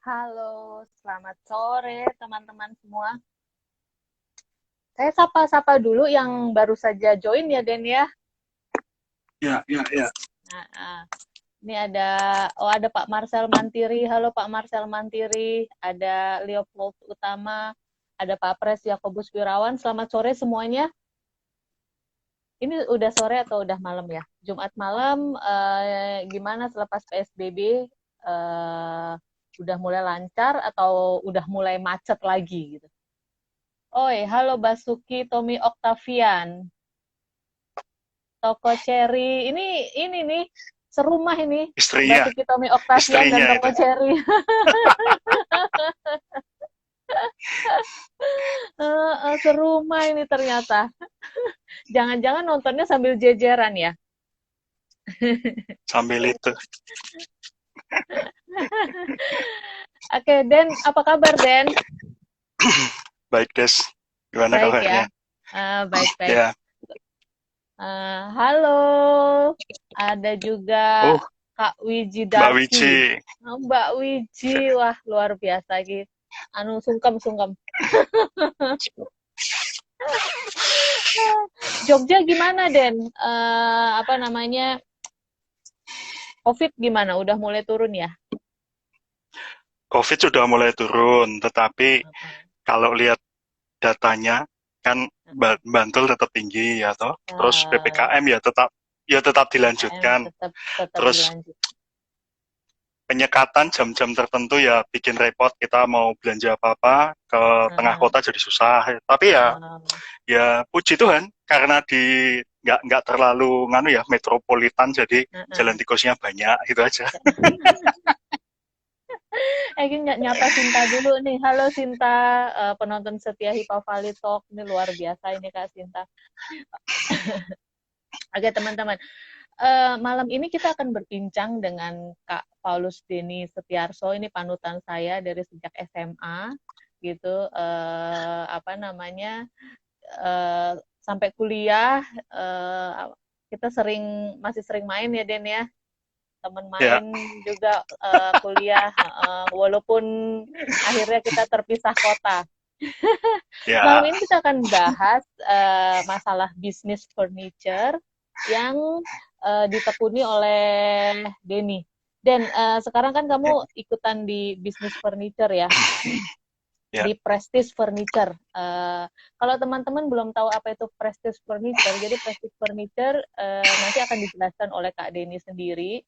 Halo, selamat sore teman-teman semua. Saya sapa-sapa dulu yang baru saja join ya, Den ya. Ya, ya, ya. Nah, ini ada Pak Marcel Mantiri. Halo Pak Marcel Mantiri. Ada Leopold Utama. Ada Pak Pres Yakobus Wirawan. Selamat sore semuanya. Ini udah sore atau udah malam ya? Jumat malam, gimana selepas PSBB? Udah mulai lancar atau udah mulai macet lagi gitu? Oi, halo Basuki Tommy Octavian. Toko Cherry. Ini nih serumah ini. Istrinya, Basuki Tommy Octavian dan istrinya Toko itu. Cherry. Serumah ini ternyata. Jangan-jangan nontonnya sambil jejeran ya. Sambil itu. Oke, Den, apa kabar Den? Baik, Des. Gimana Baik ya. kabarnya? Baik-baik. Ya. Halo, ada juga Oh, Kak Wiji Mbak Darsi. Wiji. Mbak Wiji, wah luar biasa gitu. Sungkem. Jogja gimana, Den? Apa namanya? COVID gimana? Udah mulai turun ya? COVID sudah mulai turun, tetapi kalau lihat datanya, kan Bantul tetap tinggi ya toh. Terus Eh, PPKM ya tetap KM dilanjutkan. tetap Terus dilanjut. penyekatan jam-jam tertentu ya bikin repot, kita mau belanja apa-apa ke tengah Eh, kota jadi susah. Tapi ya eh, ya puji Tuhan karena di nggak terlalu nganu ya metropolitan, jadi jalan eh. tikusnya banyak gitu aja. Ini nyapa Sinta dulu nih. Halo Sinta, penonton setia Hipa Valley Talk. Ini luar biasa ini Kak Sinta. Oke teman-teman, malam ini kita akan berbincang dengan Kak Paulus Deni Setiarso. Ini panutan saya dari sejak SMA gitu. Apa namanya? Sampai kuliah kita masih sering main ya Den ya. Teman Ya, main juga kuliah, walaupun akhirnya kita terpisah kota. Malam ya. ini kita akan bahas masalah bisnis furniture yang ditekuni oleh Denny. Dan sekarang kan kamu ikutan di bisnis furniture ya, Ya. di Prestige Furniture. Kalau teman-teman belum tahu apa itu Prestige Furniture, jadi Prestige Furniture nanti akan dijelaskan oleh Kak Denny sendiri.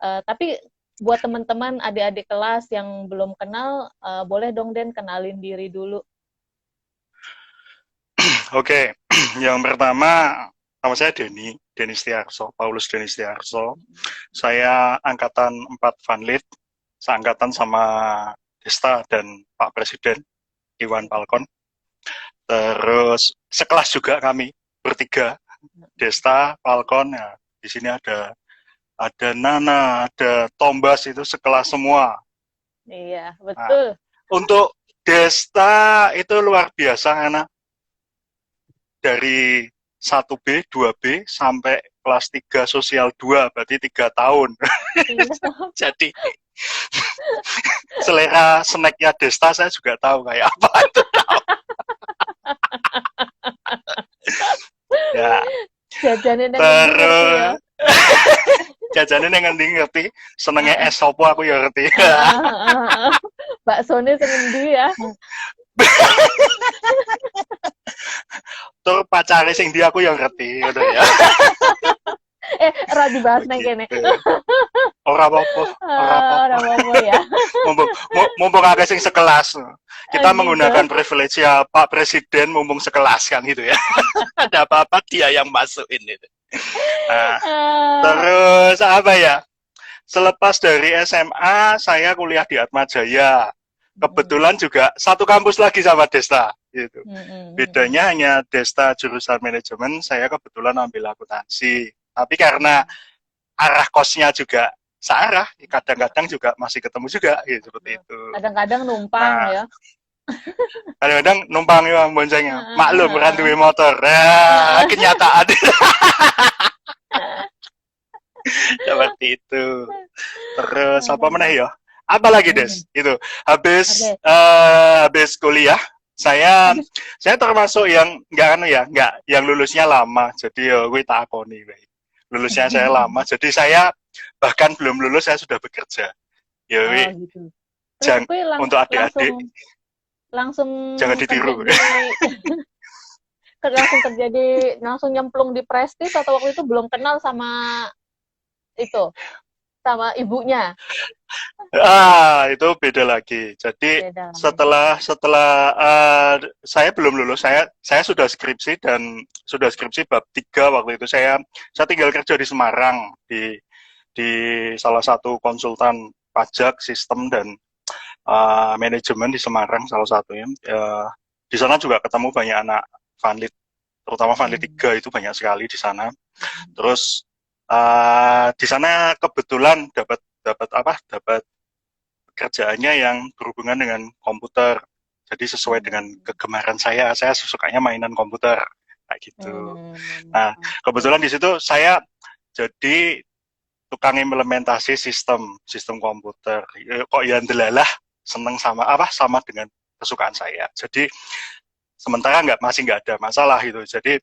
Tapi buat teman-teman adik-adik kelas yang belum kenal, boleh dong Den kenalin diri dulu. Oke. Yang pertama, nama saya Denny Setiarso, Paulus Denny Setiarso. Saya angkatan 4 Vanlit, seangkatan sama Desta dan Pak Presiden Iwan Falcon. Terus sekelas juga kami bertiga, Desta, Falcon. Ya, di sini ada Nana, ada Tombas, itu sekelas semua. Iya, Nah, betul. untuk Desta itu luar biasa karena dari 1B, 2B sampai kelas 3 sosial 2, berarti 3 tahun. Iya. Jadi selera snacknya Desta saya juga tahu kayak apa itu. Ya, Jajanin yang ngendi ngerti ya. terus jajanin yang ngendi ngerti, senengnya es sopo aku ya ngerti. Baksonya sing ngendi ya. Tur pacare sing dia aku yang ngerti gitu ya. Ora dibahas nang kene. Begitu. Ora apa-apa, ora Ora apa-apa. apa-apa ya. Mumpung agak sing sekelas. Kita Gitu. menggunakan privilege ya Pak Presiden, mumpung sekelas kan gitu ya. Ada apa-apa dia yang masukin itu. Nah, Eh, terus apa ya? Selepas dari SMA, saya kuliah di Atma Jaya. Kebetulan juga satu kampus lagi sama Desta gitu. Bedanya hanya Desta jurusan manajemen, saya kebetulan ambil akuntansi. Tapi karena arah kosnya juga searah, kadang-kadang juga masih ketemu juga gitu, seperti itu. Kadang-kadang numpang Nah, ya. kadang-kadang numpang ya boncengnya. Maklum kan duwe motor. Nah, kenyataan seperti itu. Terus apa meneh ya? Apalagi Hmm. Des, itu habis Oke. habis kuliah saya Habis. saya termasuk yang nggak anu ya, nggak yang lulusnya lama. Jadi ya gue tak akoni, we. Lulusnya saya lama. Jadi saya bahkan belum lulus saya sudah bekerja. Ya Oh we, gitu. Terus jang gue untuk langsung adik-adik langsung jangan kerja ditiru. di langsung kerja di langsung nyemplung di Prestige atau waktu itu belum kenal sama itu sama ibunya. Itu beda lagi. Jadi Beda lagi. setelah setelah saya belum lulus, saya sudah skripsi dan sudah skripsi bab 3 waktu itu. Saya tinggal kerja di Semarang di salah satu konsultan pajak, sistem dan manajemen di Semarang salah satunya. Di sana juga ketemu banyak anak Vanlit, terutama Vanlit Hmm. 3 itu banyak sekali di sana. Terus di sana kebetulan dapat dapat apa? Dapat kerjaannya yang berhubungan dengan komputer. Jadi sesuai dengan Hmm. kegemaran saya sukanya mainan komputer kayak gitu. Hmm. Nah, Oke. kebetulan di situ saya jadi tukang implementasi sistem sistem komputer. Kok ya ndelalah seneng sama apa sama dengan kesukaan saya. Jadi sementara masih nggak ada masalah gitu. Jadi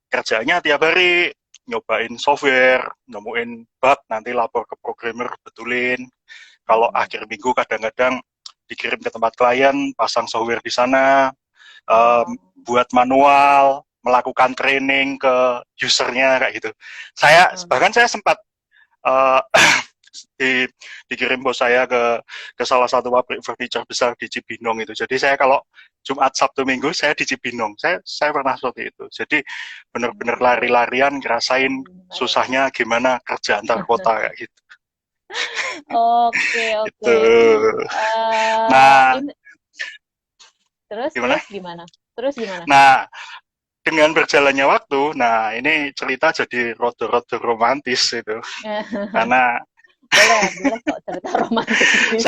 kerjanya tiap hari nyobain software, nemuin bug, nanti lapor ke programmer, betulin. Kalau Hmm. akhir minggu kadang-kadang dikirim ke tempat klien, pasang software di sana, um, Oh. buat manual, melakukan training ke usernya kayak gitu. Bahkan saya sempat uh, di, dikirim bos saya ke salah satu pabrik furniture besar di Cibinong itu. Jadi saya kalau Jumat, Sabtu, Minggu saya di Cibinong. Saya pernah seperti itu. Jadi benar-benar Hmm. lari-larian ngerasain susahnya gimana kerja antar kota kayak gitu. Oke, oke. Itu. Nah, Ini terus gimana? terus gimana? Terus gimana? Nah, dengan berjalannya waktu, nah ini cerita jadi rodo-rodo romantis itu. Karena Boleh, boleh kok cerita romantis di sini.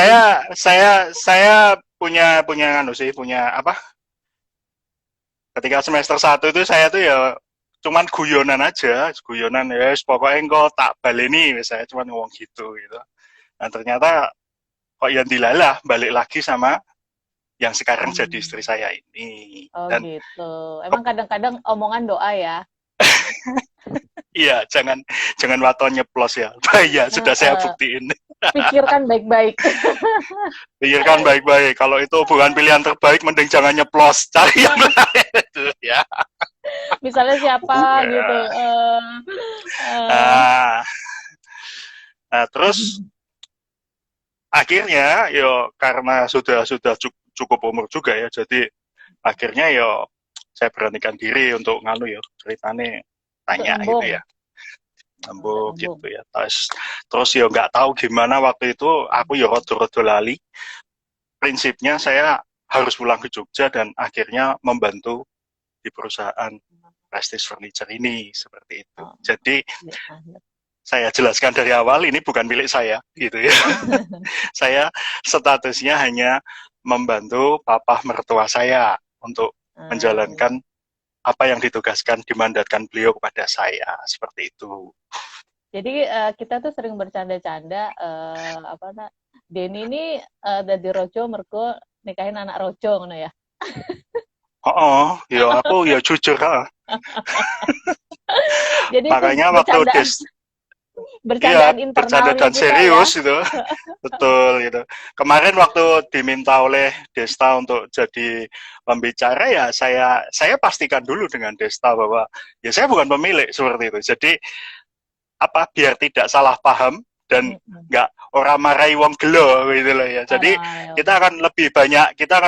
saya punya punya anu sih, punya apa? Ketika semester 1 itu saya tuh ya cuman guyonan aja, guyonan ya, pokoknya engko tak baleni, saya cuman ngomong gitu. Nah ternyata kok yang dilalah balik lagi sama yang sekarang jadi istri Hmm. saya ini. Oh Dan gitu. Emang kadang-kadang omongan doa ya. iya, jangan jangan waton nyeplos ya. Bahaya, sudah saya Heeh. buktiin. Pikirkan baik-baik. Pikirkan baik-baik. Kalau itu bukan pilihan terbaik, mending jangan nyeplos. Cari yang lain itu ya. Misalnya siapa gitu. Eh, Nah, terus akhirnya yo karena sudah cukup umur juga ya, jadi akhirnya yo saya beranikan diri untuk nganu ya ceritane untuk tanya gitu ya, nembung. Untuk nembuk nembung. gitu ya. Terus yo nggak tahu gimana waktu itu aku yo rodo-rodo lali. Prinsipnya saya harus pulang ke Jogja dan akhirnya membantu di perusahaan Prestige Furniture ini seperti itu. Oh, Jadi ya, lanjut. saya jelaskan dari awal ini bukan milik saya gitu ya. Saya statusnya hanya membantu papa mertua saya untuk Hmm. menjalankan apa yang ditugaskan dimandatkan beliau kepada saya seperti itu. Jadi kita tuh sering bercanda-canda apa nak Denny ini dari Rojo mergo nikahin anak Rojo ngono ya. Oh, oh ya aku ya jujur Jadi itu makanya waktu bercandaan iya bercandaan bercanda internalnya dan kita ya. serius itu betul gitu. Kemarin waktu diminta oleh Desta untuk jadi pembicara ya saya pastikan dulu dengan Desta bahwa ya saya bukan pemilik seperti itu. Jadi apa biar tidak salah paham dan Mm-mm. nggak orang marahi wong gelo gitu loh ya. Jadi Ah, kita akan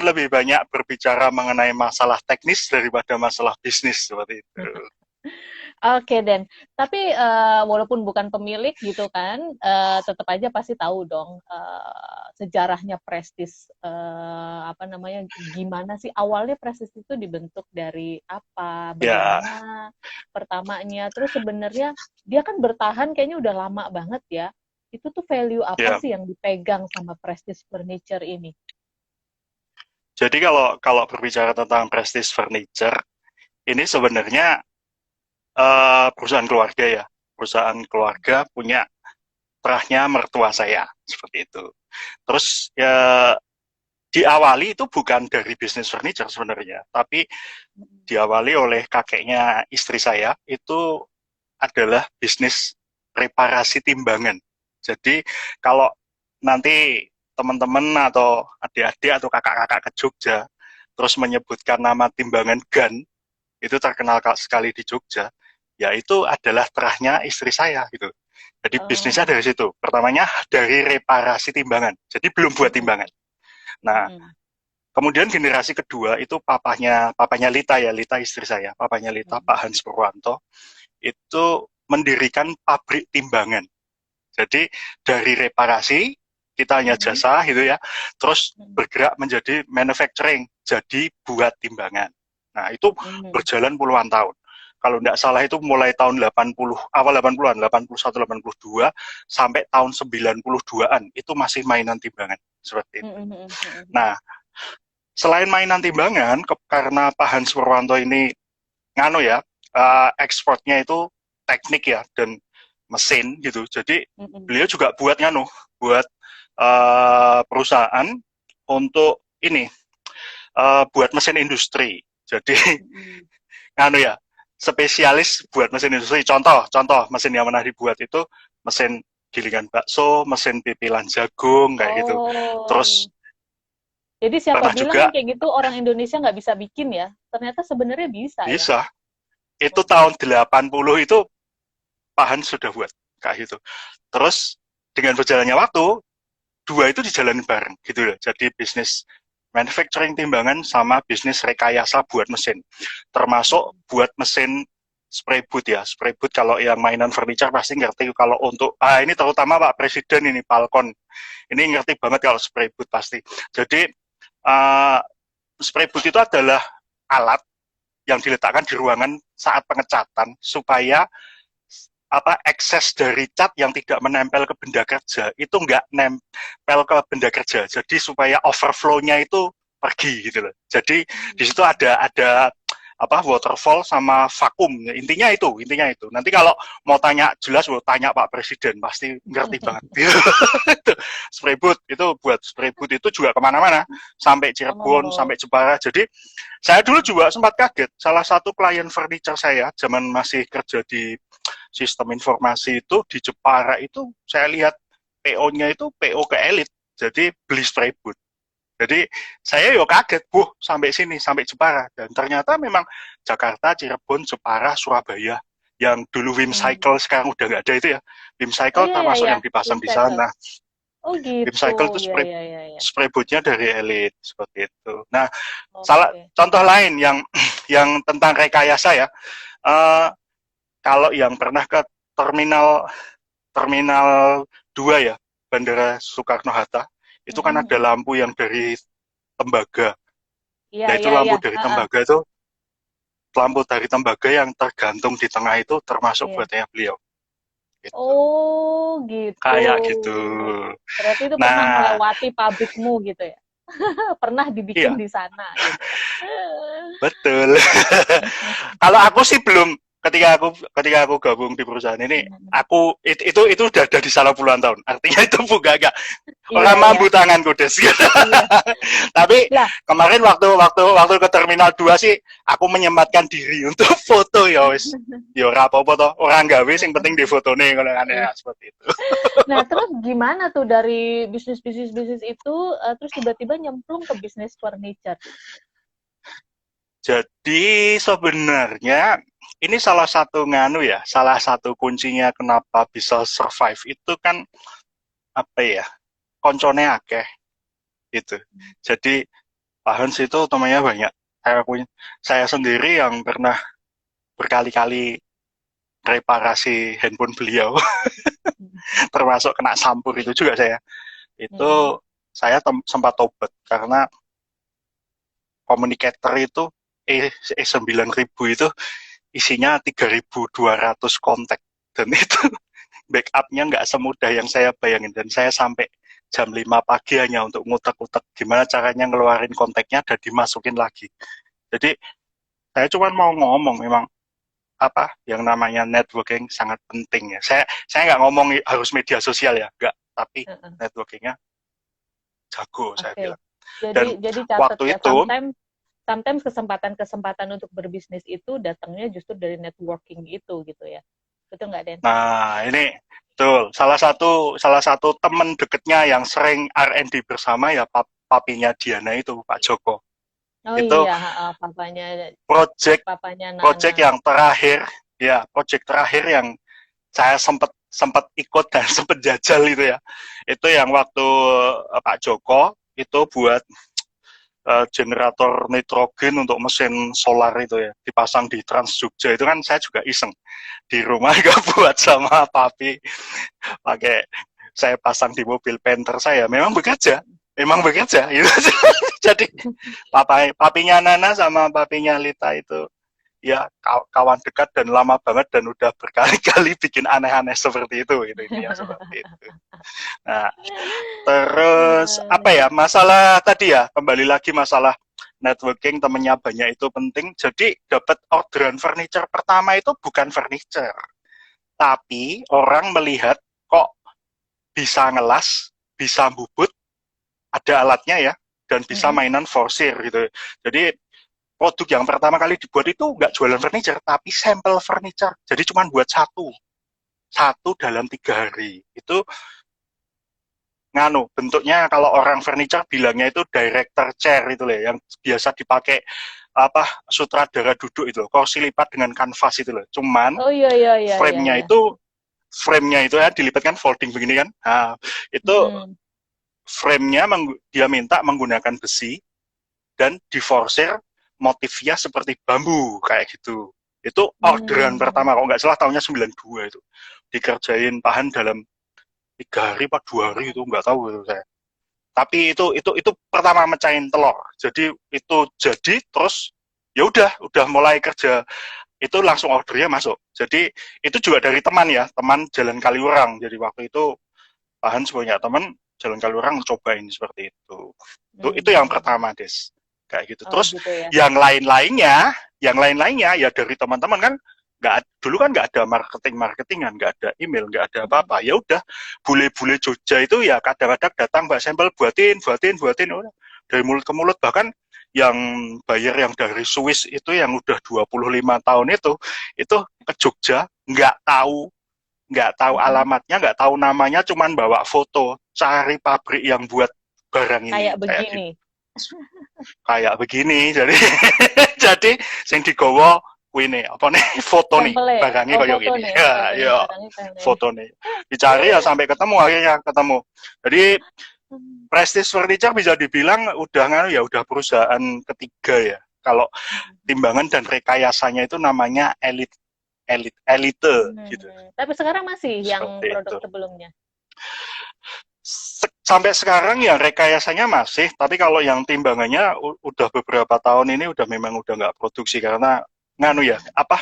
lebih banyak berbicara mengenai masalah teknis daripada masalah bisnis seperti itu. Oke, Den. Tapi walaupun bukan pemilik gitu kan, tetap aja pasti tahu dong sejarahnya Prestige. Apa namanya? Gimana sih awalnya Prestige itu dibentuk dari apa? Ya, Bagaimana pertamanya? Terus sebenarnya dia kan bertahan kayaknya udah lama banget ya. Itu tuh value apa ya. sih yang dipegang sama Prestige Furniture ini? Jadi kalau kalau berbicara tentang Prestige Furniture, ini sebenarnya perusahaan keluarga ya. Perusahaan keluarga punya terahnya mertua saya seperti itu. Terus ya diawali itu bukan dari bisnis furniture sebenarnya, tapi diawali oleh kakeknya istri saya itu adalah bisnis reparasi timbangan. Jadi kalau nanti teman-teman atau adik-adik atau kakak-kakak ke Jogja terus menyebutkan nama timbangan GAN, itu terkenal sekali di Jogja, ya itu adalah terahnya istri saya gitu. Jadi bisnisnya dari situ. Pertamanya dari reparasi timbangan. Jadi belum buat timbangan. Nah, kemudian generasi kedua itu papanya Lita ya, Lita istri saya, papanya Lita, Pak Hans Purwanto, itu mendirikan pabrik timbangan. Jadi dari reparasi kita hanya jasa gitu ya, terus bergerak menjadi manufacturing, jadi buat timbangan. Nah itu berjalan puluhan tahun. Kalau tidak salah itu mulai tahun 80, awal 80-an, 81, 82, sampai tahun 92-an, itu masih mainan timbangan, seperti itu. Nah, selain mainan timbangan, karena Pak Hans Purwanto ini ekspornya itu teknik ya, dan mesin gitu, jadi beliau juga buat buat perusahaan untuk ini, buat mesin industri. Jadi spesialis buat mesin industri. Contoh mesin yang pernah dibuat itu mesin gilingan bakso, mesin pipilan jagung kayak gitu. Terus jadi siapa bilang juga, kayak gitu orang Indonesia nggak bisa bikin ya? Ternyata sebenarnya bisa. Bisa. Ya? Itu tahun 80 itu Pak Hans sudah buat kayak gitu. Terus dengan berjalannya waktu, dua itu dijalani bareng gitu loh. Jadi bisnis manufacturing timbangan sama bisnis rekayasa buat mesin, termasuk buat mesin spray boot ya. Spray boot kalau yang mainan furniture pasti ngerti. Kalau untuk ini terutama Pak Presiden ini, Falcon ini ngerti banget kalau spray boot pasti. Jadi spray boot itu adalah alat yang diletakkan di ruangan saat pengecatan supaya ekses dari cat yang tidak menempel ke benda kerja itu nggak nempel ke benda kerja, jadi supaya overflow-nya itu pergi gitu loh. Jadi di situ ada waterfall sama vakum, intinya itu. Nanti kalau mau tanya jelas, tanya Pak Presiden pasti ngerti banget. Spray boot itu itu juga kemana-mana, sampai Cirebon, sampai Jepara. Jadi saya dulu juga sempat kaget, salah satu klien furniture saya zaman masih kerja di sistem informasi itu di Jepara itu, saya lihat PO-nya itu PO ke elit, jadi beli spray boot. Jadi saya kaget, sampai sini, sampai Jepara. Dan ternyata memang Jakarta, Cirebon, Jepara, Surabaya, yang dulu Wim Cycle sekarang udah nggak ada itu ya. Wim Cycle termasuk yang dipasang di sana. Oh gitu. Wim Cycle itu spray bootnya dari elit, seperti itu. Nah, contoh lain yang tentang rekayasa ya. Kalau yang pernah ke terminal 2 ya, Bandara Soekarno-Hatta, itu kan ada lampu yang dari tembaga. Itu lampu dari tembaga itu, lampu dari tembaga yang tergantung di tengah itu termasuk buatnya beliau. Gitu. Oh gitu. Kayak gitu. Berarti itu pernah melewati pabrikmu gitu ya? Pernah dibikin di sana gitu. Betul. Kalau aku sih belum, ketika aku gabung di perusahaan ini, aku itu udah ada di sana puluhan tahun. Artinya itu enggak orang mampu tanganku des. Tapi kemarin waktu ke terminal 2 sih aku menyempatkan diri untuk foto ya wis. Ya ora apa-apa toh, orang gawe sing penting di fotone ngono kan ya, seperti itu. Nah, terus gimana tuh dari bisnis itu terus tiba-tiba nyemplung ke bisnis furniture? Jadi sebenarnya ini salah satu salah satu kuncinya kenapa bisa survive itu kan koncone akeh gitu. Jadi Pak Hans itu temannya banyak. Saya sendiri yang pernah berkali-kali reparasi handphone beliau, termasuk kena sampur itu juga saya. Itu saya sempat tobat karena communicator itu E9000 itu isinya 3.200 kontak, dan itu backupnya nggak semudah yang saya bayangin, dan saya sampai jam 5 pagi hanya untuk ngutek-ngutek gimana caranya ngeluarin kontaknya dan dimasukin lagi. Jadi saya cuma mau ngomong, memang apa yang namanya networking sangat penting ya. Saya nggak ngomong harus media sosial ya, nggak, tapi Heeh. networkingnya jago saya Oke. bilang. Jadi Dan catat waktu ya, itu, sometimes kesempatan-kesempatan untuk berbisnis itu datangnya justru dari networking itu gitu ya. Betul nggak, Den? nah ini betul salah satu teman deketnya yang sering R&D bersama ya papinya Diana itu Pak Joko. Oh Itu iya, papanya project papanya Nana. project yang terakhir ya, project terakhir yang saya sempat sempat ikut dan sempat jajal itu ya. Itu yang waktu Pak Joko itu buat generator nitrogen untuk mesin solar itu ya, dipasang di Trans Jogja. Itu kan saya juga iseng di rumah gak buat sama papi, pakai saya pasang di mobil Panther saya. Memang bekerja gitu. Jadi papinya Nana sama papinya Lita itu ya kawan dekat dan lama banget dan udah berkali-kali bikin aneh-aneh seperti itu, gitu intinya seperti itu. Nah, terus apa ya, masalah tadi ya, kembali lagi masalah networking, temennya banyak itu penting. Jadi dapat orderan furniture pertama itu bukan furniture, tapi orang melihat kok bisa ngelas, bisa bubut, ada alatnya ya, dan bisa mainan forsir gitu. Jadi produk yang pertama kali dibuat itu nggak jualan furniture, tapi sampel furniture. Jadi cuma buat satu dalam 3 hari. Itu nganu bentuknya, kalau orang furniture bilangnya itu director chair itu loh, yang biasa dipakai apa sutradara duduk itu loh, kursi lipat dengan kanvas itu loh. Cuman Oh iya iya iya iya frame-nya iya. itu frame-nya itu ya dilipatkan folding begini kan. Nah, itu Mm-mm. frame-nya dia minta menggunakan besi dan diforsir motifnya seperti bambu kayak gitu. Itu orderan Hmm. pertama, kalau nggak salah tahunnya 92 itu. Dikerjain pahan dalam 3 hari, 4 2 hari itu nggak tahu itu saya. Tapi itu pertama mecahin telur. Jadi itu jadi terus ya udah mulai kerja itu langsung ordernya masuk. Jadi itu juga dari teman ya, teman Jalan Kaliurang. Jadi waktu itu bahan sebanyak teman Jalan Kaliurang cobain seperti itu. Itu yang Hmm. pertama, Des. Kayak gitu. Oh Terus gitu ya. yang lain-lainnya ya dari teman-teman kan nggak, dulu kan nggak ada marketingan, nggak ada email, nggak ada Mm-mm. apa-apa. Ya udah, bule-bule Jogja itu ya kadang-kadang datang mbak sampel, buatin udah. Dari mulut ke mulut, bahkan yang bayar yang dari Swiss itu yang udah 25 tahun itu ke Jogja nggak tahu Mm-mm. alamatnya, nggak tahu namanya, cuman bawa foto cari pabrik yang buat barang Kayak ini kayak gitu, begini. kayak begini. Jadi jadi sing digawa kuwi apa nih, foto nih Sampelnya. barangnya Oh kayak foto gini nih. ya, Barangnya ya barangnya kayak nih. foto nih dicari ya sampai ketemu, akhirnya ketemu. Jadi Prestige Furniture bisa dibilang udah nganu ya, udah perusahaan ketiga ya, kalau timbangan dan rekayasanya itu namanya elite gitu, Tapi sekarang masih yang seperti produk itu. sebelumnya. Sampai sekarang ya rekayasanya masih, tapi kalau yang timbangannya udah beberapa tahun ini udah memang udah nggak produksi karena nganu ya, Hmm. apa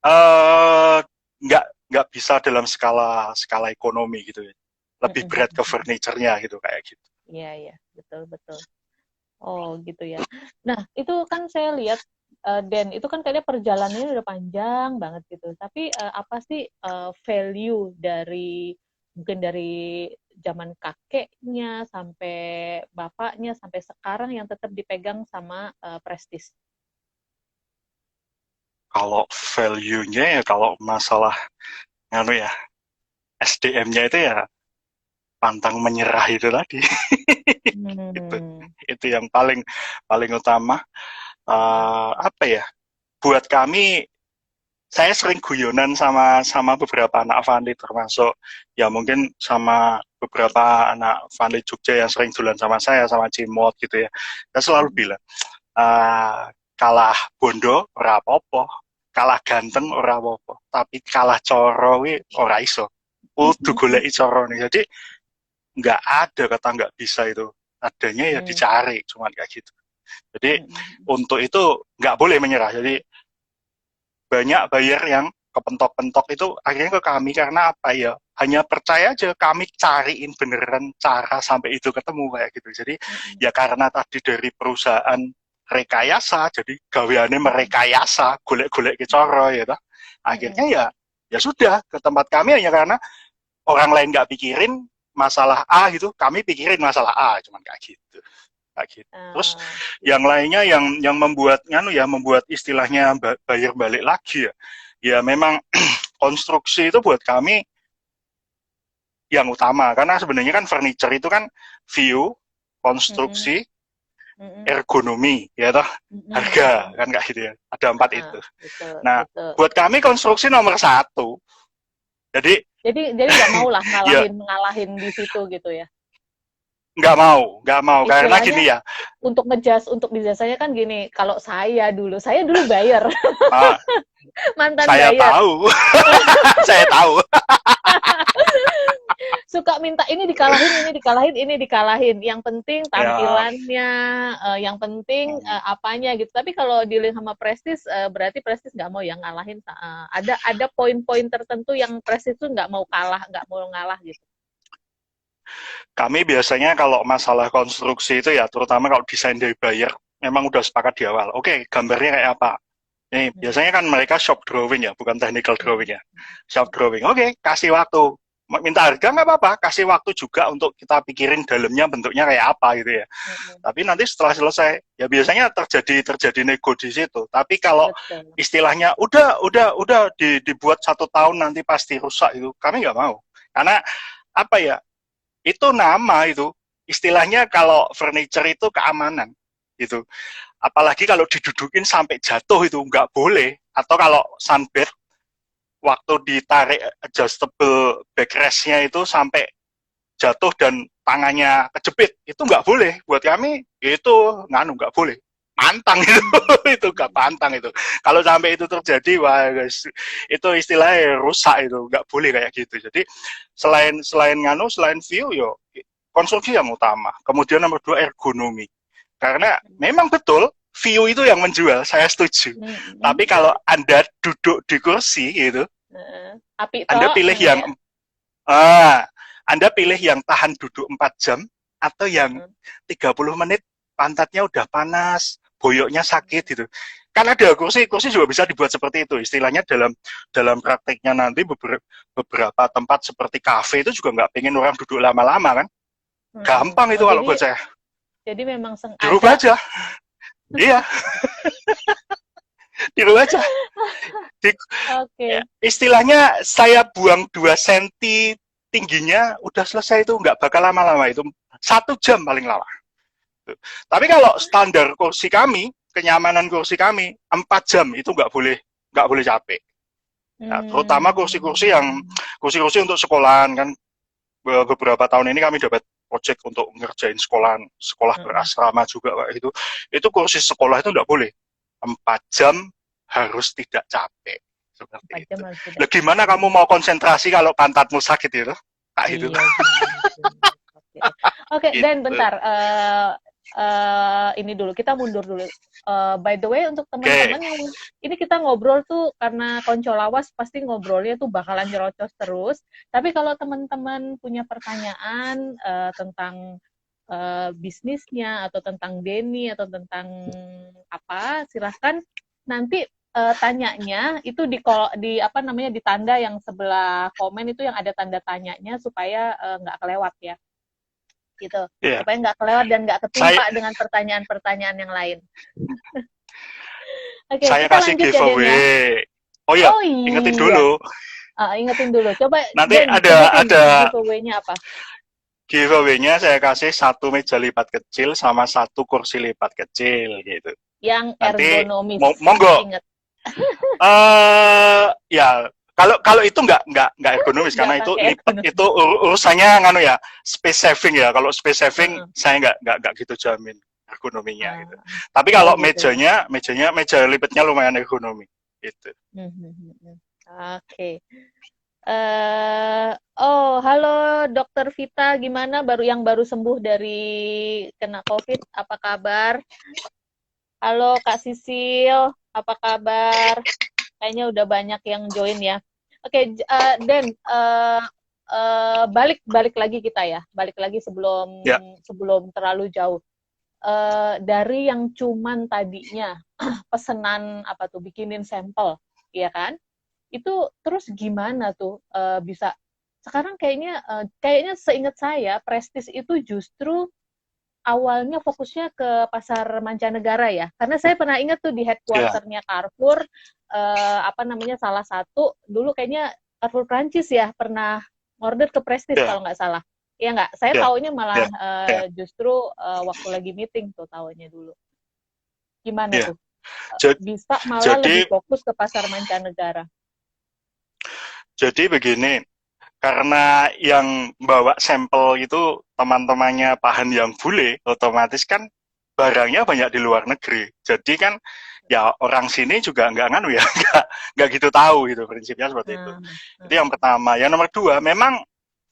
eh nggak bisa dalam skala skala ekonomi gitu ya, lebih berat ke furniture-nya gitu kayak gitu. Iya iya betul betul. Oh gitu ya. Nah itu kan saya lihat Den itu kan kayaknya perjalanannya udah panjang banget gitu. Tapi apa sih value dari mungkin dari zaman kakeknya sampai bapaknya sampai sekarang yang tetap dipegang sama Prestige? Kalau value-nya ya, kalau masalah nganu ya, SDM-nya itu ya pantang menyerah itu tadi. itu Hmm. itu yang paling paling utama. Apa ya, buat kami, saya sering guyonan sama sama beberapa anak Vanli, termasuk ya mungkin sama beberapa anak Vanli Jogja yang sering jalan sama saya, sama Cimot gitu ya. Saya selalu bilang, kalah bondo ora apa-apa, kalah ganteng ora apa-apa, tapi kalah coro wi ora iso. Kudu goleki carane. Jadi nggak ada kata nggak bisa itu. Adanya ya Hmm. dicari, cuman kayak gitu. Jadi Hmm. untuk itu nggak boleh menyerah. Jadi banyak buyer yang kepentok-pentok itu akhirnya ke kami karena apa ya, hanya percaya aja, kami cariin beneran cara sampai itu ketemu kayak gitu. Jadi Hmm. ya karena tadi dari perusahaan rekayasa, jadi gaweane merekayasa, golek-golek ke coro ya toh. Akhirnya ya sudah ke tempat kami hanya karena orang lain nggak pikirin masalah A gitu, kami pikirin masalah A, cuman kayak gitu. Kayak gitu. Terus yang lainnya yang membuat membuat istilahnya bayar balik lagi ya. Ya memang konstruksi itu buat kami yang utama karena sebenarnya kan furniture itu kan view, konstruksi, ergonomi ya toh, harga kan kayak gitu ya. Ada 4 itu. Betul, nah, betul. Buat kami konstruksi nomor 1. Jadi nggak mau lah ngalahin di situ gitu ya. Nggak mau karena gini ya. Untuk ngejudge, untuk dijasanya kan gini, kalau saya dulu buyer. Mantan saya buyer. Tahu. Saya tahu. Suka minta ini dikalahin. Yang penting tampilannya, yang penting apanya gitu. Tapi kalau dealing sama Prestige, berarti Prestige nggak mau yang ngalahin. Ada poin-poin tertentu yang Prestige tuh nggak mau ngalah gitu. Kami biasanya kalau masalah konstruksi itu ya, terutama kalau desain dari buyer, memang udah sepakat di awal. Oke, gambarnya kayak apa? Nih, biasanya kan mereka shop drawing ya, bukan technical drawing ya. Shop drawing. Oke, kasih waktu. Minta harga nggak apa-apa, kasih waktu juga untuk kita pikirin dalamnya bentuknya kayak apa gitu ya. Tapi nanti setelah selesai, ya biasanya terjadi nego di situ. Tapi kalau istilahnya udah dibuat 1 tahun nanti pasti rusak itu, kami nggak mau. Karena apa ya? Itu nama itu. Istilahnya kalau furniture itu keamanan gitu. Apalagi kalau didudukin sampai jatuh itu nggak boleh. Atau kalau sunbed waktu ditarik adjustable backrest-nya itu sampai jatuh dan tangannya kejepit, itu nggak boleh. Buat kami itu nggak boleh. Pantang itu. Itu nggak pantang itu. Kalau sampai itu terjadi, wah guys, itu istilahnya rusak itu, nggak boleh kayak gitu. Jadi selain view, yo konstruksi yang utama. Kemudian nomor 2 ergonomi. Karena memang betul view itu yang menjual, saya setuju. Tapi kalau Anda duduk di kursi gitu, Anda pilih yang tahan duduk 4 jam atau yang 30 menit pantatnya udah panas, boyoknya sakit gitu. Kan ada kursi juga bisa dibuat seperti itu. Istilahnya dalam prakteknya nanti beberapa tempat seperti kafe itu juga nggak pengen orang duduk lama-lama kan. Gampang itu kalau buat saya. Jadi memang sengaja. Dirubah aja. Iya. Dirubah aja. Istilahnya saya buang 2 cm tingginya, udah selesai itu, nggak bakal lama-lama itu. 1 jam paling lama. Tapi kalau standar kursi kami, kenyamanan kursi kami 4 jam itu nggak boleh capek. Nah, terutama kursi-kursi untuk sekolahan kan, beberapa tahun ini kami dapat project untuk ngerjain sekolah berasrama juga Pak, itu kursi sekolah itu nggak boleh 4 jam harus tidak capek seperti itu. Lah gimana kamu mau konsentrasi kalau pantatmu sakit itu? Kayak gitu. Oke, Dan bentar. Ini dulu, kita mundur dulu. By the way, untuk teman-teman yang ini kita ngobrol tuh karena konco lawas pasti ngobrolnya tuh bakalan nyerocos terus. Tapi kalau teman-teman punya pertanyaan tentang bisnisnya atau tentang Denny atau tentang apa, silahkan nanti tanyanya itu di apa namanya, di tanda yang sebelah komen itu yang ada tanda tanyanya supaya nggak kelewat ya. Gitu, supaya nggak kelewat dan nggak ketimpa dengan pertanyaan-pertanyaan yang lain. Oke, saya kasih giveaway. Ya, ingetin dulu. Ingetin dulu. Coba nanti ada giveaway-nya apa? Giveaway-nya saya kasih 1 meja lipat kecil sama 1 kursi lipat kecil gitu. Yang ergonomis. Monggo. Ya, kalau itu nggak ergonomis karena itu lipat, itu urusannya ya space saving ya. Kalau space saving saya nggak gitu jamin ergonominya gitu. Tapi kalau meja lipatnya lumayan ergonomi gitu. Oke. Halo Dokter Vita, gimana yang baru sembuh dari kena COVID? Apa kabar? Halo Kak Sisil, apa kabar? Kayaknya udah banyak yang join ya. Oke, Dan, balik lagi kita ya. Balik lagi sebelum terlalu jauh. dari yang cuman tadinya pesenan apa tuh bikinin sampel, ya kan? Itu terus gimana tuh bisa sekarang kayaknya seingat saya Prestige itu justru awalnya fokusnya ke pasar mancanegara ya. Karena saya pernah ingat tuh di Ya, headquarternya Carrefour apa namanya salah satu dulu kayaknya Carrefour Prancis ya pernah order ke Prestige ya, kalau nggak salah. Iya nggak? Saya ya, taunya malah ya, ya, justru waktu lagi meeting tuh taunya dulu. Gimana ya. tuh? Ja- Bisa malah Jadi, lebih fokus ke pasar mancanegara. jadi begini, karena yang bawa sampel itu teman-temannya Pak Han yang bule, otomatis kan barangnya banyak di luar negeri. Jadi kan ya orang sini juga nggak nganu ya, nggak gitu tahu gitu prinsipnya seperti itu. Nah, Itu yang pertama. Yang nomor dua, memang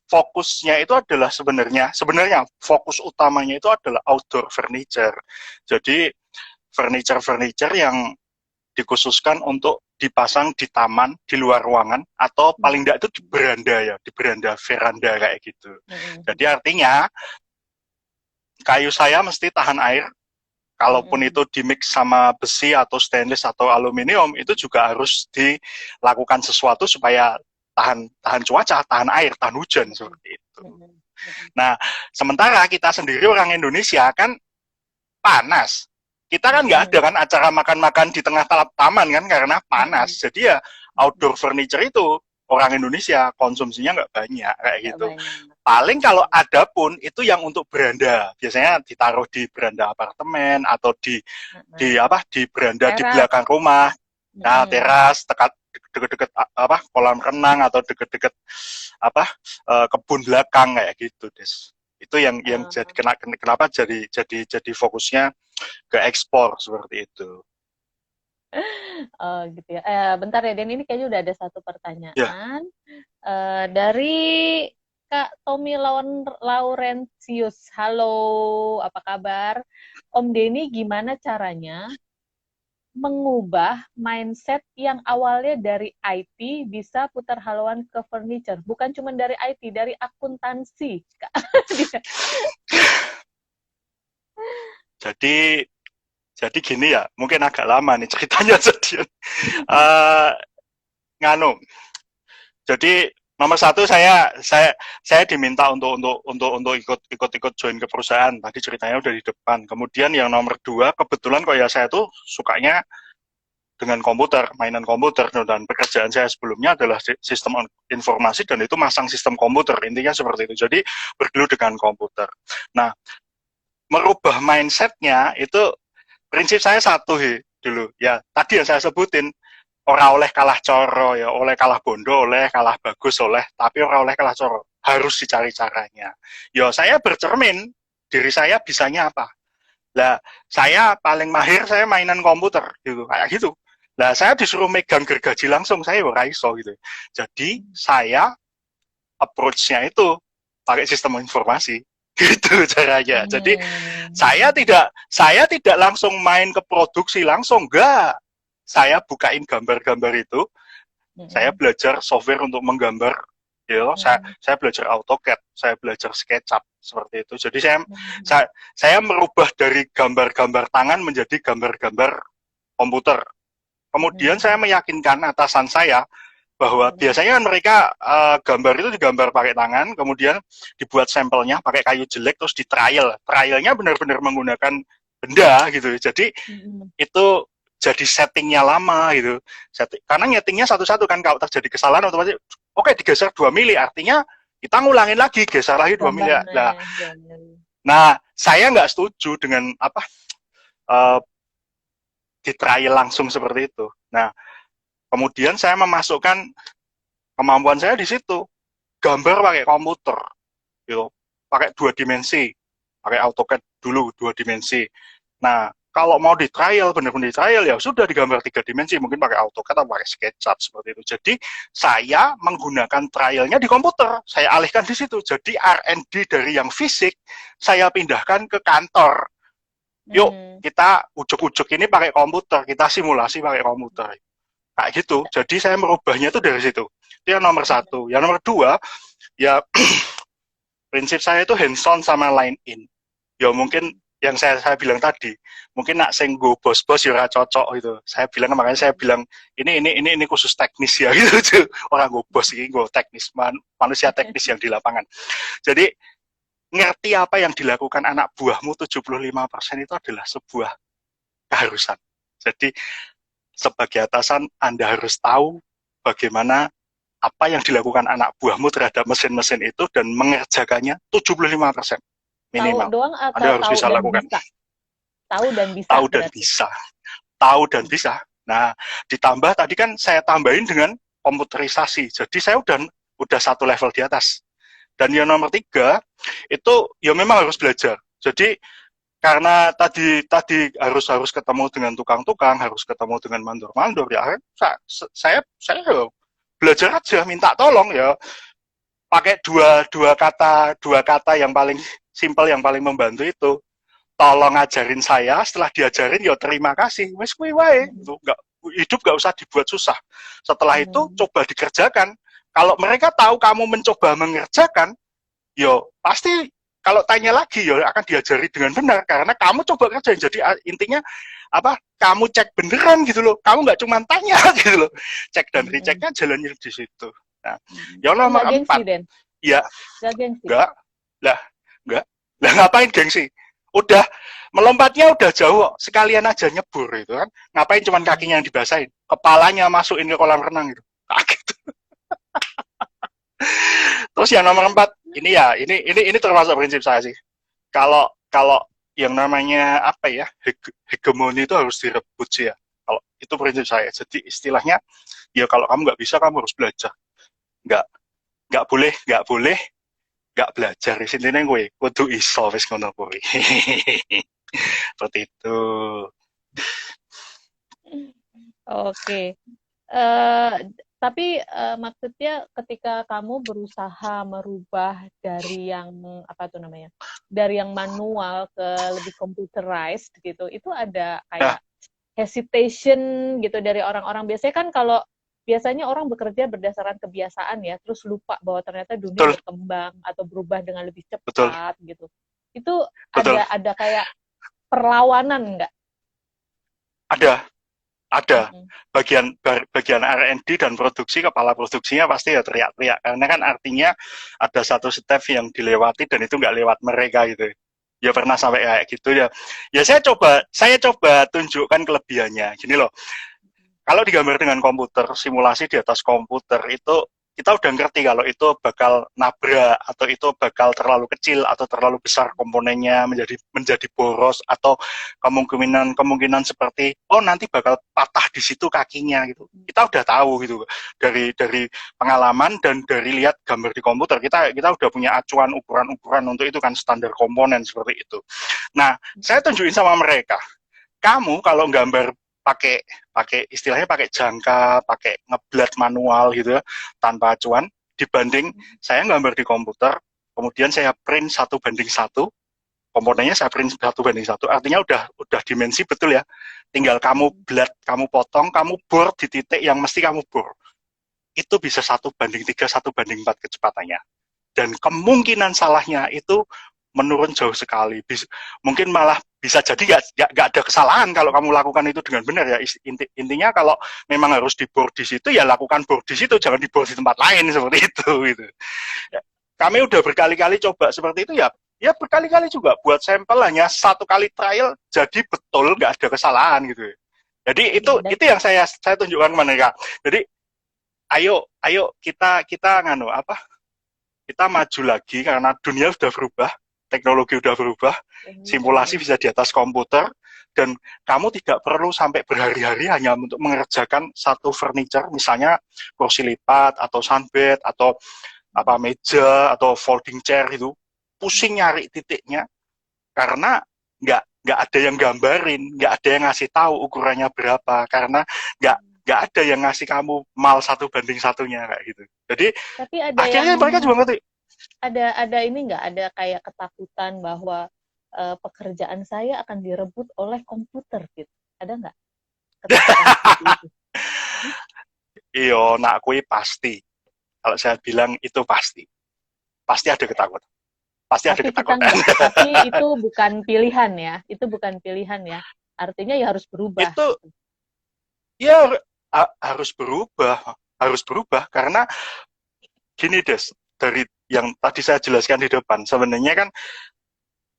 fokusnya itu adalah sebenarnya fokus utamanya itu adalah outdoor furniture. Jadi furniture-furniture yang dikhususkan untuk dipasang di taman, di luar ruangan, atau paling tidak itu di beranda ya, di beranda veranda kayak gitu. Jadi artinya kayu saya mesti tahan air, kalaupun itu dimix sama besi atau stainless atau aluminium, itu juga harus dilakukan sesuatu supaya tahan tahan cuaca, tahan air, tahan hujan seperti itu. Nah, sementara kita sendiri orang Indonesia kan panas. Kita kan nggak ada kan acara makan-makan di tengah taman kan karena panas. Jadi ya outdoor furniture itu orang Indonesia konsumsinya nggak banyak kayak nggak gitu. banyak. Paling kalau ada pun itu yang untuk beranda. Biasanya ditaruh di beranda apartemen atau di apa di beranda di Teras. belakang rumah. Nah, teras dekat deket-deket apa kolam renang atau deket-deket apa kebun belakang kayak gitu, Des. Itu yang jadi kenapa jadi fokusnya ke ekspor seperti itu. Oh gitu ya. Bentar ya, Den. Ini kayaknya udah ada satu Ya, pertanyaan dari Kak Tommy Laurentius. Halo, apa kabar? Om Denny, gimana caranya mengubah mindset yang awalnya dari IT bisa putar haluan ke furniture? Bukan cuma dari IT, dari akuntansi. jadi jadi gini ya, mungkin agak lama nih ceritanya jadi uh, nganu. Jadi nomor satu saya diminta untuk ikut join ke perusahaan. Tadi ceritanya udah di depan. Kemudian yang nomor dua kebetulan kok ya saya tuh sukanya dengan komputer, mainan komputer, dan pekerjaan saya sebelumnya adalah sistem informasi dan itu masang sistem komputer, intinya seperti itu. Jadi bergelut dengan komputer. Nah, merubah mindsetnya itu prinsip saya satu dulu ya. Tadi yang saya sebutin, ora oleh kalah coro ya, oleh kalah bondo, oleh kalah bagus, oleh tapi ora oleh kalah coro. Harus dicari caranya. Ya saya bercermin diri saya bisanya apa. Lah, saya paling mahir saya mainan komputer gitu, kayak gitu. Lah, saya disuruh megang gergaji langsung, saya ora iso gitu. Jadi, saya approach-nya itu pakai sistem informasi. Gitu caranya. Jadi, saya tidak langsung main ke produksi langsung, enggak. Saya bukain gambar-gambar itu, saya belajar software untuk menggambar, saya belajar AutoCAD, saya belajar SketchUp seperti itu. Jadi saya merubah dari gambar-gambar tangan menjadi gambar-gambar komputer. Kemudian saya meyakinkan atasan saya bahwa biasanya kan mereka gambar itu digambar pakai tangan, kemudian dibuat sampelnya pakai kayu jelek terus di trial. Trialnya benar-benar menggunakan benda gitu. Jadi itu jadi settingnya lama gitu. Karena nyetingnya satu-satu kan kalau terjadi kesalahan otomatis oke digeser 2 mili artinya kita ngulangin lagi geser lagi 2 mili. Nah, saya nggak setuju dengan apa di trial langsung seperti itu. Nah, kemudian saya memasukkan kemampuan saya di situ. Gambar pakai komputer, gitu. Pakai 2 dimensi, pakai AutoCAD dulu 2 dimensi. Nah, kalau mau di trial, benar-benar di trial ya sudah digambar 3 dimensi, mungkin pakai AutoCAD atau pakai SketchUp seperti itu. Jadi saya menggunakan trialnya di komputer, saya alihkan di situ. Jadi R&D dari yang fisik saya pindahkan ke kantor. Yuk kita ujuk-ujuk ini pakai komputer, kita simulasi pakai komputer. Kayak gitu. Jadi saya merubahnya itu dari situ. Itu yang nomor satu. Yang nomor dua, ya prinsip saya itu hands on sama line in. Ya mungkin yang saya bilang tadi, mungkin nak sing go bos-bos ya ora cocok gitu. Saya bilang, makanya saya bilang ini khusus teknis ya gitu. Orang go bos ini go teknis, manusia teknis yang di lapangan. Jadi ngerti apa yang dilakukan anak buahmu 75% itu adalah sebuah keharusan. Jadi sebagai atasan Anda harus tahu bagaimana apa yang dilakukan anak buahmu terhadap mesin-mesin itu dan mengerjakannya 75% Tahu minimal. doang atau Anda harus tahu bisa dan lakukan. bisa? Tahu dan bisa Tahu dan berarti. bisa. Tahu dan bisa. Nah, ditambah tadi kan saya tambahin dengan komputerisasi. Jadi saya udah satu level di atas. Dan yang nomor 3 itu ya memang harus belajar. Jadi karena tadi harus ketemu dengan tukang-tukang, harus ketemu dengan mandor-mandor ya. Saya belajar aja, minta tolong ya. Pakai dua kata yang paling simpel, yang paling membantu itu. Tolong ajarin saya, setelah diajarin ya terima kasih. Wes kuwi wae. Hidup gak usah dibuat susah. Setelah itu coba dikerjakan. Kalau mereka tahu kamu mencoba mengerjakan, yo pasti kalau tanya lagi yo akan diajari dengan benar karena kamu coba kerjain. Jadi intinya apa? Kamu cek beneran gitu loh. Kamu nggak cuma tanya gitu loh. Cek dan rechecknya jalannya di situ. Nah, yang nomor 4, ya enggak lah, enggak lah, ngapain gengsi? Udah melompatnya udah jauh, sekalian aja nyebur itu kan. Ngapain cuman kakinya yang dibasahin, kepalanya masukin ke kolam renang gitu. Gitu. Terus yang nomor 4 ini ya, ini termasuk prinsip saya sih. Kalau yang namanya apa ya, hegemoni itu harus direbut sih ya. Kalau itu prinsip saya. Jadi istilahnya ya kalau kamu nggak bisa, kamu harus belajar. Nggak nggak belajar. Di sini gue kudu iso wis ngono kuwi. Seperti itu. Oke. Tapi maksudnya ketika kamu berusaha merubah dari yang apa tuh namanya, dari yang manual ke lebih computerized gitu, itu ada kayak hesitation gitu dari orang-orang. Biasanya kan kalau biasanya orang bekerja berdasarkan kebiasaan ya, terus lupa bahwa ternyata dunia berkembang atau berubah dengan lebih cepat gitu. Itu ada kayak perlawanan nggak? Ada bagian R&D dan produksi, kepala produksinya pasti ya teriak-teriak karena kan artinya ada satu step yang dilewati dan itu nggak lewat mereka gitu ya. Pernah sampai kayak gitu ya. Saya coba tunjukkan kelebihannya gini loh. Kalau digambar dengan komputer, simulasi di atas komputer itu kita udah ngerti kalau itu bakal nabrak atau itu bakal terlalu kecil atau terlalu besar komponennya menjadi boros, atau kemungkinan seperti nanti bakal patah di situ kakinya gitu. Kita udah tahu gitu dari pengalaman dan dari lihat gambar di komputer. Kita udah punya acuan ukuran untuk itu kan, standar komponen seperti itu. Nah, saya tunjukin sama mereka. Kamu kalau gambar pakai istilahnya pakai jangka, pakai ngeblat manual gitu ya, tanpa acuan, dibanding saya gambar di komputer, kemudian saya print 1:1, komponennya saya print 1:1, artinya udah dimensi betul ya, tinggal kamu blat, kamu potong, kamu bor di titik yang mesti kamu bor, itu bisa 1:3, 1:4 kecepatannya, dan kemungkinan salahnya itu menurun jauh sekali. Mungkin malah bisa jadi nggak ada kesalahan kalau kamu lakukan itu dengan benar ya. Intinya kalau memang harus dibor di situ ya lakukan bor di situ, jangan dibor di tempat lain seperti itu gitu. Ya, kami udah berkali-kali coba seperti itu ya berkali-kali juga buat sampel, hanya 1 kali trial jadi betul nggak ada kesalahan gitu. Jadi itu yang saya tunjukkan ke mereka. Jadi ayo kita kita maju lagi karena dunia sudah berubah. Teknologi udah berubah, simulasi bisa di atas komputer, dan kamu tidak perlu sampai berhari-hari hanya untuk mengerjakan satu furniture, misalnya kursi lipat, atau sunbed, atau meja, atau folding chair itu, pusing nyari titiknya, karena nggak ada yang gambarin, nggak ada yang ngasih tahu ukurannya berapa, karena nggak ada yang ngasih kamu mal 1:1-nya kayak gitu. Jadi akhirnya mereka juga ngerti. Ada ini nggak, ada kayak ketakutan bahwa pekerjaan saya akan direbut oleh komputer gitu, ada nggak ketakutan seperti itu? Iya, nak kui pasti. Kalau saya bilang itu pasti ada ketakutan. pasti ada Tapi kita ketakutan. nggak, tapi itu bukan pilihan ya, itu bukan pilihan ya. Artinya ya harus berubah. Itu ya harus berubah karena gini Des, dari yang tadi saya jelaskan di depan, sebenarnya kan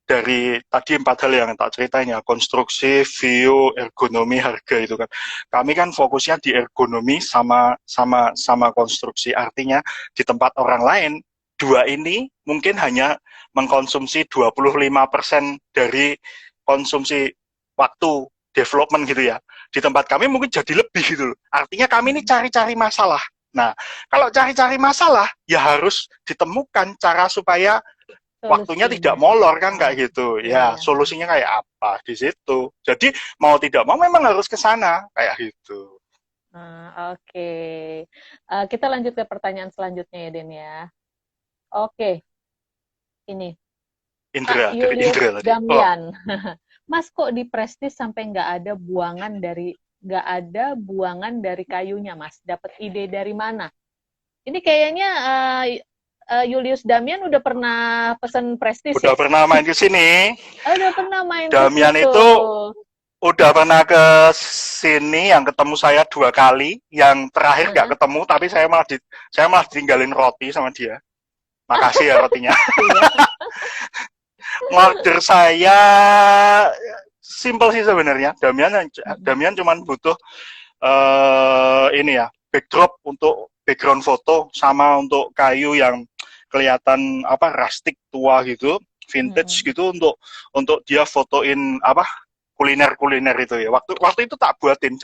dari tadi 4 hal yang tak ceritanya, konstruksi, view, ergonomi, harga itu kan. Kami kan fokusnya di ergonomi sama konstruksi. Artinya di tempat orang lain, dua ini mungkin hanya mengkonsumsi 25% dari konsumsi waktu development gitu ya. Di tempat kami mungkin jadi lebih gitu loh. Artinya kami ini cari-cari masalah. Nah, kalau cari-cari masalah, ya harus ditemukan cara supaya waktunya tidak Solusinya. molor kan kayak gitu. Iya, Ya, iya. solusinya kayak apa di situ. Jadi mau tidak mau memang harus ke sana kayak gitu. Oke. Kita lanjut ke pertanyaan selanjutnya ya, Den ya. Oke, ini. Kak Indra dari Julius Indra tadi. Oh, Damian. Mas kok di Prestige sampai nggak ada buangan dari kayunya, Mas? Dapat ide dari mana? Ini kayaknya Julius Damian udah pernah pesen Prestige udah ya? pernah main ke sini. Udah pernah main ke Damian situ. itu udah pernah ke sini, yang ketemu saya 2 kali, yang terakhir nggak Heeh. ketemu tapi saya malah tinggalin roti sama dia. Makasih ya rotinya. Iya. Order saya simple sih sebenarnya. Mm-mm. Damian cuman butuh ini ya, backdrop untuk background foto sama untuk kayu yang kelihatan apa rustic tua gitu, vintage Mm-mm. gitu, untuk dia fotoin apa kuliner itu ya. Waktu itu tak buatin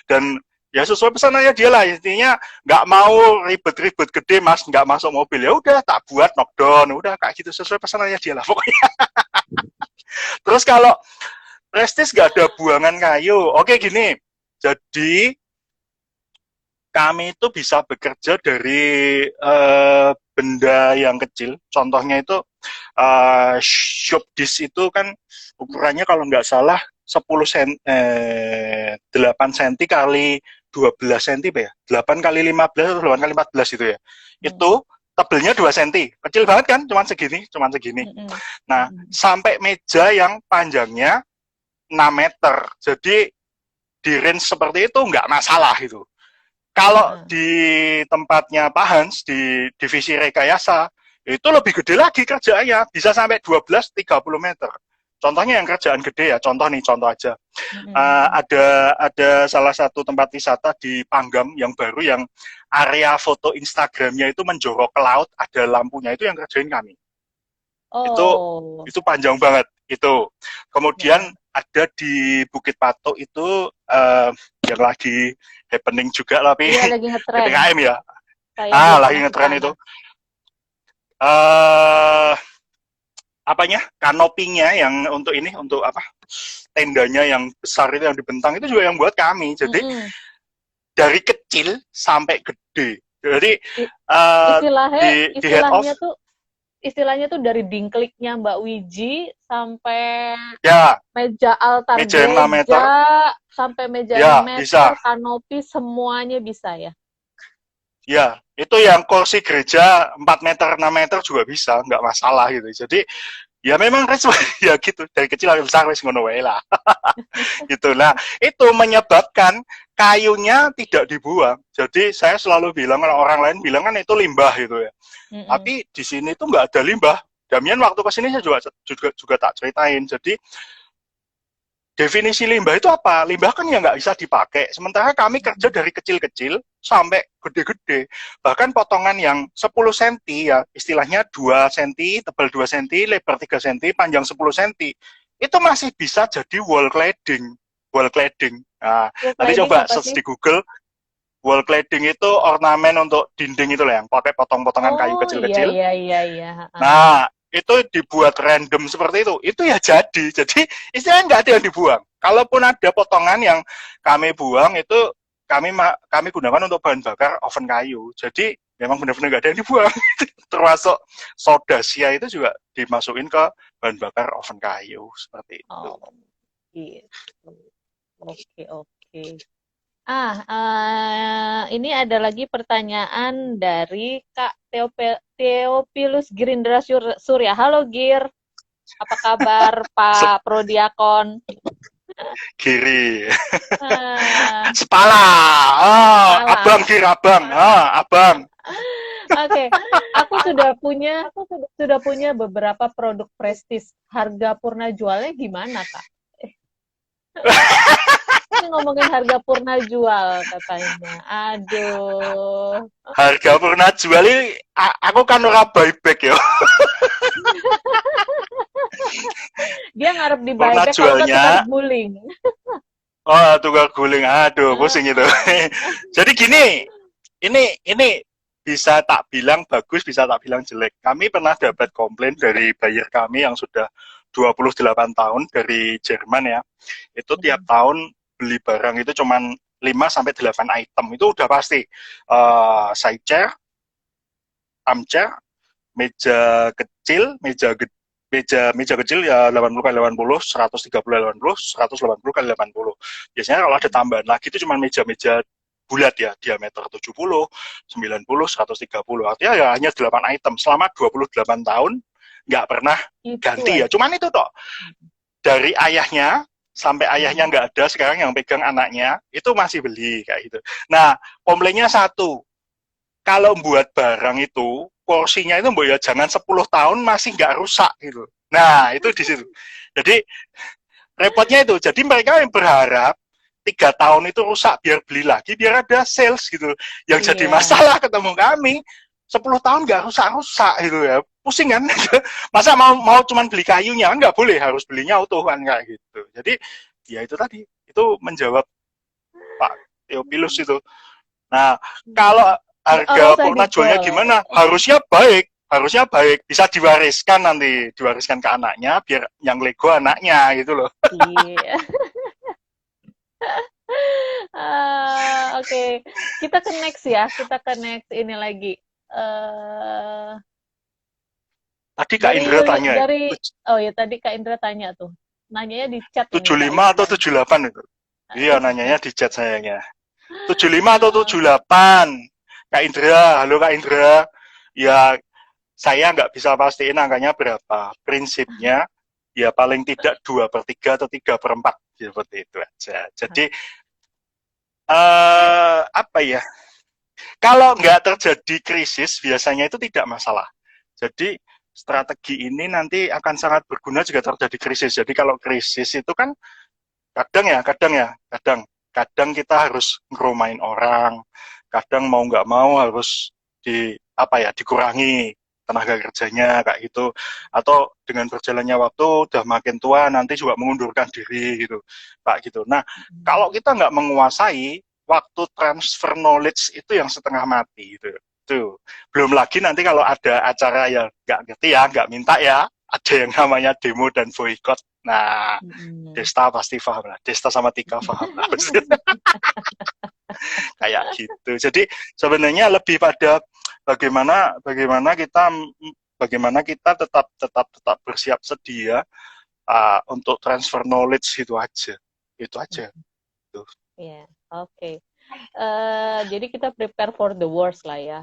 dan ya sesuai pesanannya dia lah, intinya nggak mau ribet-ribet gede mas, nggak masuk mobil, ya udah tak buat knockdown, udah kayak gitu sesuai pesanannya dia lah pokoknya. Terus kalau Prestis nggak ada buangan kayu, oke gini, jadi kami itu bisa bekerja dari benda yang kecil. Contohnya itu shop disk itu kan ukurannya kalau nggak salah 10 cm, 8 cm kali 12 cm ya. 8 kali 15 atau 8 kali 14 itu ya. Itu Mm-mm. tebelnya 2 cm. Kecil banget kan? Cuman segini. Mm-mm. Nah, Mm-mm. sampai meja yang panjangnya 6 meter. Jadi di range seperti itu nggak masalah gitu. Kalau Heeh. di tempatnya Pak Hans di divisi rekayasa itu lebih gede lagi kerjaannya, bisa sampai 12-30 meter. Contohnya yang kerjaan gede ya, contoh aja. Mm-mm. Ada salah satu tempat wisata di Panggam yang baru, yang area foto Instagramnya itu menjorok ke laut, ada lampunya, itu yang kerjain kami. Itu Oh, itu panjang banget itu. Kemudian heeh. ada di Bukit Patok itu yang lagi happening juga tapi Iya lagi ngetren. PPKM ya. Saya belum Lagi pernah ke ngetren sana. itu. eh Apanya? Kanopinya yang untuk ini, untuk apa? Tendanya yang besar itu yang dibentang itu juga yang buat kami. Jadi Mm-mm. dari kecil sampai gede. Jadi I- uh, Istilahnya, di head off istilahnya tuh dari dingkliknya Mbak Wiji sampai ya, meja altar meja yang 6 meter gereja, sampai meja 6 ya meter, bisa. kanopi, semuanya bisa ya? Ya, itu yang kursi gereja 4 meter, 6 meter juga bisa, nggak masalah gitu. Jadi, ya memang ya gitu, dari kecil sampai besar, wis ngono wae lah. Gitu. Nah, itu menyebabkan kayunya tidak dibuang. Jadi, saya selalu bilang, kalau orang lain bilang kan itu limbah gitu ya. Mm-mm. Tapi di sini tuh nggak ada limbah. Damian waktu kesini saya juga tak ceritain. Jadi, definisi limbah itu apa? Limbah kan ya nggak bisa dipakai. Sementara kami kerja dari kecil-kecil sampai gede-gede. Bahkan potongan yang 10 cm ya, istilahnya 2 cm, tebal 2 cm, lebar 3 cm, panjang 10 cm. Itu masih bisa jadi wall cladding. Wall cladding. Nah, Wall nanti cladding coba apa search sih? di Google, wall cladding itu ornamen untuk dinding itu lah, yang pakai potong-potongan kayu Oh iya kecil-kecil. iya iya iya. Heeh. Nah, itu dibuat random seperti itu ya jadi. Jadi istilahnya nggak ada yang dibuang. Kalaupun ada potongan yang kami buang, itu kami gunakan untuk bahan bakar oven kayu. Jadi memang benar-benar nggak ada yang dibuang. Termasuk soda sia itu juga dimasukin ke bahan bakar oven kayu seperti itu. Oh gitu. Oke oke. Ini ada lagi pertanyaan dari Kak Teopilus Girindra Surya. Halo Gir, apa kabar Se- Pak Prodiakon? Kiri. Ah, Sepala. Ah, salah. abang kiri abang. Ah, abang. Oke, aku sudah punya beberapa produk prestis. Harga purna jualnya gimana, Kak? Ini ngomongin harga purna jual katanya. Aduh. Harga pernah jual ini, aku kan ora buyback ya. Dia ngarep di Pernah buyback kalau nggak tukar jualnya, guling. oh tukar guling, aduh pusing itu. Heeh. Jadi gini, ini bisa tak bilang bagus, bisa tak bilang jelek. Kami pernah dapat komplain dari buyer kami yang sudah 28 tahun dari Jerman ya. Itu tiap tahun beli barang itu cuman 5 sampai 8 item. Itu udah pasti. Side chair, armchair, meja kecil, meja kecil ya 80 kali 80, 130 kali 80, 180 kali 80. Biasanya kalau ada tambahan lagi itu cuma meja-meja bulat ya, diameter 70, 90, 130. Artinya ya hanya 8 item selama 28 tahun nggak pernah Itu ganti ya. aja. Cuman itu toh dari ayahnya sampai ayahnya nggak ada sekarang yang pegang anaknya itu masih beli kayak gitu. Nah, komplainnya satu, kalau buat barang itu porsinya itu mbak ya jangan 10 tahun masih nggak rusak gitu. Nah itu di situ. Jadi repotnya itu. Jadi mereka yang berharap 3 tahun itu rusak biar beli lagi biar ada sales gitu. Yang jadi Iya. masalah ketemu kami 10 tahun nggak rusak-rusak gitu ya. Pusing kan? Masa mau cuman beli kayunya kan nggak boleh harus belinya utuh kan kayak gitu. Jadi ya itu tadi itu menjawab Pak Theophilus itu. Nah, kalau Nggak harga usah purna jualnya detail. gimana? Harusnya baik, bisa diwariskan nanti, diwariskan ke anaknya, biar yang Lego anaknya gitu loh. Iya. Oke. Kita ke next ya. Kita ke next ini lagi. eh Tadi Kak dari Indra tanya ya, oh ya tadi Kak Indra tanya tuh. Nanyanya di chat ini Kak 75 atau Indra. 78 itu? Iya, nanyanya di chat sayangnya. 75 atau 78? Kak Indra, halo Kak Indra. Ya, saya nggak bisa pastiin angkanya berapa. Prinsipnya, ya paling tidak 2/3 atau 3/4. Seperti itu aja. Jadi, apa ya, kalau nggak terjadi krisis, biasanya itu tidak masalah. Jadi strategi ini nanti akan sangat berguna jika terjadi krisis. Jadi kalau krisis itu kan kadang kita harus ngerumain orang, kadang mau nggak mau harus dikurangi tenaga kerjanya kayak gitu, atau dengan berjalannya waktu udah makin tua nanti juga mengundurkan diri gitu, kayak gitu. Nah, kalau kita nggak menguasai waktu transfer knowledge itu yang setengah mati gitu. Tuh. Belum lagi nanti kalau ada acara yang nggak ngerti ya, nggak minta ya, ada yang namanya demo dan boykot. Nah, Desta pasti paham lah. Desta sama Tika paham lah. Kayak gitu. Jadi sebenarnya lebih pada bagaimana bagaimana kita tetap bersiap sedia untuk transfer knowledge itu aja. Itu aja. Tuh. Iya, oke. Jadi kita prepare for the worst lah ya.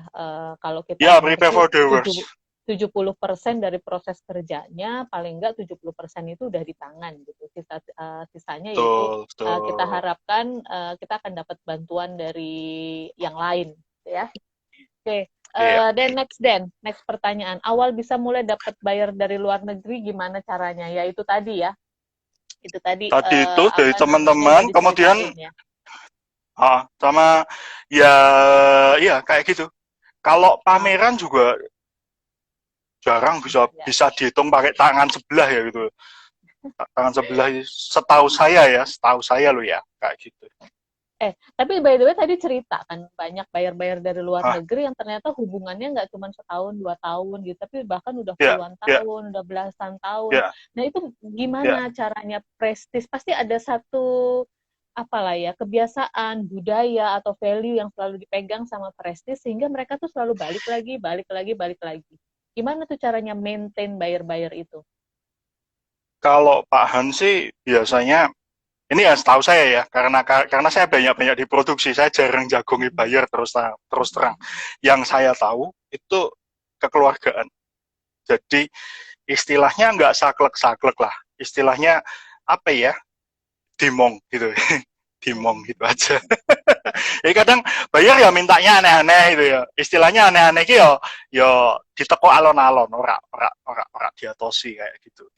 Kalau kita Ya, prepare ngerti for the worst. 70% dari proses kerjanya, paling enggak 70% itu udah di tangan gitu. Sisanya yaitu Betul, kita betul. harapkan kita akan dapat bantuan dari yang lain, gitu ya. Oke, Iya. next pertanyaan. Awal bisa mulai dapat bayar dari luar negeri gimana caranya? Ya itu tadi ya. Itu tadi Tadi itu dari apa namanya udah teman-teman, kemudian diceritain ya. sama ya kayak gitu. Kalau Ah, pameran juga jarang bisa ya. bisa dihitung pakai tangan sebelah ya gitu. Tangan sebelah setahu saya lo ya kayak gitu. Tapi by the way tadi cerita kan banyak bayar-bayar dari luar Ah, negeri yang ternyata hubungannya nggak cuma setahun, 2 tahun gitu, tapi bahkan udah ya, puluhan ya, tahun, udah belasan tahun. ya, Nah itu ya. gimana caranya prestis? Pasti ada satu apalah ya kebiasaan, budaya atau value yang selalu dipegang sama prestis sehingga mereka tuh selalu balik lagi, balik lagi, balik lagi. Gimana tuh caranya maintain bayar-bayar itu? Kalau Pak Han sih biasanya Ini ya setahu saya ya, karena saya banyak-banyak diproduksi, saya jarang jagung dibayar terus terang. Yang saya tahu itu kekeluargaan. Jadi istilahnya nggak saklek-saklek lah, istilahnya apa ya, dimong gitu, dimong gitu aja. Jadi kadang bayar ya mintanya aneh-aneh gitu ya. Istilahnya aneh-aneh gitu ya, ya diteko alon-alon, ora diatosi kayak gitu.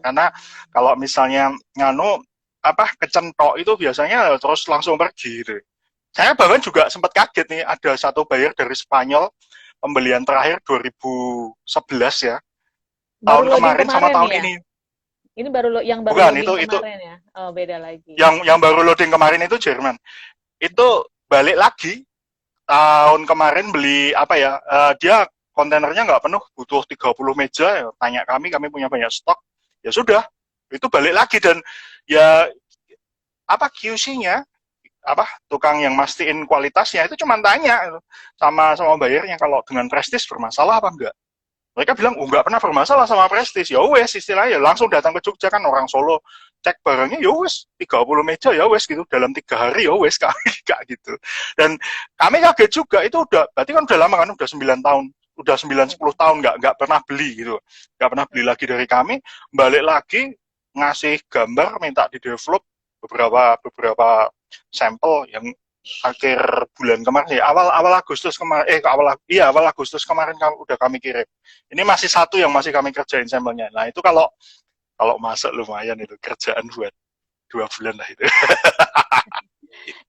Karena kalau misalnya nganu apa kecentok itu biasanya terus langsung pergi gitu. Saya bahkan juga sempat kaget nih, ada satu buyer dari Spanyol, pembelian terakhir 2011 ya. Baru Tahun loading kemarin sama kemarin tahun ya? ini. Ini yang baru Bukan, loading itu kemarin ya? Oh, beda lagi. yang baru loading kemarin itu Jerman. Itu balik lagi tahun kemarin beli apa ya, dia kontainernya nggak penuh, butuh 30 meja, ya, tanya kami punya banyak stok, ya sudah, itu balik lagi. Dan ya apa QC-nya, apa tukang yang mastiin kualitasnya itu cuma tanya sama bayarnya kalau dengan Prestige bermasalah apa enggak. Mereka bilang, oh nggak pernah bermasalah sama Prestige. Ya wes, istilahnya langsung datang ke Jogja, kan orang Solo, cek barangnya, ya wes 30 meja, ya wes gitu, dalam 3 hari, ya wes kayak gitu. Dan kami kaget juga, itu udah, berarti kan udah lama kan, udah 9 tahun, udah 9-10 tahun nggak pernah beli gitu, nggak pernah beli lagi dari kami, balik lagi ngasih gambar, minta di develop beberapa sampel yang akhir bulan kemarin ya, awal Agustus kemarin, awal Agustus kemarin udah kami kirim. Ini masih satu yang masih kami kerjain sampelnya. Nah itu kalau masuk lumayan, itu kerjaan buat 2 bulan lah itu.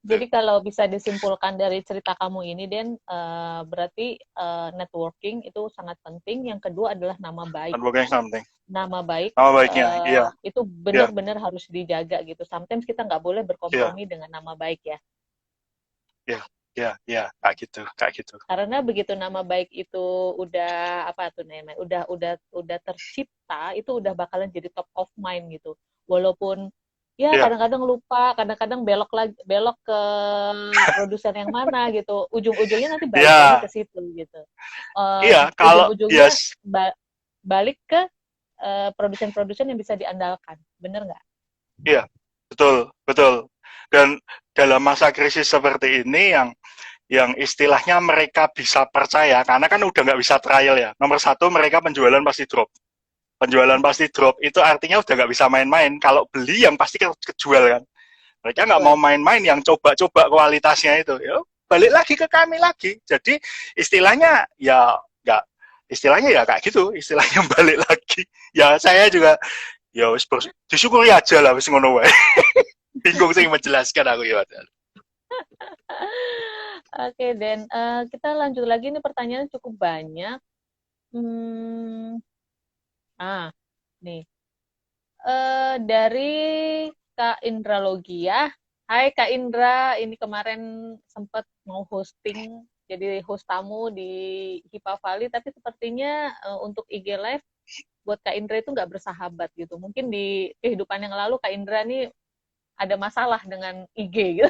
Jadi kalau bisa disimpulkan dari cerita kamu ini, Den, berarti networking itu sangat penting. Yang kedua adalah nama baik. Networking something. Nama baik, Nama baiknya, iya. itu benar-benar harus dijaga gitu. Sometimes kita nggak boleh berkompromi dengan nama baik ya. Ya, kayak gitu. Karena begitu nama baik itu udah apa tuh namanya, udah tercipta, itu udah bakalan jadi top of mind gitu. Walaupun ya kadang-kadang lupa, kadang-kadang belok ke produsen yang mana gitu. Ujung-ujungnya nanti balik lagi ke situ gitu. Kalau ujung-ujungnya balik ke produsen-produsen yang bisa diandalkan. Bener nggak? Iya, betul. Dan dalam masa krisis seperti ini yang istilahnya mereka bisa percaya, karena kan udah nggak bisa trial ya. Nomor satu, mereka penjualan pasti drop. Penjualan pasti drop, itu artinya udah nggak bisa main-main. Kalau beli yang pasti kejual kan. Mereka nggak mau main-main yang coba-coba kualitasnya itu. Ya, balik lagi ke kami lagi. Jadi istilahnya ya nggak, istilahnya ya kayak gitu. Istilahnya balik lagi. Ya saya juga ya wis disyukuri aja lah wis ngono wae. Bingung sih menjelaskan aku ya. Oke, Dan kita lanjut lagi, nih pertanyaan cukup banyak. Nih. Dari Kak Indra Logia. Hai Kak Indra, ini kemarin sempat mau hosting, jadi host tamu di Hipa Valley, tapi sepertinya untuk IG Live buat Kak Indra itu nggak bersahabat gitu. Mungkin di kehidupan yang lalu Kak Indra nih ada masalah dengan IG gitu.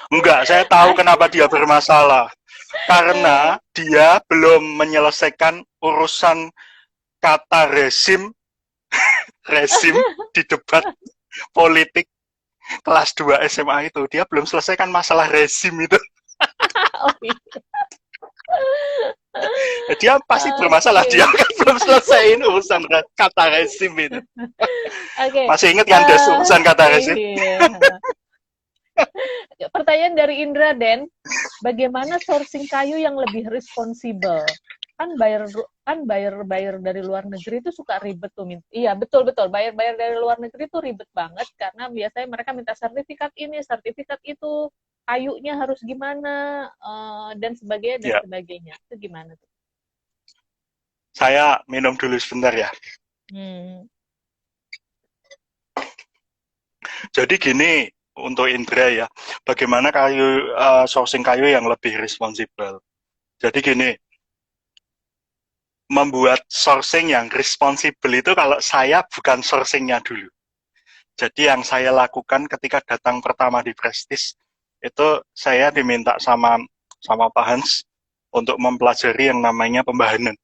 Enggak, saya tahu kenapa dia bermasalah. Karena dia belum menyelesaikan urusan kata rezim di debat politik kelas 2 SMA itu. Dia belum selesaikan masalah rezim itu. Oh, iya. Dia pasti bermasalah, dia kan belum selesaiin urusan kata rezim itu. Masih ingat kan Des urusan kata rezim? Pertanyaan dari Indra, Den, bagaimana sourcing kayu yang lebih responsibel? Kan bayar dari luar negeri itu suka ribet tuh. Iya, betul. Bayar dari luar negeri itu ribet banget karena biasanya mereka minta sertifikat ini, sertifikat itu, kayunya harus gimana, dan sebagainya. Itu gimana tuh? Saya minum dulu sebentar ya. Jadi gini, untuk Indra ya, bagaimana sourcing kayu yang lebih responsibel. Jadi gini, membuat sourcing yang responsibel itu kalau saya bukan sourcingnya dulu. Jadi yang saya lakukan ketika datang pertama di Prestige, itu saya diminta sama Pak Hans untuk mempelajari yang namanya pembahanan.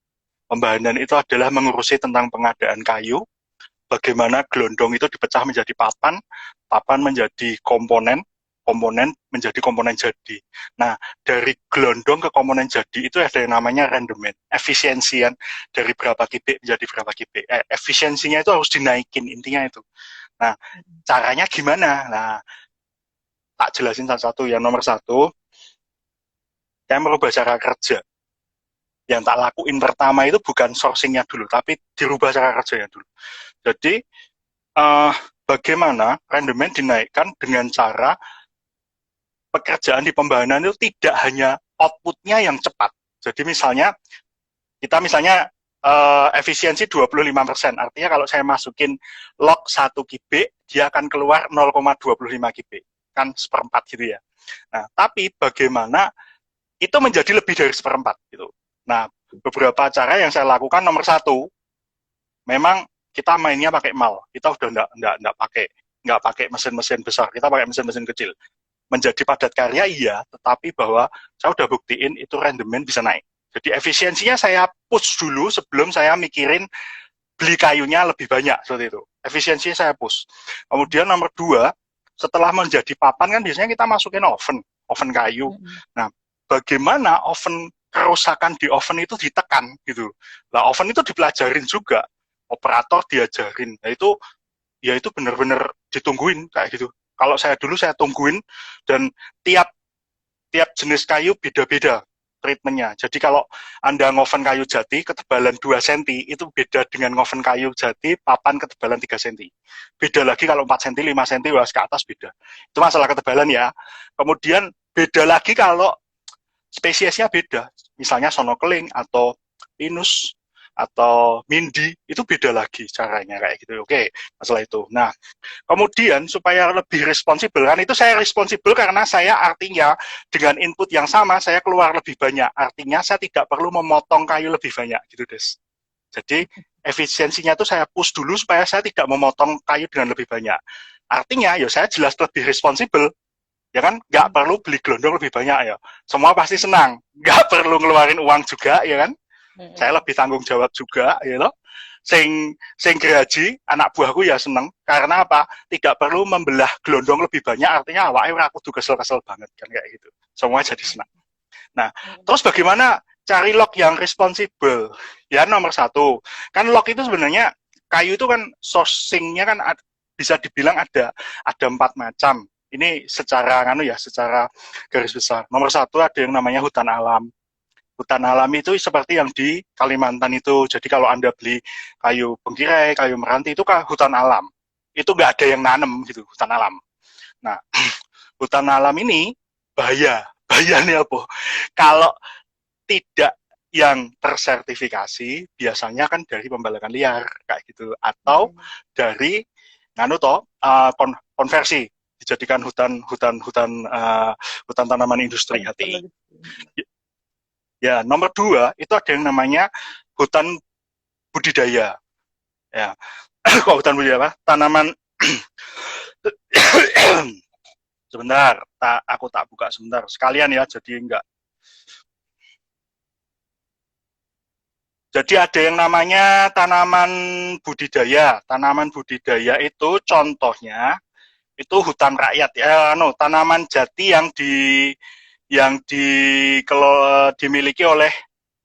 Pembahanan itu adalah mengurusi tentang pengadaan kayu, bagaimana gelondong itu dipecah menjadi papan, papan menjadi komponen, komponen menjadi komponen jadi. Nah, dari gelondong ke komponen jadi itu ada yang namanya rendemen, efisiensian dari berapa kubik menjadi berapa kubik. Efisiensinya itu harus dinaikin, intinya itu. Nah, caranya gimana? Nah, tak jelasin satu-satu. Yang nomor satu, saya merubah cara kerja. Yang tak lakuin pertama itu bukan sourcing-nya dulu, tapi dirubah cara kerjanya dulu. Jadi, bagaimana rendemen dinaikkan dengan cara pekerjaan di pembahanan itu tidak hanya output-nya yang cepat. Jadi misalnya, kita misalnya efisiensi 25%, artinya kalau saya masukin log 1 kubik, dia akan keluar 0,25 kubik, kan seperempat gitu ya. Nah, tapi bagaimana itu menjadi lebih dari seperempat gitu. Nah, beberapa cara yang saya lakukan, nomor satu, memang kita mainnya pakai mal, kita udah nggak pakai mesin-mesin besar, kita pakai mesin-mesin kecil. Menjadi padat karya iya, tetapi bahwa saya udah buktiin itu rendemen bisa naik. Jadi efisiensinya saya push dulu sebelum saya mikirin beli kayunya lebih banyak seperti itu. Efisiensinya saya push. Kemudian nomor dua, setelah menjadi papan kan biasanya kita masukin oven kayu. Nah, bagaimana kerusakan di oven itu ditekan gitu. Nah, oven itu dipelajarin juga, operator diajarin. Nah, itu benar-benar ditungguin kayak gitu. Kalau saya dulu saya tungguin, dan tiap jenis kayu beda-beda treatmentnya. Jadi kalau Anda ngoven kayu jati ketebalan 2 cm itu beda dengan ngoven kayu jati papan ketebalan 3 cm. Beda lagi kalau 4 cm, 5 cm ke atas beda. Itu masalah ketebalan ya. Kemudian beda lagi kalau spesiesnya beda. Misalnya sonokeling atau pinus atau mindi, itu beda lagi caranya kayak gitu. Oke, masalah itu. Nah, kemudian supaya lebih responsibel, kan itu saya responsibel karena saya artinya dengan input yang sama saya keluar lebih banyak. Artinya saya tidak perlu memotong kayu lebih banyak gitu, Des. Jadi efisiensinya itu saya push dulu supaya saya tidak memotong kayu dengan lebih banyak. Artinya ya saya jelas lebih responsibel. Ya kan, nggak perlu beli gelondong lebih banyak ya. Semua pasti senang. Nggak perlu ngeluarin uang juga, ya kan. Saya lebih tanggung jawab juga, ya loh. Sing gaji anak buahku ya seneng, karena apa? Tidak perlu membelah gelondong lebih banyak, artinya awaknya aku tuh kesel-kesel banget kan kayak gitu. Semua jadi senang. Nah, terus bagaimana cari log yang responsibel? Ya nomor satu, kan log itu sebenarnya kayu itu kan sourcingnya kan bisa dibilang ada 4 macam. Ini secara secara garis besar. Nomor satu ada yang namanya hutan alam. Hutan alam itu seperti yang di Kalimantan itu. Jadi kalau Anda beli kayu bengkirai, kayu meranti, itu kan hutan alam. Itu nggak ada yang nanem gitu, hutan alam. Nah, hutan alam ini bahaya. Bahayanya apa? Kalau tidak yang tersertifikasi, biasanya kan dari pembalakan liar, kayak gitu. Atau dari konversi, dijadikan hutan tanaman industri HTI. Ya, nomor dua itu ada yang namanya hutan budidaya. Ya, kok hutan budidaya apa? Tanaman. Sebentar, aku tak buka sebentar. Sekalian ya, jadi enggak. Jadi ada yang namanya tanaman budidaya. Tanaman budidaya itu contohnya itu hutan rakyat ya, tanaman jati yang dimiliki oleh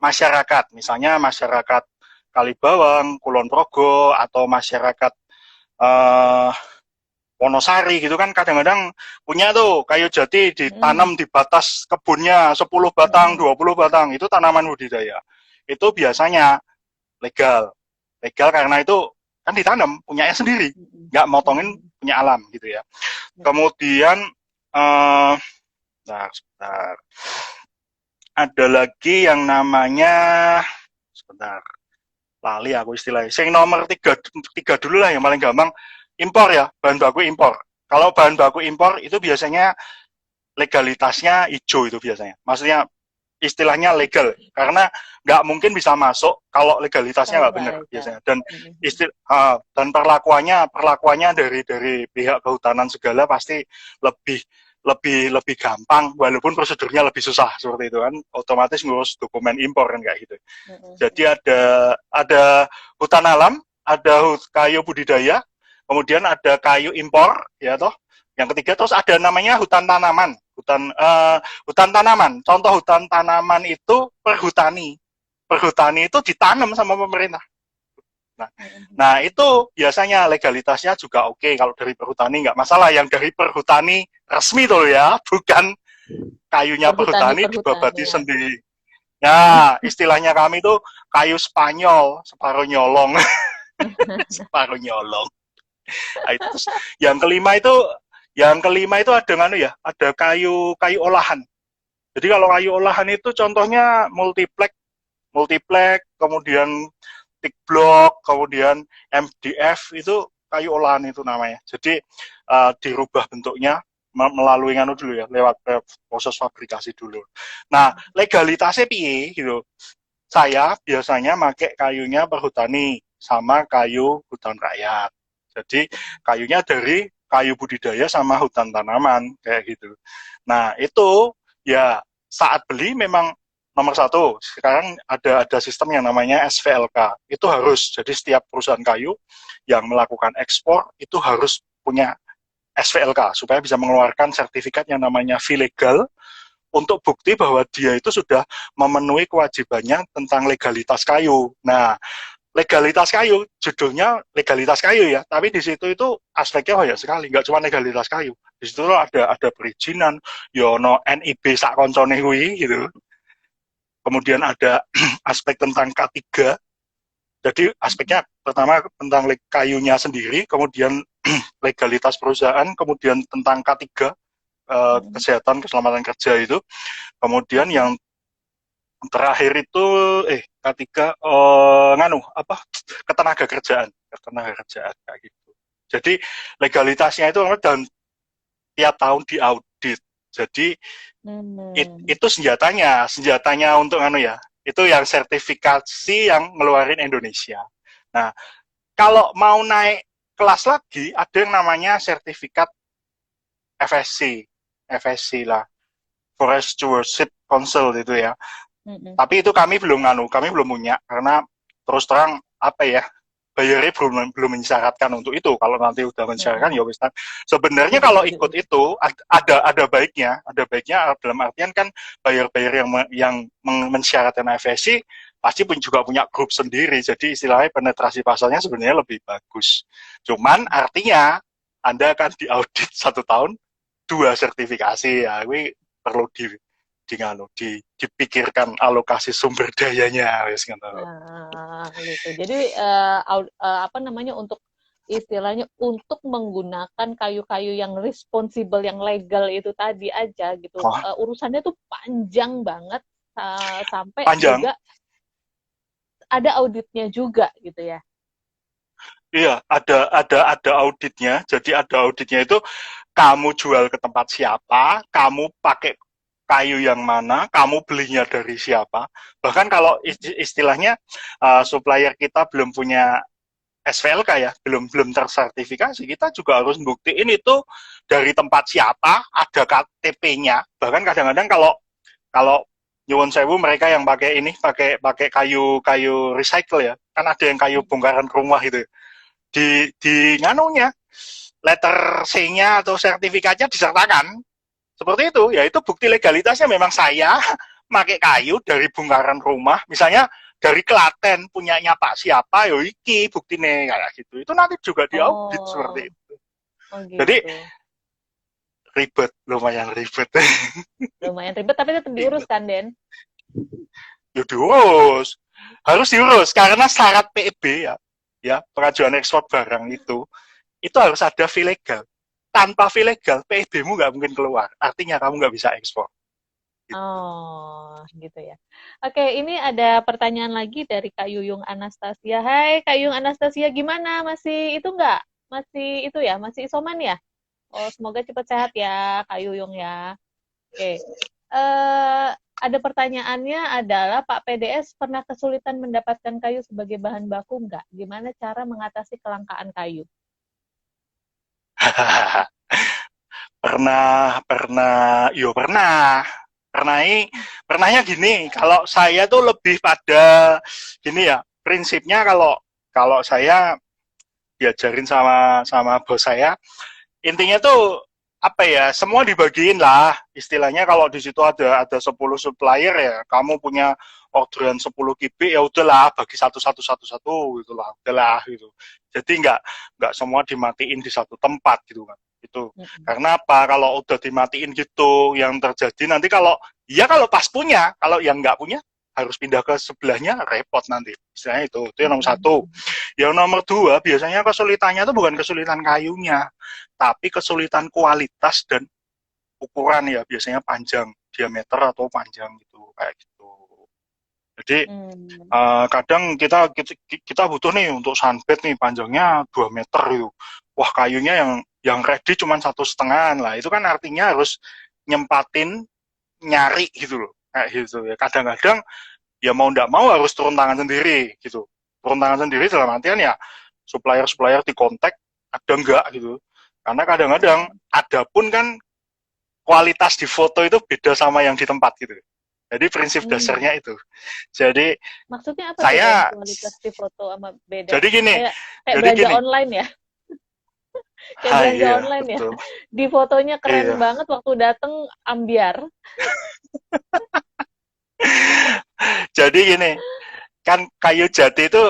masyarakat, misalnya masyarakat Kalibawang, Kulon Progo, atau masyarakat Wonosari gitu kan, kadang-kadang punya tuh kayu jati ditanam di batas kebunnya 10 batang, 20 batang, itu tanaman budidaya. Itu biasanya legal karena itu kan ditanam, punyanya sendiri, nggak motongin punya alam gitu ya. Kemudian sebentar. Ada lagi yang namanya, sebentar, lali aku istilahnya. Yang nomor tiga dulu lah yang paling gampang, impor ya, bahan baku impor. Kalau bahan baku impor itu biasanya legalitasnya hijau itu biasanya. Maksudnya istilahnya legal, karena nggak mungkin bisa masuk kalau legalitasnya nggak benar biasanya. Dan perlakuannya dari pihak kehutanan segala pasti lebih gampang, walaupun prosedurnya lebih susah seperti itu kan, otomatis ngurus dokumen impor kan kayak gitu. Jadi ada hutan alam, kayu budidaya, kemudian ada kayu impor, ya toh. Yang ketiga terus ada namanya hutan tanaman. Hutan tanaman. Contoh hutan tanaman itu perhutani. Perhutani itu ditanam sama pemerintah. Nah, itu biasanya legalitasnya juga oke. Kalau dari perhutani nggak masalah. Yang dari perhutani resmi tuh ya, bukan kayunya perhutani dibabati ya. sendiri. Ya, istilahnya kami tuh kayu Spanyol, separuh nyolong. Separuh nyolong. Nah, itu. Yang kelima itu ada ada kayu olahan. Jadi kalau kayu olahan itu contohnya multiplex, kemudian thick block, kemudian MDF, itu kayu olahan itu namanya. Jadi dirubah bentuknya melalui dulu ya, lewat proses fabrikasi dulu. Nah, legalitasnya piye gitu. Saya biasanya pakai kayunya perhutani sama kayu hutan rakyat. Jadi kayunya dari kayu budidaya sama hutan tanaman kayak gitu. Nah, itu ya saat beli memang nomor satu. Sekarang ada sistem yang namanya SVLK. Itu harus. Jadi setiap perusahaan kayu yang melakukan ekspor itu harus punya SVLK supaya bisa mengeluarkan sertifikat yang namanya V-Legal untuk bukti bahwa dia itu sudah memenuhi kewajibannya tentang legalitas kayu. Nah, legalitas kayu, judulnya legalitas kayu ya, tapi di situ itu aspeknya banyak sekali, nggak cuma legalitas kayu. Di situ ada perizinan, yono NIB sak koncone kuwi gitu. Kemudian ada aspek tentang K3. Jadi aspeknya pertama tentang kayunya sendiri, kemudian legalitas perusahaan, kemudian tentang K3, kesehatan keselamatan kerja itu. Kemudian yang terakhir itu K3 ketenaga kerjaan kayak gitu. Jadi legalitasnya itu dan tiap tahun diaudit. Jadi itu senjatanya untuk itu yang sertifikasi yang ngeluarin Indonesia. Nah, kalau mau naik kelas lagi ada yang namanya sertifikat FSC lah, Forest Stewardship Council itu ya. Tapi itu kami belum punya karena terus terang bayarnya belum mensyaratkan untuk itu. Kalau nanti udah mensyaratkan ya wis. Sebenarnya kalau ikut itu ada baiknya dalam artian kan bayar yang mensyaratkan FSC pasti juga punya grup sendiri. Jadi istilahnya penetrasi pasarnya sebenarnya lebih bagus. Cuman artinya Anda akan diaudit 1 tahun 2 sertifikasi ya. Ini perlu dipikirkan alokasi sumber dayanya gitu. Jadi untuk istilahnya untuk menggunakan kayu-kayu yang responsible, yang legal itu tadi aja gitu. Urusannya tuh panjang banget sampai juga ada auditnya juga gitu ya. Iya, ada auditnya. Jadi ada auditnya itu kamu jual ke tempat siapa, kamu pakai kayu yang mana, kamu belinya dari siapa. Bahkan kalau istilahnya supplier kita belum punya SVLK ya, belum tersertifikasi, kita juga harus buktiin itu dari tempat siapa, ada KTP-nya. Bahkan kadang-kadang kalau nyuwun sewu mereka yang pakai kayu recycle ya, kan ada yang kayu bongkaran rumah itu. Di letter C-nya atau sertifikatnya disertakan. Seperti itu, ya itu bukti legalitasnya memang saya pakai kayu dari bongkaran rumah, misalnya dari Klaten punyanya Pak siapa, yo iki buktine kayak gitu. Itu nanti juga diaudit seperti itu. Gitu. Jadi lumayan ribet. Lumayan ribet, tapi tetap diurus kan, Den? Ya diurus, harus diurus karena syarat PEB ya pengajuan ekspor barang itu harus ada fee legal. Tanpa fee legal, PEB-mu nggak mungkin keluar. Artinya kamu nggak bisa ekspor. Gitu. Oh, gitu ya. Oke, ini ada pertanyaan lagi dari Kak Yuyung Anastasia. Hai, Kak Yuyung Anastasia, gimana? Masih itu nggak? Masih itu ya? Masih isoman ya? Oh, semoga cepat sehat ya, Kak Yuyung ya. Oke. Ada pertanyaannya adalah, Pak PDS pernah kesulitan mendapatkan kayu sebagai bahan baku nggak? Gimana cara mengatasi kelangkaan kayu? Pernahnya gini, kalau saya tuh lebih pada gini ya, prinsipnya kalau Kalau saya diajarin sama sama bos saya, intinya tuh apa ya, semua dibagiin lah istilahnya. Kalau di situ ada 10 supplier ya, kamu punya orderan 10 KB, ya udahlah bagi satu gitu lah, udahlah gitu. Jadi nggak semua dimatiin di satu tempat gitu kan. Itu karena apa, kalau udah dimatiin gitu yang terjadi nanti, kalau pas punya, kalau yang nggak punya harus pindah ke sebelahnya, repot nanti istilahnya. Itu yang nomor satu. Yang nomor dua, biasanya kesulitannya itu bukan kesulitan kayunya, tapi kesulitan kualitas dan ukuran ya, biasanya panjang, diameter atau panjang gitu, kayak gitu. Jadi kadang kita butuh nih untuk sunbed nih panjangnya 2 meter gitu. Wah, kayunya yang ready cuma 1,5 lah. Itu kan artinya harus nyempatin nyari gitu loh. Kayak gitu ya. Kadang-kadang ya mau nggak mau harus turun tangan sendiri gitu. Turun tangan sendiri dalam artian ya supplier-supplier di kontak ada enggak gitu. Karena kadang-kadang ada pun kan kualitas di foto itu beda sama yang di tempat gitu. Jadi prinsip dasarnya itu. Jadi maksudnya apa saya tuh kualitas di foto sama beda? jadi gini, Kayak belanja online ya? Kayak belanja iya, online ya? betul. Di fotonya keren Iya. banget, waktu dateng ambiar. Jadi gini, kan kayu jati itu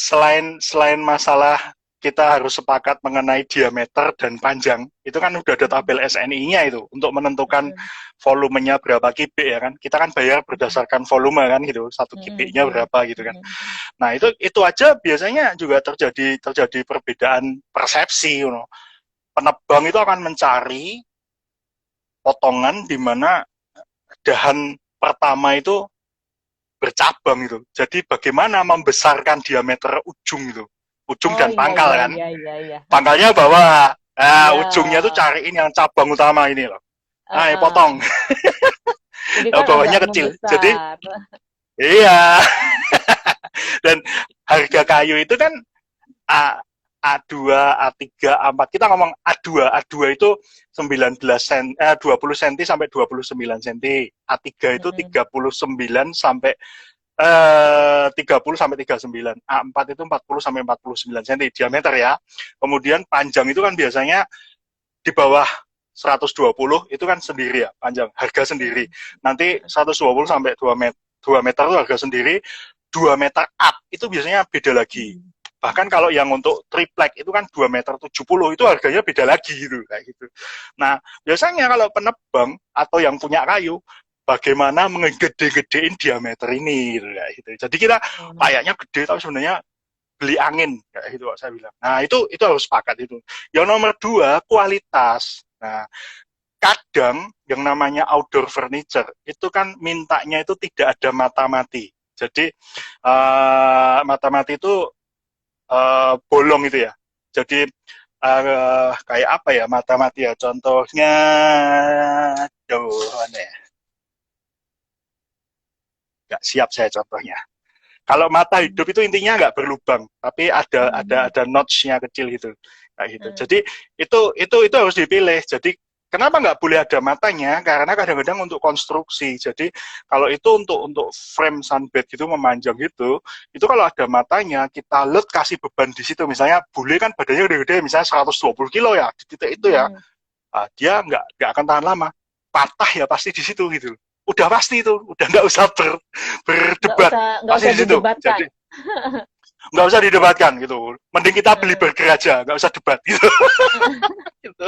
selain masalah kita harus sepakat mengenai diameter dan panjang, itu kan udah ada tabel SNI-nya itu untuk menentukan volumenya berapa kubik ya kan. Kita kan bayar berdasarkan volume kan gitu, satu kubiknya berapa gitu kan. Nah, itu aja biasanya juga terjadi perbedaan persepsi, you know. Penebang itu akan mencari potongan di mana dahan pertama itu bercabang itu. Jadi bagaimana membesarkan diameter ujung itu. Ujung dan pangkal kan. Iya. Pangkalnya bawah. Nah, ujungnya tuh cariin yang cabang utama ini loh. Nah, potong. Jadi kan bawahnya agak kecil. membesar. Jadi iya. Dan harga kayu itu kan A2, A3, A4. Kita ngomong A2. A2 itu 20 cm sampai 29 cm. A3 itu 39 sampai 30 sampai 39. A4 itu 40 sampai 49 cm diameter ya. Kemudian panjang itu kan biasanya di bawah 120 itu kan sendiri ya, panjang, harga sendiri. Nanti 120 sampai 2 meter itu harga sendiri. 2 meter up itu biasanya beda lagi. Bahkan kalau yang untuk triplek itu kan 2 meter 70 itu harganya beda lagi gitu, kayak gitu. Nah, biasanya kalau penebang atau yang punya kayu, bagaimana mengegede-gedein diameter ini gitu, kayak gitu. Jadi kita kayaknya gede tapi sebenarnya beli angin, kayak gitu saya bilang. Nah, itu harus sepakat itu. Yang nomor dua, kualitas. Nah, kadang yang namanya outdoor furniture itu kan mintanya itu tidak ada mata-mati. Jadi mata-mati itu bolong itu ya. Jadi kayak apa ya mata-mati ya? Contohnya, mana ya? Nggak siap saya contohnya. Kalau mata hidup itu intinya nggak berlubang, tapi ada notch-nya kecil gitu, kayak gitu. Jadi itu harus dipilih. Jadi kenapa nggak boleh ada matanya? Karena kadang-kadang untuk konstruksi. Jadi kalau itu untuk frame sunbed gitu memanjang gitu, itu kalau ada matanya kita kasih beban di situ. Misalnya bule kan badannya gede-gede, misalnya 120 kilo ya di titik itu ya, dia nggak akan tahan lama, patah ya pasti di situ gitu. Udah pasti itu, udah nggak usah berdebat, nggak pasti usah di situ. Jadi nggak usah didebatkan gitu. Mending kita beli burger aja, nggak usah debat gitu. gitu.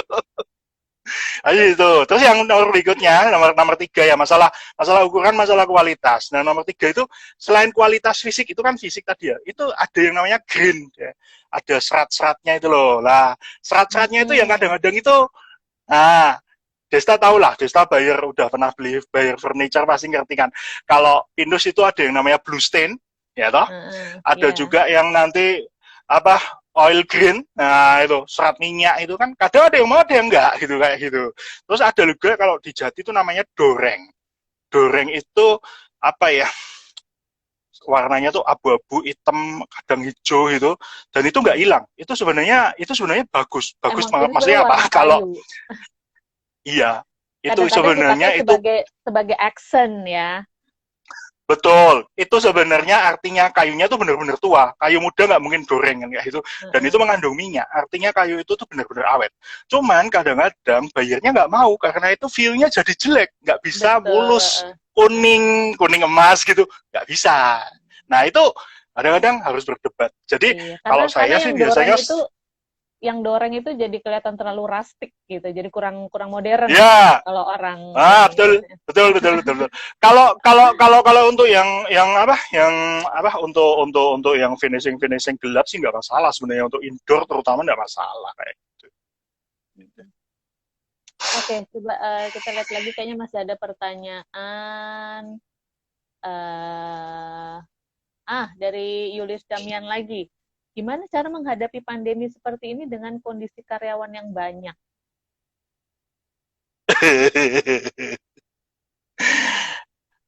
Ayo itu. Terus yang nomor berikutnya, nomor 3 ya, masalah ukuran, masalah kualitas. Nah, nomor 3 itu selain kualitas fisik, itu kan fisik tadi ya, itu ada yang namanya grain ya. Ada serat-seratnya itu loh. Lah, serat-seratnya itu yang kadang-kadang itu, nah, Desta tahu lah, Desta udah pernah bayar furniture pasti ngerti kan. Kalau Indus itu ada yang namanya blue stain, ya toh. Ada juga yang nanti apa oil green, nah itu serat minyak itu kan kadang ada yang mau ada yang enggak gitu kayak gitu. Terus ada juga kalau di Jati itu namanya doreng. Doreng itu apa ya? Warnanya tuh abu-abu, hitam, kadang hijau gitu, dan itu nggak hilang. Itu sebenarnya bagus banget. Maksudnya apa? Kalau iya, itu kadang-kadang sebenarnya dipakai sebagai accent ya. Betul, itu sebenarnya artinya kayunya tuh benar-benar tua. Kayu muda nggak mungkin goreng kan kayak itu. Dan itu Heeh. mengandung minyak. Artinya kayu itu tuh benar-benar awet. Cuman kadang-kadang bayarnya nggak mau karena itu view-nya jadi jelek, nggak bisa Betul. mulus kuning kuning emas gitu, nggak bisa. Nah itu kadang-kadang harus berdebat. Jadi Iya, karena kalau saya sih biasanya yang doreng itu jadi kelihatan terlalu rustik gitu, jadi kurang kurang modern ya. kalau orang Ah, ini betul, biasanya. betul, betul, betul, betul. Kalau untuk yang apa untuk yang finishing finishing gelap sih nggak masalah sebenarnya untuk indoor terutama nggak masalah kayak gitu. Oke, coba kita lihat lagi, kayaknya masih ada pertanyaan. eh dari Yulis Damian lagi. Gimana cara menghadapi pandemi seperti ini dengan kondisi karyawan yang banyak?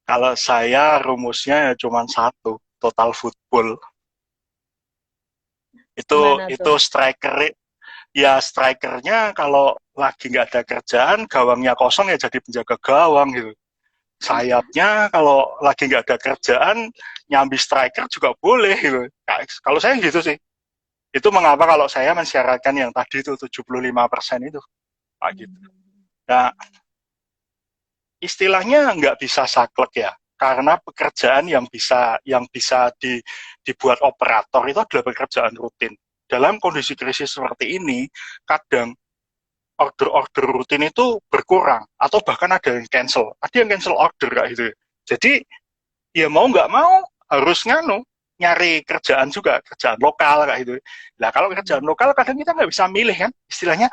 Kalau saya rumusnya ya cuma satu, total football. Gimana Itu tuh? striker ya strikernya kalau lagi nggak ada kerjaan gawangnya kosong ya jadi penjaga gawang gitu. Sayapnya kalau lagi nggak ada kerjaan nyambi striker juga boleh gitu. Nah, kalau saya gitu sih. Itu mengapa kalau saya mensyaratkan yang tadi itu 75% itu Pak gitu. Nah, istilahnya nggak bisa saklek ya. Karena pekerjaan yang bisa dibuat operator itu adalah pekerjaan rutin. Dalam kondisi krisis seperti ini, kadang order-order rutin itu berkurang atau bahkan ada yang cancel. Ada yang cancel order kayak gitu. Jadi ya mau nggak mau harus nyari kerjaan juga, kerjaan lokal kayak gitu. Nah kalau kerjaan lokal kadang kita nggak bisa milih kan, istilahnya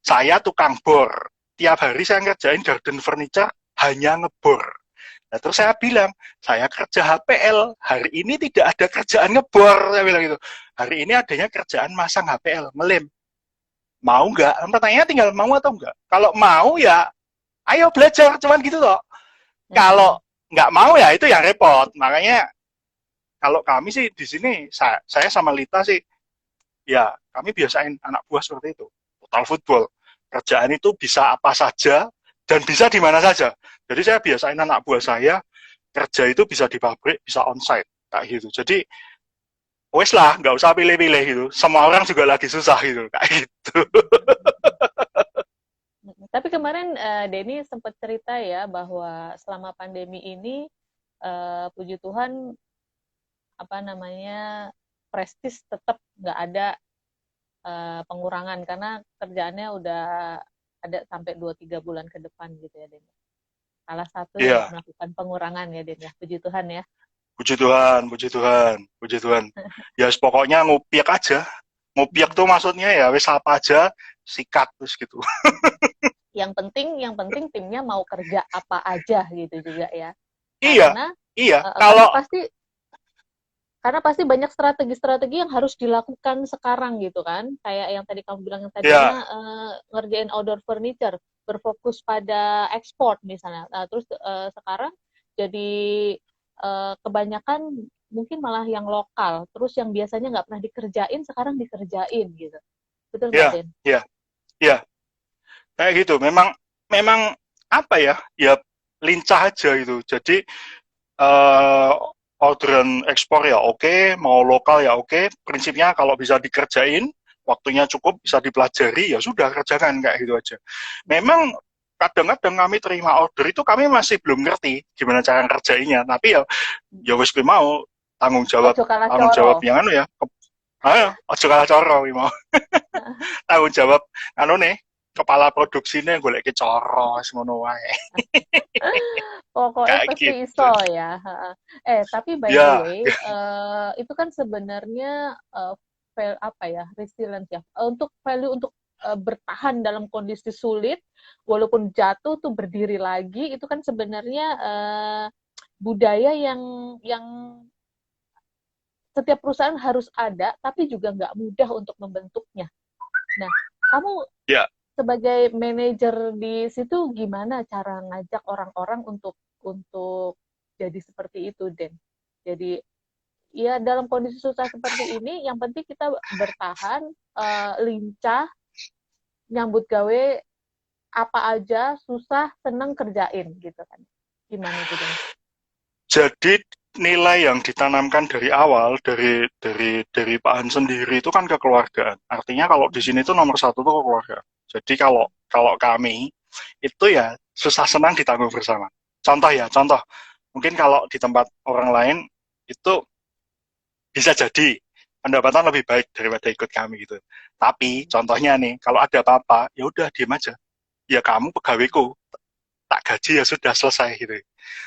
saya tukang bor, tiap hari saya ngerjain garden furniture hanya ngebor. Nah terus saya bilang, saya kerja HPL, hari ini tidak ada kerjaan ngebor, saya bilang gitu. Hari ini adanya kerjaan masang HPL, ngelem. Mau nggak? Pertanyaannya tinggal mau atau enggak. Kalau mau ya, ayo belajar, cuman gitu loh. Kalau nggak mau ya itu yang repot. Makanya kalau kami sih di sini saya sama Lita sih ya kami biasain anak buah seperti itu. Total football. Kerjaan itu bisa apa saja dan bisa di mana saja. Jadi saya biasain anak buah saya kerja itu bisa di pabrik, bisa onsite kayak gitu. Jadi wes lah, nggak usah pilih-pilih gitu. Semua orang juga lagi susah gitu kayak gitu. Tapi kemarin Denny sempat cerita ya bahwa selama pandemi ini, puji Tuhan, apa namanya, prestis tetap nggak ada pengurangan karena kerjaannya udah ada sampai 2-3 bulan ke depan gitu ya, Den. Salah satu yang Iya, melakukan pengurangan ya, Den ya. Puji Tuhan ya. puji Tuhan, puji Tuhan, puji Tuhan. Ya pokoknya ngupiak aja. Ngupiak tuh maksudnya ya wes apa aja sikat terus gitu. Yang penting timnya mau kerja apa aja gitu juga ya. Iya, Karena iya. uh, Kalau karena pasti karena pasti banyak strategi-strategi yang harus dilakukan sekarang gitu kan. Kayak yang tadi kamu bilang, yang tadinya ya, ngerjain outdoor furniture, berfokus pada ekspor misalnya. Nah, terus sekarang jadi kebanyakan mungkin malah yang lokal. Terus yang biasanya nggak pernah dikerjain, sekarang dikerjain gitu. Betul nggak, ya, Den? ya, ya. Kayak gitu. Memang, memang apa ya? Ya lincah aja gitu. Jadi eh orderan ekspor ya oke, mau lokal ya oke. Prinsipnya kalau bisa dikerjain, waktunya cukup, bisa dipelajari, ya sudah kerjakan kayak gitu aja. Memang kadang-kadang kami terima order itu kami masih belum ngerti gimana cara ngerjainnya, tapi ya ya wis mau tanggung jawab Ojo kalah tanggung coro. jawab yang ya ayo ojo kalah coro mau tanggung jawab nih kepala produksinya gue lagi coro ngono wae Pokoknya kayak pasti gitu iso ya. Tapi by the ya. way, itu kan sebenarnya apa ya, resilience ya. Untuk value untuk bertahan dalam kondisi sulit, walaupun jatuh tuh berdiri lagi, itu kan sebenarnya budaya yang setiap perusahaan harus ada, tapi juga nggak mudah untuk membentuknya. Nah, kamu Ya, sebagai manajer di situ gimana cara ngajak orang-orang untuk jadi seperti itu, Den? Jadi ya dalam kondisi susah seperti ini, yang penting kita bertahan, lincah, nyambut gawe apa aja, susah, seneng kerjain gitu kan. Gimana tuh, Den? Jadi nilai yang ditanamkan dari awal dari Pak Han sendiri itu kan kekeluargaan. Artinya kalau di sini itu nomor satu itu keluarga. Jadi kalau kalau kami itu ya susah senang ditanggung bersama. Contoh ya, contoh. Mungkin kalau di tempat orang lain itu bisa jadi pendapatan lebih baik daripada ikut kami gitu. Tapi contohnya nih, kalau ada apa-apa, ya udah diem aja. Ya kamu pegawaiku, tak gaji ya sudah selesai gitu.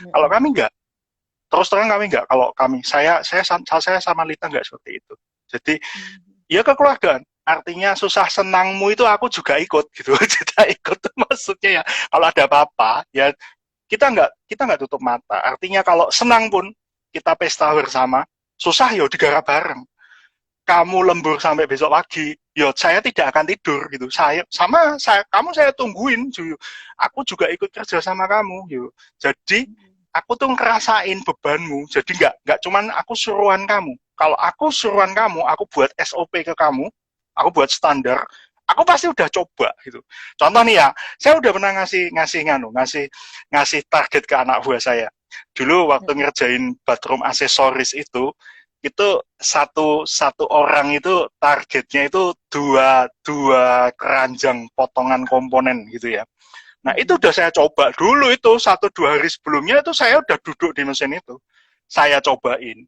Kalau Mm-mm. kami enggak, terus terang kami enggak. Kalau kami, saya sama Lita enggak seperti itu. Jadi ya kekeluargaan. Artinya susah senangmu itu aku juga ikut gitu. Kita ikut maksudnya ya. Kalau ada apa-apa, ya kita nggak tutup mata. Artinya kalau senang pun kita pesta bersama, susah ya digarap bareng. Kamu lembur sampai besok pagi, yo saya tidak akan tidur gitu. Kamu saya tungguin, yo. Aku juga ikut kerja sama kamu, yo. Jadi aku tuh ngerasain bebanmu. Jadi nggak cuman aku suruhan kamu. Kalau aku suruhan kamu, aku buat SOP ke kamu, aku buat standar, aku pasti udah coba gitu. Contoh nih ya, saya udah pernah ngasih target ke anak buah saya. Dulu waktu ngerjain bathroom aksesoris itu satu satu orang itu targetnya itu dua keranjang potongan komponen gitu ya. Nah itu udah saya coba dulu itu 1-2 hari sebelumnya itu saya udah duduk di mesin itu. Saya cobain.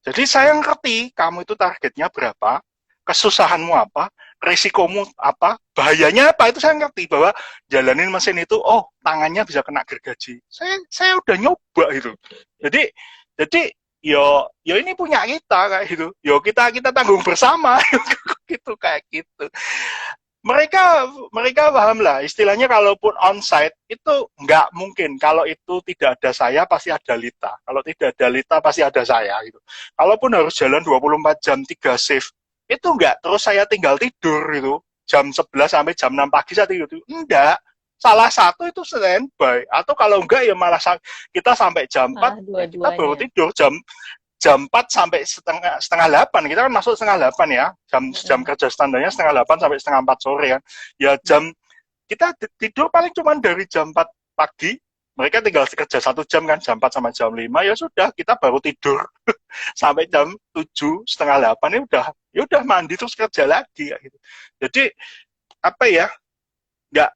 Jadi saya ngerti kamu itu targetnya berapa, kesusahanmu apa, resikomu apa, bahayanya apa, itu saya ngerti bahwa jalanin mesin itu, oh tangannya bisa kena gergaji. Saya udah nyoba itu. Jadi yo ini punya kita kayak gitu. Yo kita tanggung bersama gitu kayak gitu. Mereka paham lah istilahnya kalaupun onsite itu nggak mungkin kalau itu tidak ada saya pasti ada Lita, kalau tidak ada Lita pasti ada saya gitu. Kalaupun harus jalan 24 jam 3 shift itu nggak terus saya tinggal tidur itu jam 11 sampai jam 6 pagi saya tidur itu enggak, salah satu itu standby atau kalau enggak ya malah kita sampai jam 4 ya kita baru Dua-duanya. tidur jam 4 sampai setengah 8. Kita kan masuk setengah 8 ya. Jam kerja standarnya setengah 8 sampai setengah 4 sore kan. Ya kita tidur paling cuma dari jam 4 pagi. Mereka tinggal kerja 1 jam kan, jam 4 sampai jam 5 ya sudah kita baru tidur sampai jam 7 setengah 8 ya udah mandi terus kerja lagi gitu. Jadi apa ya? Nggak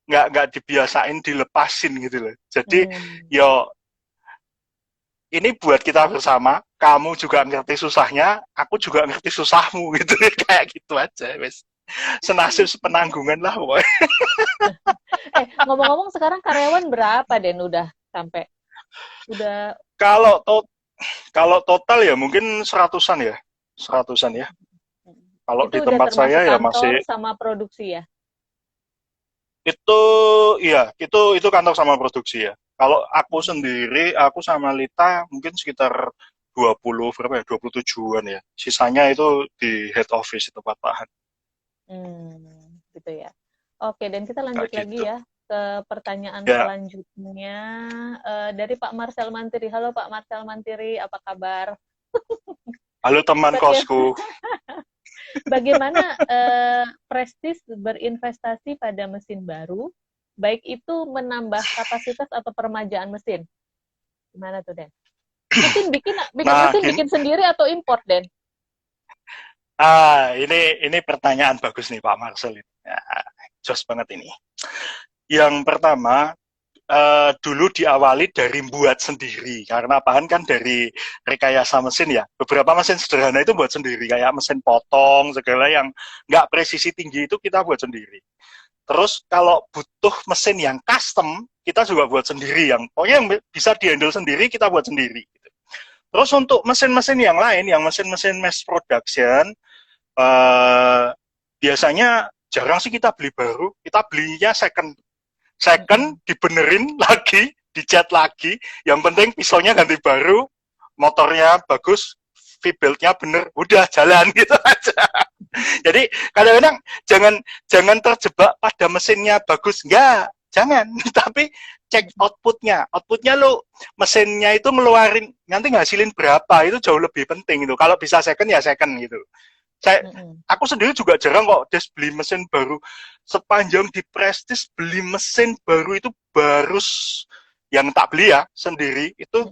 nggak nggak dibiasain dilepasin gitu loh. Jadi yo ini buat kita bersama, kamu juga ngerti susahnya, aku juga ngerti susahmu gitu, kayak gitu aja, wes. Senasib sepenanggungan lah, boy. Ngomong-ngomong sekarang karyawan berapa, Den? Udah sampai? Udah. Kalau to kalau total ya mungkin seratusan ya, seratusan ya. Kalau Itu di udah tempat termasuk saya ya kantor masih sama produksi ya? itu, iya itu kantor sama produksi ya. Kalau aku sendiri, aku sama Lita mungkin sekitar 20 berapa ya, 27-an ya. Sisanya itu di head office itu Pak Tahan. Gitu ya. Oke, dan kita lanjut Kayak lagi gitu. ya ke pertanyaan Ya, selanjutnya dari Pak Marcel Mantiri. Halo Pak Marcel Mantiri, apa kabar? halo teman Baga- kosku. Bagaimana prestis berinvestasi pada mesin baru, baik itu menambah kapasitas atau permajaan mesin? Gimana tuh, Den? Mesin bikin Nah, mesin bikin sendiri atau import, Den? ini pertanyaan bagus nih Pak Marcel. Ya, jos banget ini. Yang pertama, dulu diawali dari buat sendiri karena bahan kan dari rekayasa mesin ya, beberapa mesin sederhana itu buat sendiri kayak mesin potong segala yang nggak presisi tinggi itu kita buat sendiri. Terus kalau butuh mesin yang custom kita juga buat sendiri, yang pokoknya yang bisa dihandle sendiri kita buat sendiri. Terus untuk mesin-mesin yang lain, yang mesin-mesin mass production, biasanya jarang sih kita beli baru, kita belinya second dibenerin lagi, dicat lagi, yang penting pisaunya ganti baru, motornya bagus, V-beltnya bener, udah jalan gitu aja. Jadi kadang-kadang jangan terjebak pada mesinnya bagus, enggak, jangan, tapi cek outputnya lo mesinnya itu ngeluarin nanti ngasilin berapa itu jauh lebih penting itu. Kalau bisa second ya second gitu. Aku sendiri juga jarang kok beli mesin baru. Sepanjang di Prestige beli mesin baru itu baru yang tak beli ya sendiri itu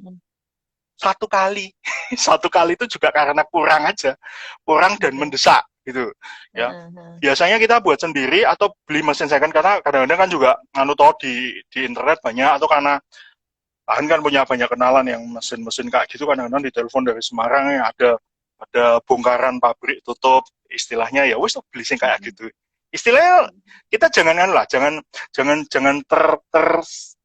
satu kali. Satu kali itu juga karena kurang aja, kurang dan mendesak gitu ya. Biasanya kita buat sendiri atau beli mesin second, karena kadang-kadang kan juga nganu toh di internet banyak, atau karena kan punya banyak kenalan yang mesin-mesin kayak gitu, kadang-kadang di telepon dari Semarang ya, ada bongkaran pabrik tutup, istilahnya ya wes beli sing kayak gitu. Istilahnya kita jangan lah, jangan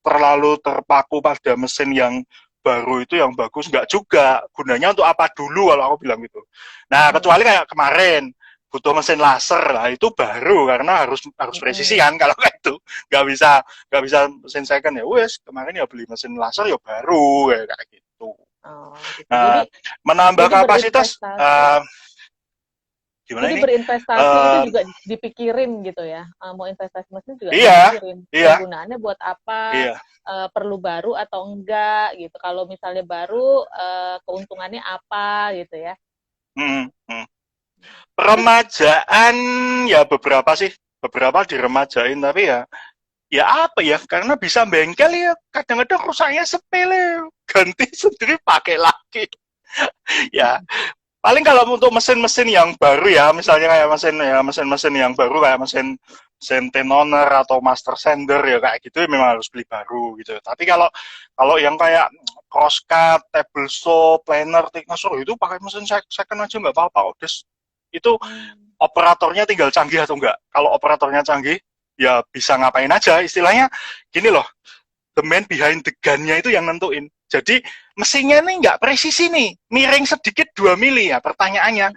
terlalu terpaku pada mesin yang baru itu yang bagus, nggak juga, gunanya untuk apa dulu kalau aku bilang gitu. Nah, kecuali kayak kemarin butuh mesin laser lah, itu baru, karena harus presisi kan. Kalau kayak itu nggak bisa mesin second ya wes, kemarin ya beli mesin laser ya baru kayak gitu. Gitu. Nah, menambah kapasitas gimana jadi ini? Berinvestasi itu juga dipikirin gitu ya. Mau investasi mesin juga dipikirin. Iya. Kegunaannya buat apa? Iya. Perlu baru atau enggak gitu. Kalau misalnya baru, keuntungannya apa gitu ya. Remajaan ya beberapa diremajain, tapi ya apa ya, karena bisa bengkel ya, kadang-kadang rusaknya sepele, ganti sendiri pakai lagi. Ya paling kalau untuk mesin-mesin yang baru ya, misalnya kayak mesin-mesin yang baru kayak mesin Tenoner atau Master Sander ya kayak gitu, ya memang harus beli baru gitu. Tapi kalau yang kayak crosscut, table saw, planer, Technosure itu pakai mesin second aja nggak apa-apa kok, Des. Itu operatornya tinggal canggih atau enggak. Kalau operatornya canggih, ya bisa ngapain aja. Istilahnya gini loh, the man behind the gun-nya itu yang nentuin. Jadi mesinnya ini nggak presisi nih, miring sedikit 2 mili ya. Pertanyaannya,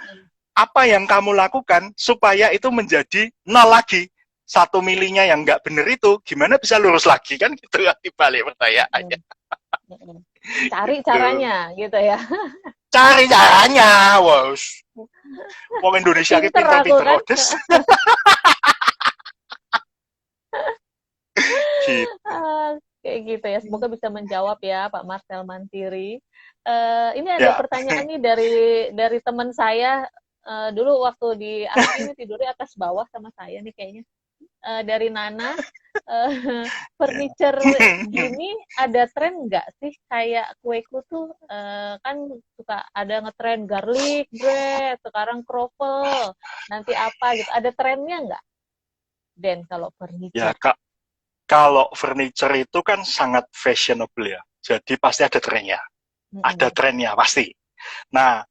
apa yang kamu lakukan supaya itu menjadi 0 lagi? 1 milinya yang nggak bener itu, gimana bisa lurus lagi kan? Gitu ya, dibalik pertanyaannya. Cari caranya gitu ya. Cari caranya, wow. Wong Indonesia ki pinter-pinter kan? Des. Gitu. Kayak gitu ya. Semoga bisa menjawab ya Pak Marcel Mantiri. Ini ada pertanyaan nih dari teman saya. Dulu waktu di ini tidurnya atas bawah sama saya nih kayaknya. Dari Nana, furniture gini ada tren nggak sih? Kayak kueku tuh kan suka ada ngetren garlic bread, sekarang croffle, nanti apa gitu. Ada trennya nggak, Den, kalau furniture? Ya, kalau furniture itu kan sangat fashionable ya. Jadi pasti ada trennya. Ada trennya pasti. Nah,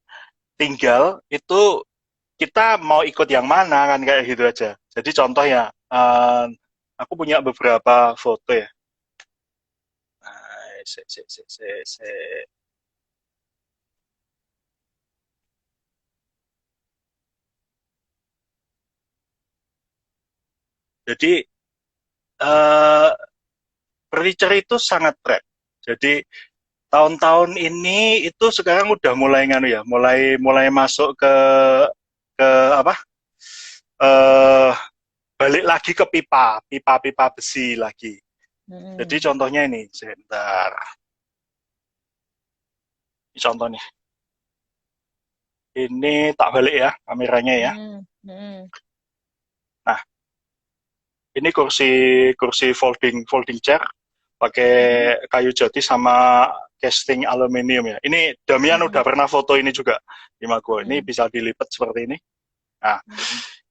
tinggal itu kita mau ikut yang mana kan, kayak gitu aja. Jadi contoh ya, aku punya beberapa foto ya. Jadi furniture itu sangat tren. Jadi tahun-tahun ini itu sekarang udah mulai nganu ya, mulai masuk ke apa? Balik lagi ke pipa besi lagi. Jadi contohnya ini, sebentar. Ini contoh nih. Ini tak balik ya kameranya ya. Nah, ini kursi folding chair pakai kayu jati sama casting aluminium ya. Ini Damian udah pernah foto ini juga di Mago. Ini bisa dilipat seperti ini. Nah,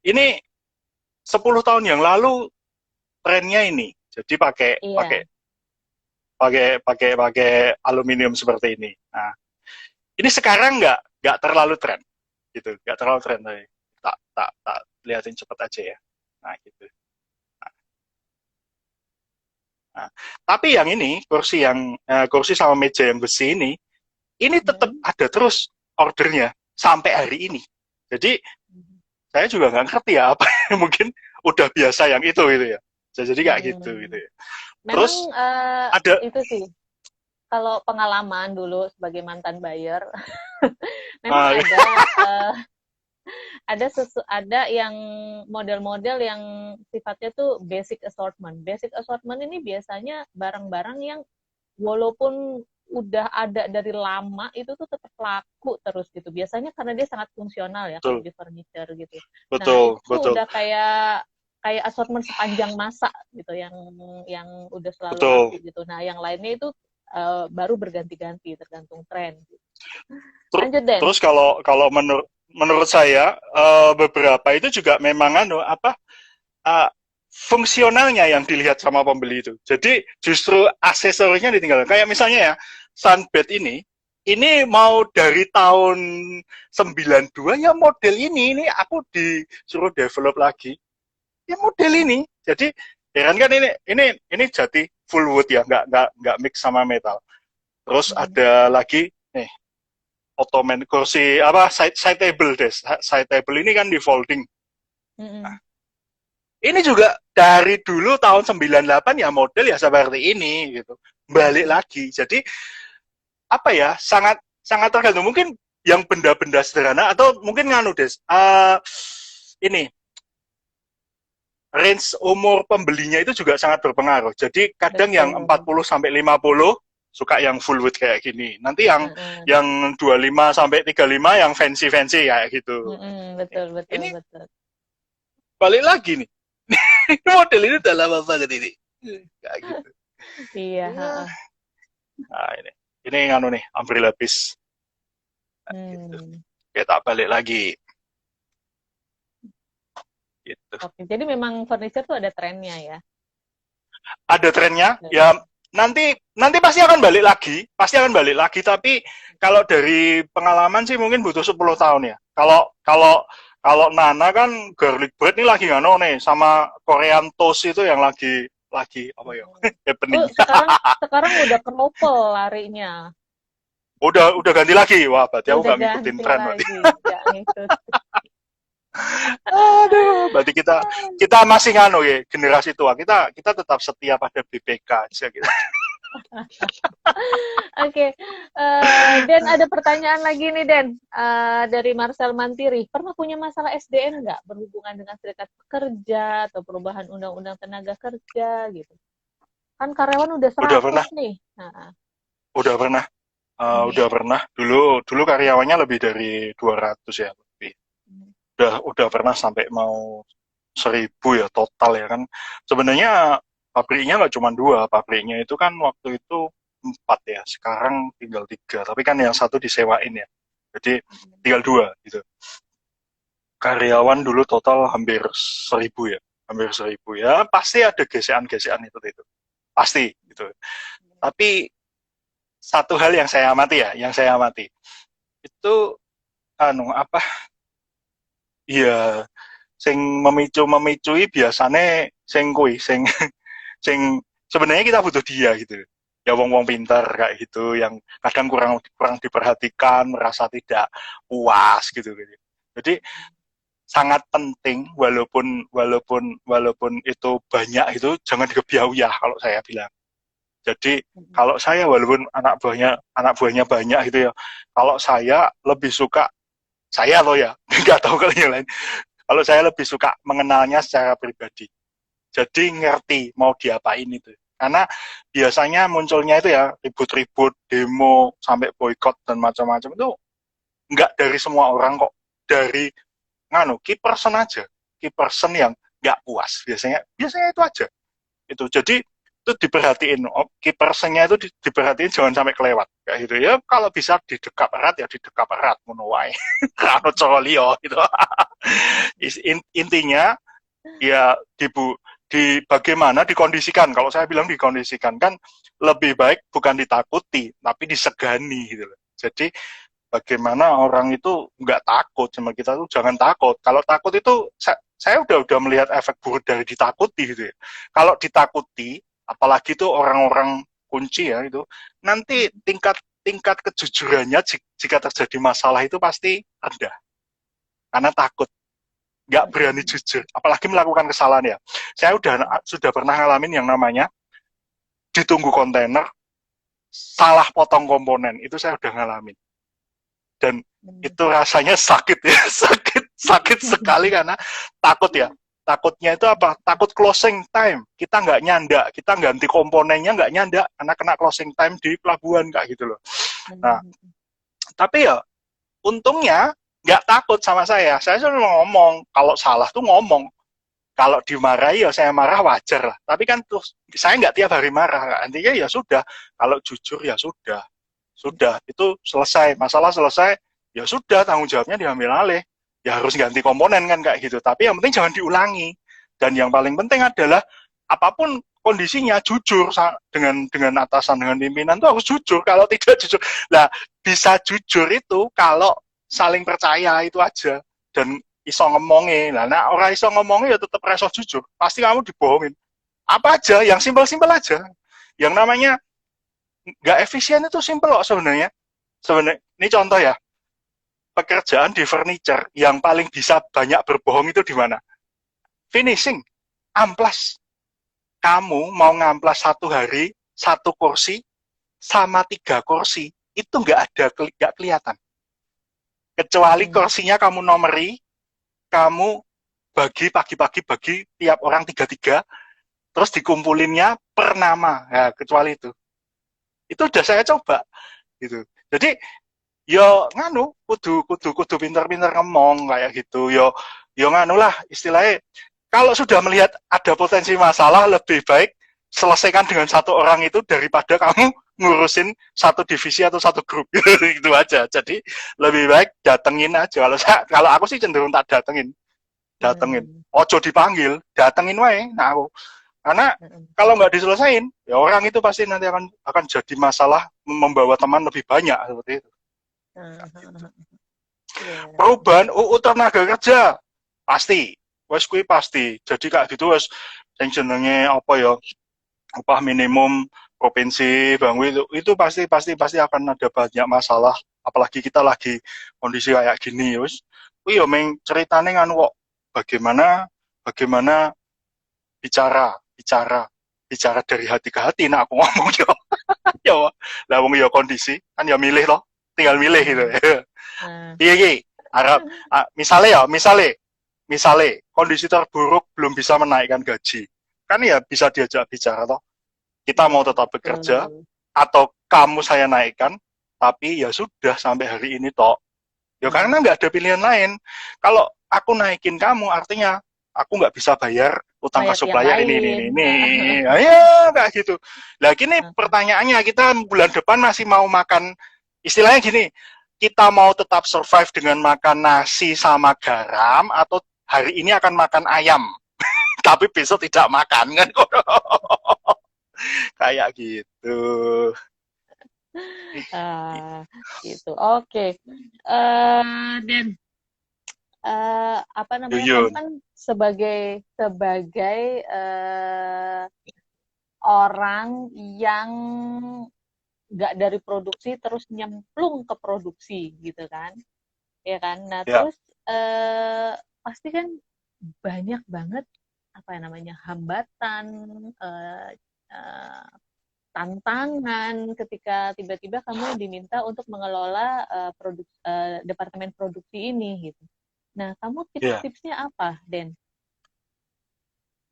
ini 10 tahun yang lalu trennya ini. Jadi pakai aluminium seperti ini. Nah, ini sekarang nggak terlalu tren, gitu, nggak terlalu tren. Tak liatin cepet aja ya. Nah, gitu. Nah, tapi yang ini kursi sama meja yang besi ini tetap ada terus ordernya sampai hari ini. Jadi saya juga nggak ngerti ya apa mungkin udah biasa yang itu gitu ya. Jadi kayak gitu ya. Memang terus ada itu sih. Kalau pengalaman dulu sebagai mantan buyer, memang ada yang model-model yang sifatnya tuh basic assortment. Basic assortment ini biasanya barang-barang yang walaupun udah ada dari lama itu tuh tetap laku terus gitu. Biasanya karena dia sangat fungsional ya kalau di furniture gitu. Betul, nah, itu udah kayak kayak assortment sepanjang masa gitu yang udah selalu Betul. laku gitu. Nah, yang lainnya itu baru berganti-ganti tergantung tren. Lanjut Den. Terus kalau menurut saya beberapa itu juga memang uh, fungsionalnya yang dilihat sama pembeli itu. Jadi justru aksesorinya ditinggalkan. Kayak misalnya ya, sunbed ini mau dari tahun 92 ya model ini aku disuruh develop lagi. Ya model ini. Jadi heran kan ini jati full wood ya, nggak mix sama metal. Terus ada lagi nih ottoman kursi side table side table ini kan di folding. Nah, ini juga dari dulu tahun 98 ya model ya seperti ini gitu. Balik lagi. Jadi apa ya, sangat sangat tergantung. Mungkin yang benda-benda sederhana atau mungkin ini range umur pembelinya itu juga sangat berpengaruh. Jadi kadang yang 40 sampai 50 suka yang full wood kayak gini. Nanti yang 25 sampai 35 yang fancy-fancy kayak gitu. Betul. Betul. Balik lagi nih. Model ini udah lama banget ini. Kayak gitu. Iya. Nah, ini nganu nih, ambil lapis. Gitu. Kita balik lagi. Gitu. Oke, jadi memang furniture tuh ada trennya ya? Ada trennya, ya nanti pasti akan balik lagi, tapi kalau dari pengalaman sih mungkin butuh 10 tahun ya. Kalau Nana kan garlic bread ini lagi ngano nih, sama Korean toast itu yang lagi apa ya? Happening. Sekarang udah ke novel larinya. Udah ganti lagi. Wah, berarti aku nggak ngikutin tren berarti. Aduh, berarti kita masih ngano ya, generasi tua. Kita tetap setia pada BPK aja gitu. Oke. Den, ada pertanyaan lagi nih Den, dari Marcel Mantiri. Pernah punya masalah SDM nggak berhubungan dengan serikat pekerja atau perubahan undang-undang tenaga kerja gitu? Kan karyawan udah 100 udah pernah. nih. Udah pernah. Udah pernah. Dulu karyawannya lebih dari 200 ya, lebih. Udah pernah sampai mau 1000 ya total ya kan. Sebenarnya pabriknya nggak cuma 2, pabriknya itu kan waktu itu 4 ya, sekarang tinggal 3, tapi kan yang satu disewain ya, jadi tinggal 2 gitu. Karyawan dulu total hampir 1000 ya, pasti ada gesekan-gesekan itu pasti gitu. Tapi satu hal yang saya amati itu iya, sing memicui biasanya sing sebenarnya kita butuh dia gitu ya, wong pintar kayak gitu yang kadang kurang diperhatikan, merasa tidak puas gitu. Jadi sangat penting, walaupun itu banyak, itu jangan dikebiau ya kalau saya bilang. Jadi kalau saya, walaupun anak buahnya banyak gitu ya, kalau saya lebih suka, saya loh ya, nggak tahu kalau yang lain, kalau saya lebih suka mengenalnya secara pribadi. Jadi ngerti mau diapain itu. Karena biasanya munculnya itu ya ribut-ribut, demo, sampai boykot dan macam-macam itu nggak dari semua orang kok. Dari key person aja. Key person yang nggak puas. Biasanya itu aja. Itu jadi itu diperhatiin, key personnya itu diperhatiin jangan sampai kelewat kayak gitu ya. Kalau bisa didekap erat ya didekap erat, menuai rano colio gitu. Intinya ya di bagaimana dikondisikan. Kalau saya bilang dikondisikan kan lebih baik bukan ditakuti tapi disegani gitu loh. Jadi bagaimana orang itu nggak takut sama kita tuh, jangan takut. Kalau takut itu saya udah melihat efek buruk dari ditakuti gitu ya. Kalau ditakuti, apalagi tuh orang-orang kunci ya itu, nanti tingkat kejujurannya jika terjadi masalah itu pasti rendah karena takut, nggak berani jujur, apalagi melakukan kesalahan ya. Saya sudah pernah ngalamin yang namanya ditunggu kontainer salah potong komponen, itu saya udah ngalamin. Dan itu rasanya sakit ya, sakit sekali karena takut ya. Takutnya itu apa? Takut closing time. Kita nggak nyandak, kita ganti komponennya nggak nyandak karena kena closing time di pelabuhan kayak gitu loh. Nah, tapi ya untungnya nggak takut sama saya. Saya cuma ngomong, kalau salah tuh ngomong. Kalau dimarahi ya saya marah wajar lah. Tapi kan terus saya nggak tiap hari marah. Intinya ya sudah. Kalau jujur ya sudah. Sudah, itu selesai. Masalah selesai, ya sudah tanggung jawabnya diambil alih. Ya harus ganti komponen kan kayak gitu. Tapi yang penting jangan diulangi. Dan yang paling penting adalah apapun kondisinya jujur dengan atasan, dengan pimpinan itu harus jujur. Kalau tidak jujur, lah bisa jujur itu kalau saling percaya itu aja. Dan iso ngomongin. Nah, orang iso ngomongin ya tetap reso jujur. Pasti kamu dibohongin. Apa aja, yang simpel-simpel aja. Yang namanya nggak efisien itu simpel kok sebenarnya. Sebenarnya, ini contoh ya. Pekerjaan di furniture yang paling bisa banyak berbohong itu di mana? Finishing, amplas. Kamu mau ngamplas satu hari, satu kursi, sama 3 kursi, itu nggak kelihatan. Kecuali kursinya kamu nomori, kamu bagi pagi-pagi bagi tiap orang 3-3, terus dikumpulinnya per nama. Ya, kecuali itu udah saya coba gitu. Jadi yo nganu kudu pintar-pintar ngomong kayak gitu. Yo nganu lah istilahnya, kalau sudah melihat ada potensi masalah, lebih baik selesaikan dengan satu orang itu daripada kamu ngurusin satu divisi atau satu grup. Gitu aja. Jadi lebih baik datengin aja. Kalau aku sih cenderung tak datengin. Ojo dipanggil, datengin wae. Nah aku, karena kalau nggak diselesain, ya orang itu pasti nanti akan jadi masalah, membawa teman lebih banyak seperti itu. Perubahan UU tenaga kerja pasti, wes kui pasti. Jadi kayak gitu wes yang jenenge apa ya, upah minimum provinsi bang itu pasti akan ada banyak masalah. Apalagi kita lagi kondisi kayak gini wes. Wih, meng ceritane kan kok bagaimana bicara dari hati ke hati. Nah aku ngomong yo ya lah wong yo kondisi kan ya milih loh, tinggal milih gitu. Iya Arab misalnya kondisi terburuk belum bisa menaikkan gaji, kan ya bisa diajak bicara toh, kita mau tetap bekerja atau kamu saya naikkan, tapi ya sudah sampai hari ini toh. Ya karena nggak ada pilihan lain. Kalau aku naikin kamu artinya aku nggak bisa bayar utang ke supplier ini. Ya kayak gitu. Nah gini pertanyaannya, kita bulan depan masih mau makan, istilahnya gini, kita mau tetap survive dengan makan nasi sama garam, atau hari ini akan makan ayam tapi besok tidak makan kan. Kayak gitu. Gitu. Oke. Dan apa namanya, kamu kan sebagai orang yang nggak dari produksi terus nyemplung ke produksi gitu kan, ya kan. Nah terus pasti kan banyak banget apa namanya hambatan, tantangan ketika tiba-tiba kamu diminta untuk mengelola departemen produksi ini gitu. Nah, kamu tips-tipsnya apa, Den?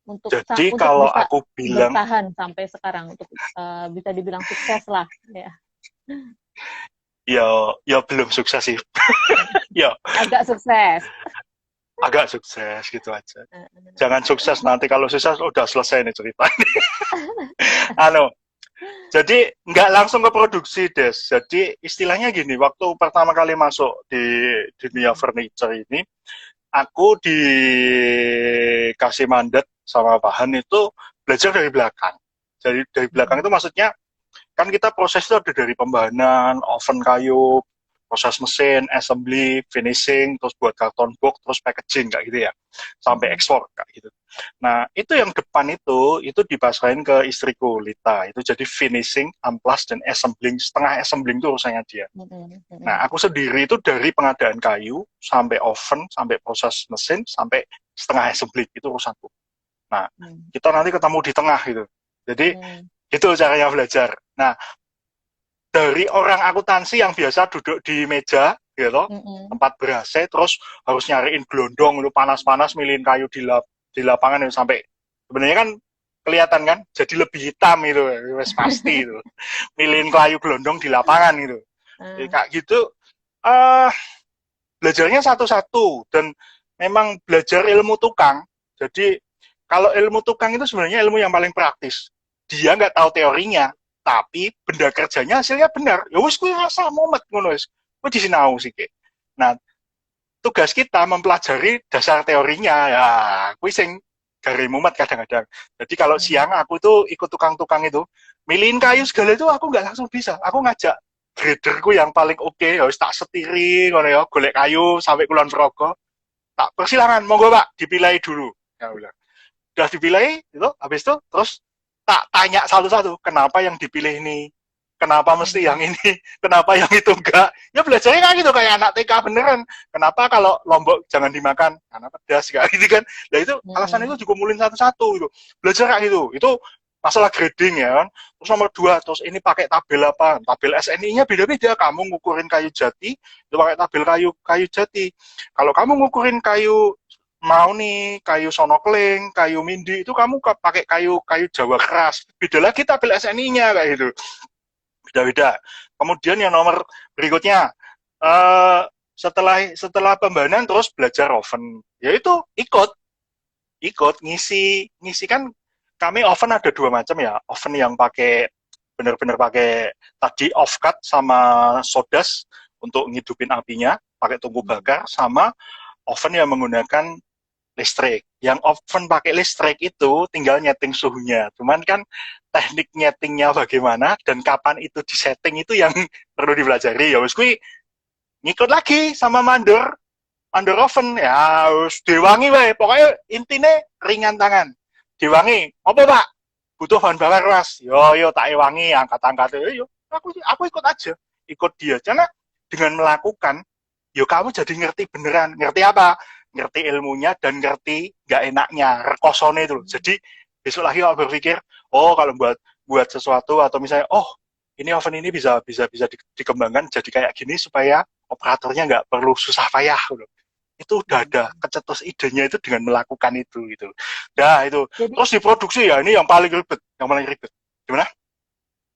Untuk jadi untuk kalau bisa aku bilang bertahan sampai sekarang, untuk bisa dibilang sukses lah, ya. Ya belum sukses sih. Ya agak sukses gitu aja. Jangan sukses nanti, kalau sukses udah selesai nih ceritanya. Jadi nggak langsung ke produksi, Des. Jadi istilahnya gini, waktu pertama kali masuk di dunia furniture ini, aku dikasih mandat sama bahan itu belajar dari belakang. Jadi dari belakang itu maksudnya kan kita proses itu ada dari pembahanan, oven kayu, proses mesin, assembly, finishing, terus buat karton box, terus packaging kayak gitu ya, sampai ekspor kayak gitu. Nah itu yang depan itu dipasrahin ke istriku Lita, itu jadi finishing, amplas, dan assembling. Setengah assembling itu urusannya dia. Nah aku sendiri itu dari pengadaan kayu sampai oven, sampai proses mesin, sampai setengah assembling itu urusanku. Nah kita nanti ketemu di tengah gitu. Jadi itu caranya belajar. Nah dari orang akuntansi yang biasa duduk di meja gitu, tempat ber-AC, terus harus nyariin gelondong, lu panas-panas milihin kayu di lapangan itu, sampai sebenarnya kan kelihatan kan jadi lebih hitam itu, pasti itu milihin kayu gelondong di lapangan gitu. Jadi, kayak gitu belajarnya satu-satu, dan memang belajar ilmu tukang. Jadi Kalau ilmu tukang itu sebenarnya ilmu yang paling praktis. Dia nggak tahu teorinya, tapi benda kerjanya hasilnya benar. Ya wis kuwi rasa momet ngono wis. Kuwi disinau sih, Ki. Nah, tugas kita mempelajari dasar teorinya ya kuwi sing gare mumet kadang-kadang. Jadi kalau siang aku tuh ikut tukang-tukang itu milihin kayu segala itu aku nggak langsung bisa. Aku ngajak graderku yang paling oke, ya wis tak setiri ngono ya, golek kayu sampai Kulon Progo. Tak persilakan, monggo Pak, dipilih dulu. Ya udah dipilih itu, habis itu terus tak tanya satu-satu, kenapa yang dipilih ini? Kenapa mesti yang ini? Kenapa yang itu enggak? Ya belajarnya kan gitu kayak anak TK beneran. Kenapa kalau lombok jangan dimakan? Karena pedas kayak gitu kan. Nah itu alasan itu dikumpulin satu-satu gitu. Belajar kayak gitu. Itu masalah grading ya kan. Terus nomor 2, terus ini pakai tabel apa? Tabel SNI-nya beda-beda. Kamu ngukurin kayu jati, itu pakai tabel kayu jati. Kalau kamu ngukurin kayu mau nih kayu sonokling, kayu mindi itu kamu pakai kayu Jawa keras. Beda lagi tabel SNI-nya kayak gitu. Beda-beda. Kemudian yang nomor berikutnya setelah pembahanan terus belajar oven. Yaitu ikut ngisi kan kami oven ada 2 macam ya. Oven yang pakai benar-benar pakai tadi off-cut sama sodas untuk ngidupin apinya, pakai tungku bakar, sama oven yang menggunakan listrik. Yang oven pakai listrik itu tinggal nyeting suhunya. Cuman kan teknik nyetingnya bagaimana dan kapan itu disetting itu yang perlu dipelajari. Ya wis kuwi ngikut lagi sama mandor oven. Ya wis diwangi wae. Pokoknya intine ringan tangan. Diwangi. Apa Pak? Butuh bahan bakar Mas. Yo tak wangi angkat-angkat. Yo aku ikut aja. Ikut dia. Karena dengan melakukan yo kamu jadi ngerti beneran. Ngerti apa? Ngerti ilmunya dan ngerti nggak enaknya rekosone itu. Jadi besok lagi kalau berpikir, oh kalau buat sesuatu atau misalnya, oh ini oven ini bisa dikembangkan jadi kayak gini supaya operatornya nggak perlu susah payah. Itu udah ada kecetus idenya itu dengan melakukan itu gitu. Nah itu Jadi, terus diproduksi ya ini yang paling ribet, Gimana?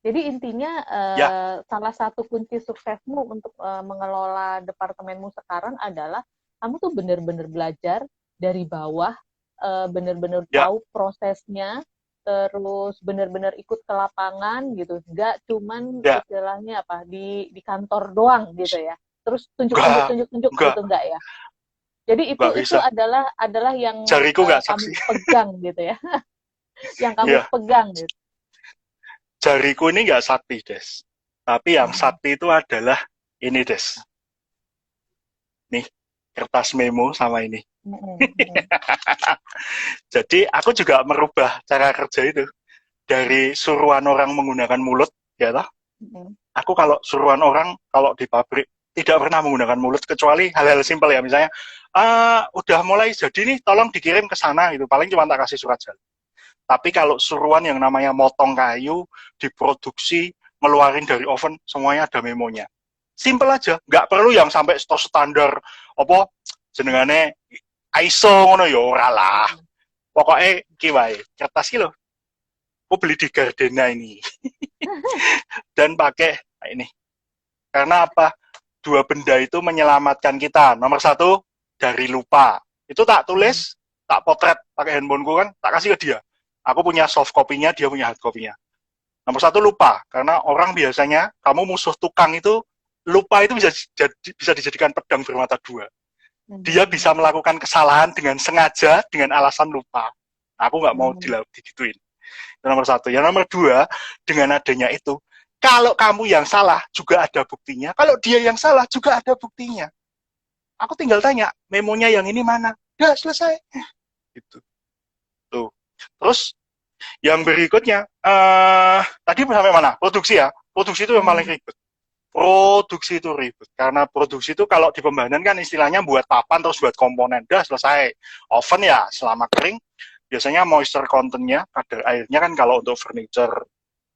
Jadi intinya Ya, salah satu kunci suksesmu untuk mengelola departemenmu sekarang adalah kamu tuh bener-bener belajar dari bawah, bener-bener ya, tahu prosesnya, terus bener-bener ikut ke lapangan gitu, nggak cuman ya, istilahnya apa di kantor doang gitu ya. Terus enggak, tunjuk enggak, gitu enggak ya. Jadi enggak itu bisa. adalah yang Jariku enggak kamu saksi. pegang gitu ya, yang kamu Ya, pegang gitu. jariku ini enggak sakti, Des. Tapi yang sakti itu adalah ini, Des. Nih, kertas memo sama ini. Jadi aku juga merubah cara kerja itu dari suruhan orang menggunakan mulut, ya toh. Aku kalau suruhan orang kalau di pabrik tidak pernah menggunakan mulut kecuali hal-hal simpel ya, misalnya udah mulai jadi nih, tolong dikirim ke sana gitu. Paling cuma tak kasih surat jalan. Tapi kalau suruhan yang namanya motong kayu, diproduksi, ngeluarin dari oven, semuanya ada memonya. Simple aja, nggak perlu yang sampai standar apa jenengane ISO ngono ya ora lah. Pokoknya kiwai kertas ki lho. Aku beli di Gardena ini dan pakai ini. Karena apa? 2 benda itu menyelamatkan kita. Nomor 1 dari lupa. Itu tak tulis, tak potret pakai handphoneku kan, tak kasih ke dia. Aku punya soft copy-nya, dia punya hard copy-nya. Nomor 1 lupa, karena orang biasanya kamu musuh tukang itu lupa itu bisa dijadikan pedang bermata 2. Dia bisa melakukan kesalahan dengan sengaja dengan alasan lupa. Aku nggak mau digituin. Itu nomor 1. Yang nomor 2, dengan adanya itu, kalau kamu yang salah juga ada buktinya. Kalau dia yang salah juga ada buktinya. Aku tinggal tanya, memonya yang ini mana? Udah selesai. Gitu. Tuh. Terus yang berikutnya, tadi sampai mana? Produksi ya. Produksi itu yang paling ribet. Produksi itu ribet. Karena produksi itu kalau di pembahanan kan istilahnya buat papan terus buat komponen. Udah selesai. Oven ya selama kering, biasanya moisture content-nya, kadar airnya kan kalau untuk furniture,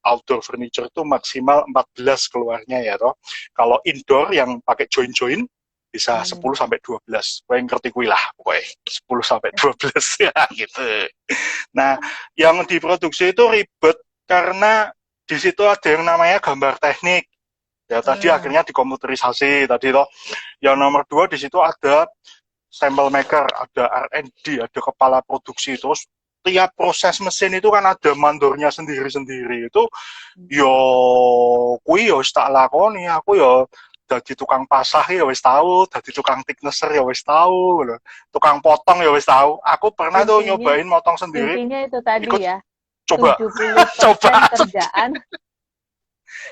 outdoor furniture itu maksimal 14 keluarnya ya toh. Kalau indoor yang pakai join-join bisa 10 sampai 12. Gue yang ngerti kuih lah pokoknya 10 sampai 12 ya gitu. Nah, yang diproduksi itu ribet karena di situ ada yang namanya gambar teknik. Ya tadi akhirnya dikomputerisasi tadi toh. Yang nomor 2 di situ ada sampel maker, ada R&D, ada kepala produksi, terus tiap proses mesin itu kan ada mandornya sendiri-sendiri. Itu yo kui yo wis tak lakoni, aku yo dadi tukang pasah ya wis tahu, dadi tukang thicknesser ya wis tahu, lho. Tukang potong ya wis tahu. Aku pernah tuh Intinya nyobain motong sendiri, intinya itu tadi ikut ya, coba 70% coba kerjaan,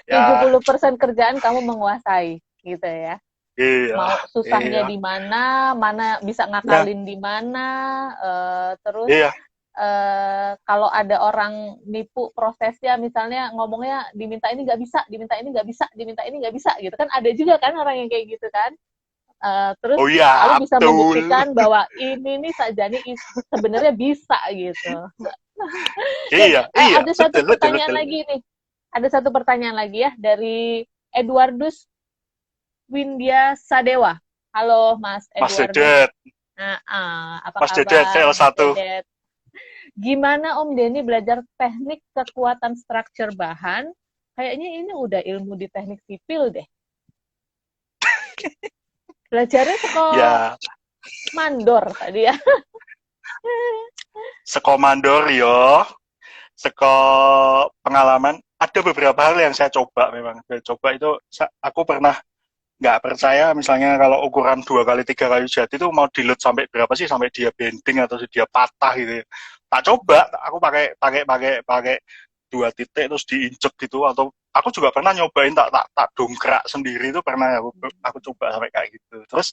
ya 70% kerjaan kamu menguasai gitu ya. iya Mau susahnya iya di mana, mana bisa ya ngakalin di mana, terus iya kalau ada orang nipu prosesnya, misalnya ngomongnya diminta ini nggak bisa, diminta ini nggak bisa, diminta ini nggak bisa, gitu kan ada juga kan orang yang kayak gitu kan. Terus oh kamu iya bisa betul membuktikan bahwa ini nih Sajani sebenarnya bisa gitu. Dan iya iya ada satu betul betul pertanyaan betul lagi nih, ada satu pertanyaan lagi ya dari Edwardus Windia Sadewa. Halo Mas Mas Edwardus. Dedet Nah, apa Mas Dedet kabar Mas VL1 Dedet? Gimana Om Denny belajar teknik kekuatan struktur bahan? Kayaknya ini udah ilmu di teknik sipil deh. Belajarnya sekolah ya mandor tadi ya. sekomandor yo seko pengalaman ada beberapa hal yang saya coba memang saya coba itu aku pernah nggak percaya misalnya kalau ukuran 2 kali 3 kayu jati itu mau dilut sampai berapa sih sampai dia bending atau dia patah gitu ya. Tak coba aku pakai pakai pakai pakai 2 titik terus diinjek gitu atau aku juga pernah nyobain tak dongkrak sendiri itu pernah aku coba sampai kayak gitu terus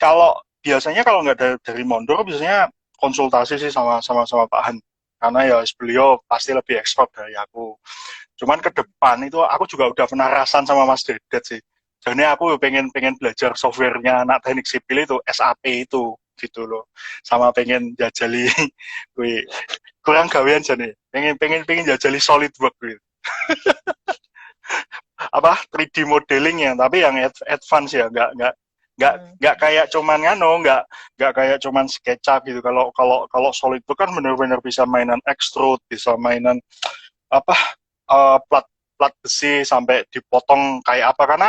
kalau biasanya kalau nggak dari Mondor biasanya konsultasi sih sama Pak Han karena ya beliau pasti lebih expert dari aku cuman ke depan itu aku juga udah pernah rasan sama Mas Dedet sih jadi aku pengen pengen belajar softwarenya anak teknik sipil itu SAP itu gitu loh sama pengen jajali gue kurang gawean jadi pengen pengen pengen jajali SolidWorks gitu apa 3D modeling ya tapi yang advance ya nggak kayak cuman ngano nggak kayak cuman SketchUp gitu kalau kalau kalau Solid itu kan benar-benar bisa mainan extrude bisa mainan apa plat plat besi sampai dipotong kayak apa karena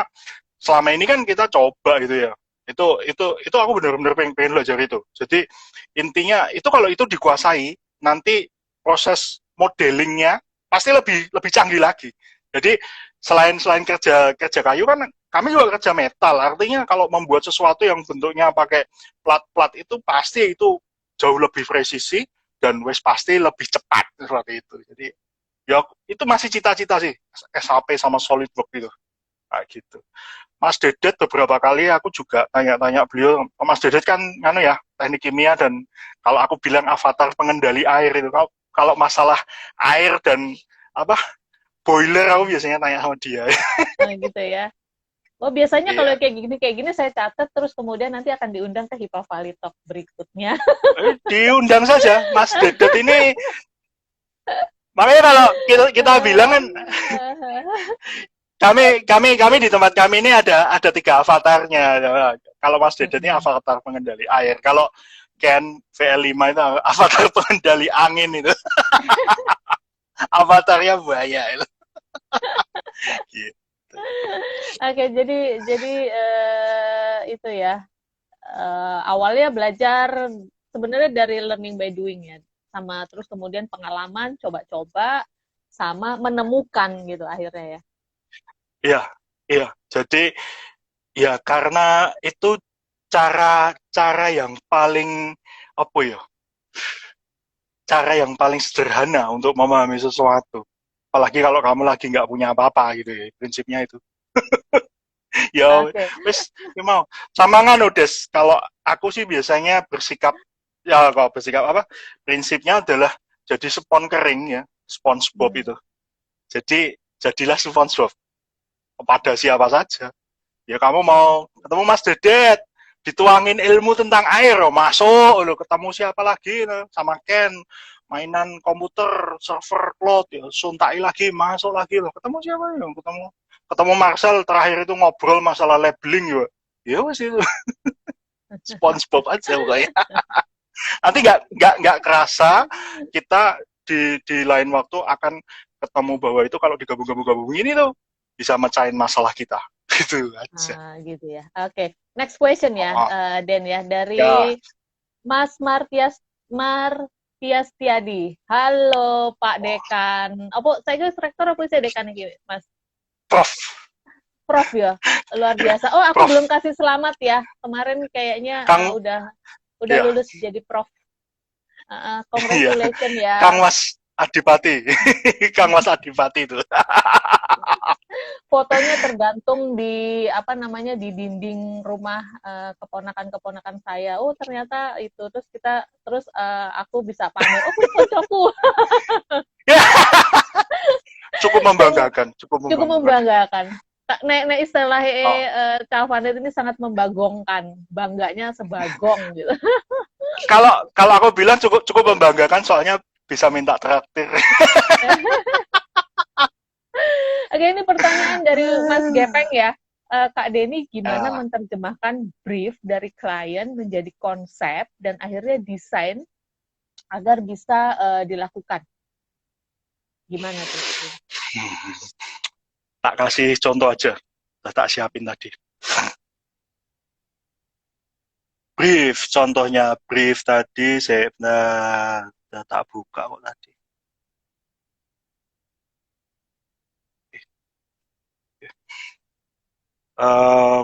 selama ini kan kita coba gitu ya itu aku benar-benar pengen, pengen belajar itu jadi intinya itu kalau itu dikuasai nanti proses modelingnya pasti lebih lebih canggih lagi jadi selain selain kerja kerja kayu kan kami juga kerja metal artinya kalau membuat sesuatu yang bentuknya pakai plat-plat itu pasti itu jauh lebih presisi dan wes pasti lebih cepat seperti itu jadi ya itu masih cita-cita sih SAP sama SolidWorks itu kayak gitu Mas Dedet beberapa kali aku juga tanya-tanya beliau Mas Dedet kan anu ya teknik kimia dan kalau aku bilang avatar pengendali air itu kalau kalau masalah air dan apa boiler aku biasanya tanya sama dia Nah, gitu ya. Oh, biasanya kalau iya kayak gini saya catat terus kemudian nanti akan diundang ke Hipa Valley Talk berikutnya. diundang saja Mas Dedet ini makanya kalau kita bilang kan kami di tempat kami ini ada 3 avatarnya. Kalau Mas Dedet ini avatar pengendali air. Kalau Ken VL5 itu avatar pengendali angin itu. Avatarnya buaya itu. Gitu. Oke, jadi itu ya. Awalnya belajar sebenarnya dari learning by doing ya. Sama terus kemudian pengalaman, coba-coba, sama menemukan gitu akhirnya ya. Iya, iya. Jadi ya karena itu cara-cara yang paling apa ya? Cara yang paling sederhana untuk memahami sesuatu. Apalagi kalau kamu lagi nggak punya apa-apa gitu ya. Prinsipnya itu. Ya Oke. wis ya mau sama nganu Des kalau aku sih biasanya bersikap ya kalau bersikap apa prinsipnya adalah jadi spons kering ya SpongeBob itu jadi jadilah SpongeBob kepada siapa saja ya kamu mau ketemu Mas Dedet dituangin ilmu tentang air oh, masuk lo ketemu siapa lagi no? Sama Ken mainan komputer server cloud ya suntai lagi masuk lagi lo ketemu siapa ya ketemu ketemu Marcel terakhir itu ngobrol masalah labeling ya ya wes itu SpongeBob aja pokoknya nanti nggak kerasa kita di lain waktu akan ketemu bahwa itu kalau digabung-gabung ini tuh bisa mecahin masalah kita gitu aja Gitu ya. Oke, next question ya, oh, Den ya ya dari Mas Tia Setiadi. Halo Pak Dekan. Apa saya kira rektor apa saya dekan iki, Mas? Prof. Prof ya. Luar biasa. Oh, aku belum Prof. kasih selamat ya. Kemarin kayaknya Kang, udah ya, lulus jadi prof. iya, Congratulations Kang ya. Mas Adipati. Kang Mas Adipati itu. Fotonya tergantung di apa namanya di dinding rumah keponakan-keponakan saya. Oh, ternyata itu terus aku bisa pamer. Oh, kocokku. Cukup Dan membanggakan, cukup cukup membanggakan. membanggakan. Nek istilah Oh. Kak Vanit ini sangat membagongkan, bangganya sebagong gitu. Kalau aku bilang cukup membanggakan soalnya bisa minta traktir. Oke, ini pertanyaan dari Mas Gepeng ya. Kak Denny, gimana Ya, menerjemahkan brief dari klien menjadi konsep dan akhirnya desain agar bisa dilakukan? Gimana tuh? tak kasih contoh aja. Udah tak siapin tadi. Brief, contohnya brief tadi saya udah tak buka kok tadi.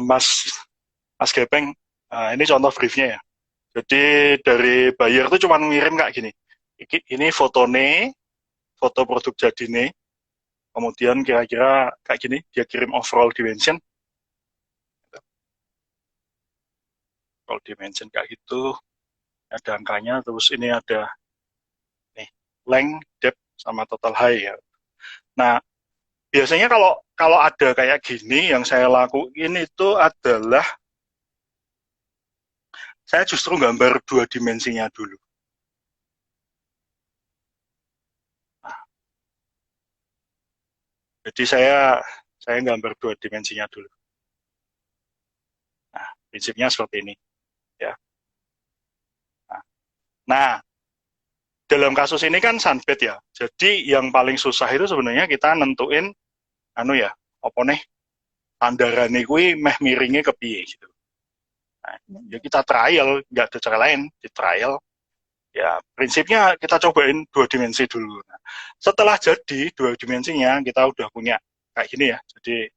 Mas Mas Gepeng, ini contoh briefnya ya. Jadi dari buyer tuh cuma ngirim kayak gini. Ini foto produk jadi nih. Kemudian kira-kira kayak gini, dia kirim overall dimension. Overall dimension kayak gitu, ada angkanya, terus ini ada nih length, depth, sama total height ya. Nah, biasanya kalau kalau ada kayak gini, yang saya lakuin itu adalah saya justru gambar dua dimensinya dulu. Nah, jadi saya gambar dua dimensinya dulu. Nah, prinsipnya seperti ini ya. Nah, dalam kasus ini kan sunbed ya. Jadi yang paling susah itu sebenarnya kita nentuin anu ya, apa nih tandarane kuwi meh miringnya ke piye gitu. Nah, ya kita trial, nggak ada cara lain, di trial. Ya, prinsipnya kita cobain dua dimensi dulu. Nah, setelah jadi dua dimensinya, kita udah punya kayak gini ya. Jadi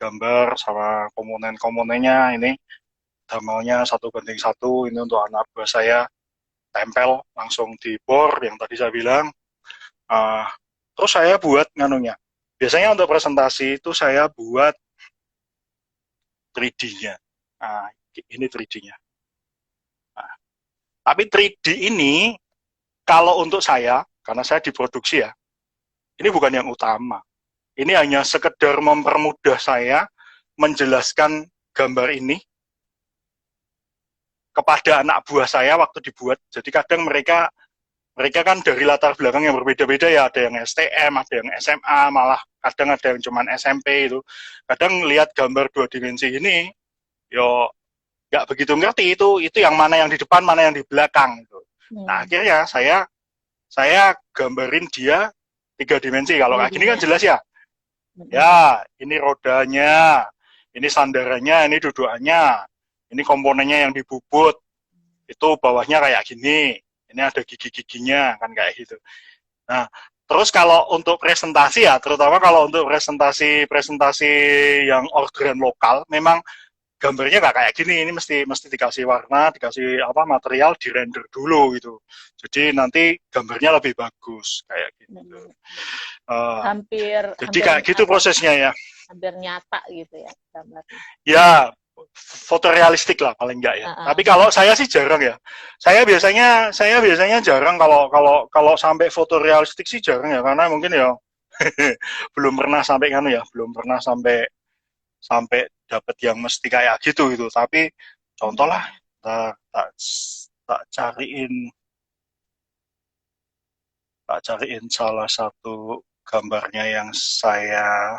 gambar sama komponen-komponennya ini damalnya 1:1 ini untuk anak buah saya tempel langsung di bor yang tadi saya bilang. Uh, Terus saya buat nganunya. Biasanya untuk presentasi itu saya buat 3D-nya. Nah, ini 3D-nya. Nah, tapi 3D ini kalau untuk saya, karena saya diproduksi ya, ini bukan yang utama. Ini hanya sekedar mempermudah saya menjelaskan gambar ini kepada anak buah saya waktu dibuat. Jadi kadang mereka mereka kan dari latar belakang yang berbeda-beda ya, ada yang STM, ada yang SMA, malah kadang ada yang cuma SMP itu. Kadang lihat gambar dua dimensi ini, yo nggak begitu ngerti itu yang mana yang di depan, mana yang di belakang. Gitu. Nah akhirnya saya gambarin dia tiga dimensi. Kalau kayak gini kan jelas ya. Ya, ini rodanya, ini sandarannya, ini dudukannya, ini komponennya yang dibubut, itu bawahnya kayak gini, ini ada gigi-giginya, kan kayak gitu. Nah, terus kalau untuk presentasi ya, terutama kalau untuk presentasi yang orderan lokal, memang gambarnya nggak kayak gini, ini mesti dikasih warna, dikasih apa material, di render dulu gitu. Jadi nanti gambarnya lebih bagus kayak gitu. Hampir Jadi hampir kayak gitu apa? prosesnya ya. Hampir nyata gitu ya gambarnya. Ya, foto realistik lah paling enggak ya. Tapi kalau saya sih jarang ya. Saya biasanya jarang kalau kalau kalau sampai foto realistik sih jarang ya karena mungkin ya belum pernah sampai kan ya, belum pernah sampai sampai dapat yang mesti kayak gitu gitu. Tapi contoh lah tak tak tak cariin tak cariin salah satu gambarnya yang saya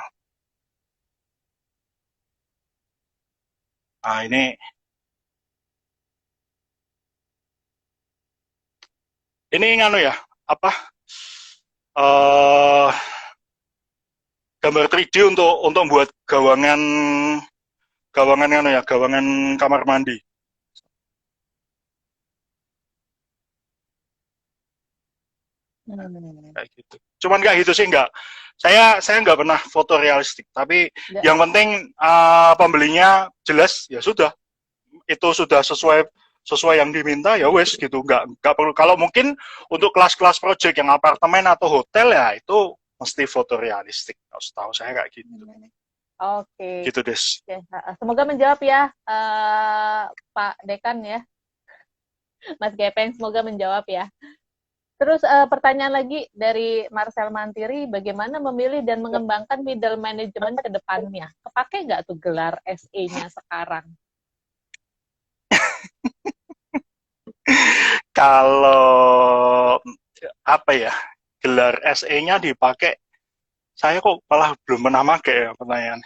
ini nganu ya apa eh gambar 3D untuk buat gawangan gawangan anu ya, gawangan kamar mandi. Kayak gitu. Cuman kayak gitu sih enggak. Saya nggak pernah foto realistik, tapi Nggak. yang penting pembelinya jelas ya sudah, itu sudah sesuai sesuai yang diminta ya wes gitu, nggak perlu. Kalau mungkin untuk kelas-kelas project yang apartemen atau hotel ya itu mesti foto realistik, tahu saya kayak gitu. Oke. Gitu des. Oke. Semoga menjawab ya, Pak Dekan ya, Mas Gepeng, semoga menjawab ya. Terus pertanyaan lagi dari Marcel Mantiri, bagaimana memilih dan mengembangkan middle management ke depannya? Kepake nggak tuh gelar SE-nya sekarang? Kalau apa ya, gelar SE-nya dipakai, saya kok malah belum pernah pakai ya pertanyaan.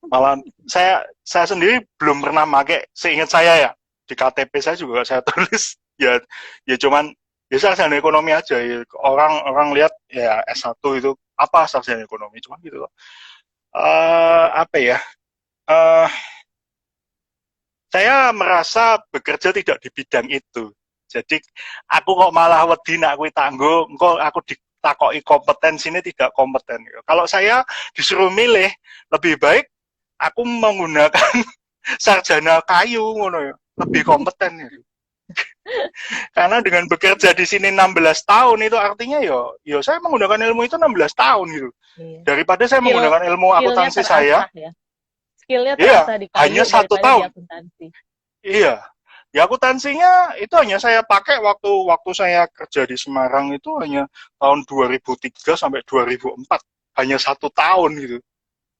Malah saya sendiri belum pernah pakai, seingat saya ya, di KTP saya juga saya tulis ya, ya cuman ya sarjana ekonomi aja ya. Orang lihat ya S1 itu apa sarjana ekonomi, cuman gitu loh. Apa ya, eh saya merasa bekerja tidak di bidang itu. Jadi aku kok malah wedi nak kuwi tanggo, engko aku ditakoki kompetensi ini tidak kompeten. Kalau saya disuruh milih, lebih baik aku menggunakan sarjana kayu ngono ya, lebih kompeten ya. Karena dengan bekerja di sini 16 tahun itu artinya yo saya menggunakan ilmu itu 16 tahun gitu. Iya. Daripada saya menggunakan ilmu Skillnya akuntansi saya, terasah ya. Skillnya iya, terasa di hanya kayu satu daripada di tahun. akuntansi. Iya. Ya akuntansinya itu hanya saya pakai waktu waktu saya kerja di Semarang itu hanya tahun 2003 sampai 2004. Hanya 1 tahun gitu.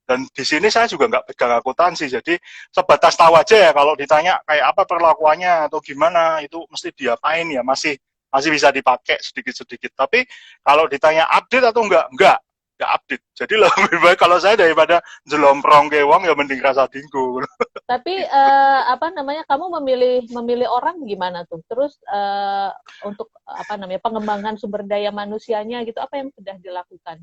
Dan di sini saya juga nggak pegang akuntansi, jadi sebatas tahu aja ya kalau ditanya kayak apa perlakuannya atau gimana itu mesti diapain ya masih masih bisa dipakai sedikit-sedikit. Tapi kalau ditanya update atau enggak update. Jadi lebih baik kalau saya daripada jelomprong ke wong ya mending rasa dinggo. Tapi apa namanya, kamu memilih orang gimana tuh? Terus untuk apa namanya, pengembangan sumber daya manusianya gitu, apa yang sudah dilakukan?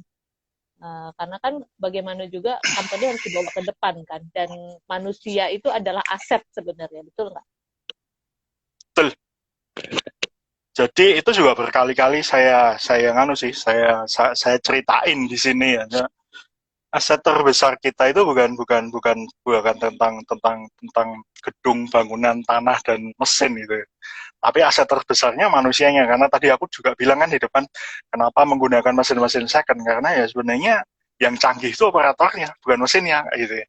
Karena kan bagaimana juga company harus dibawa ke depan kan, dan manusia itu adalah aset sebenarnya, betul nggak? Betul. Jadi itu juga berkali-kali saya nganu sih, saya ceritain di sini ya. Aset terbesar kita itu bukan tentang gedung, bangunan, tanah dan mesin gitu ya. Tapi aset terbesarnya manusianya, karena tadi aku juga bilang kan di depan kenapa menggunakan mesin-mesin second, karena ya sebenarnya yang canggih itu operatornya bukan mesinnya gitu ya.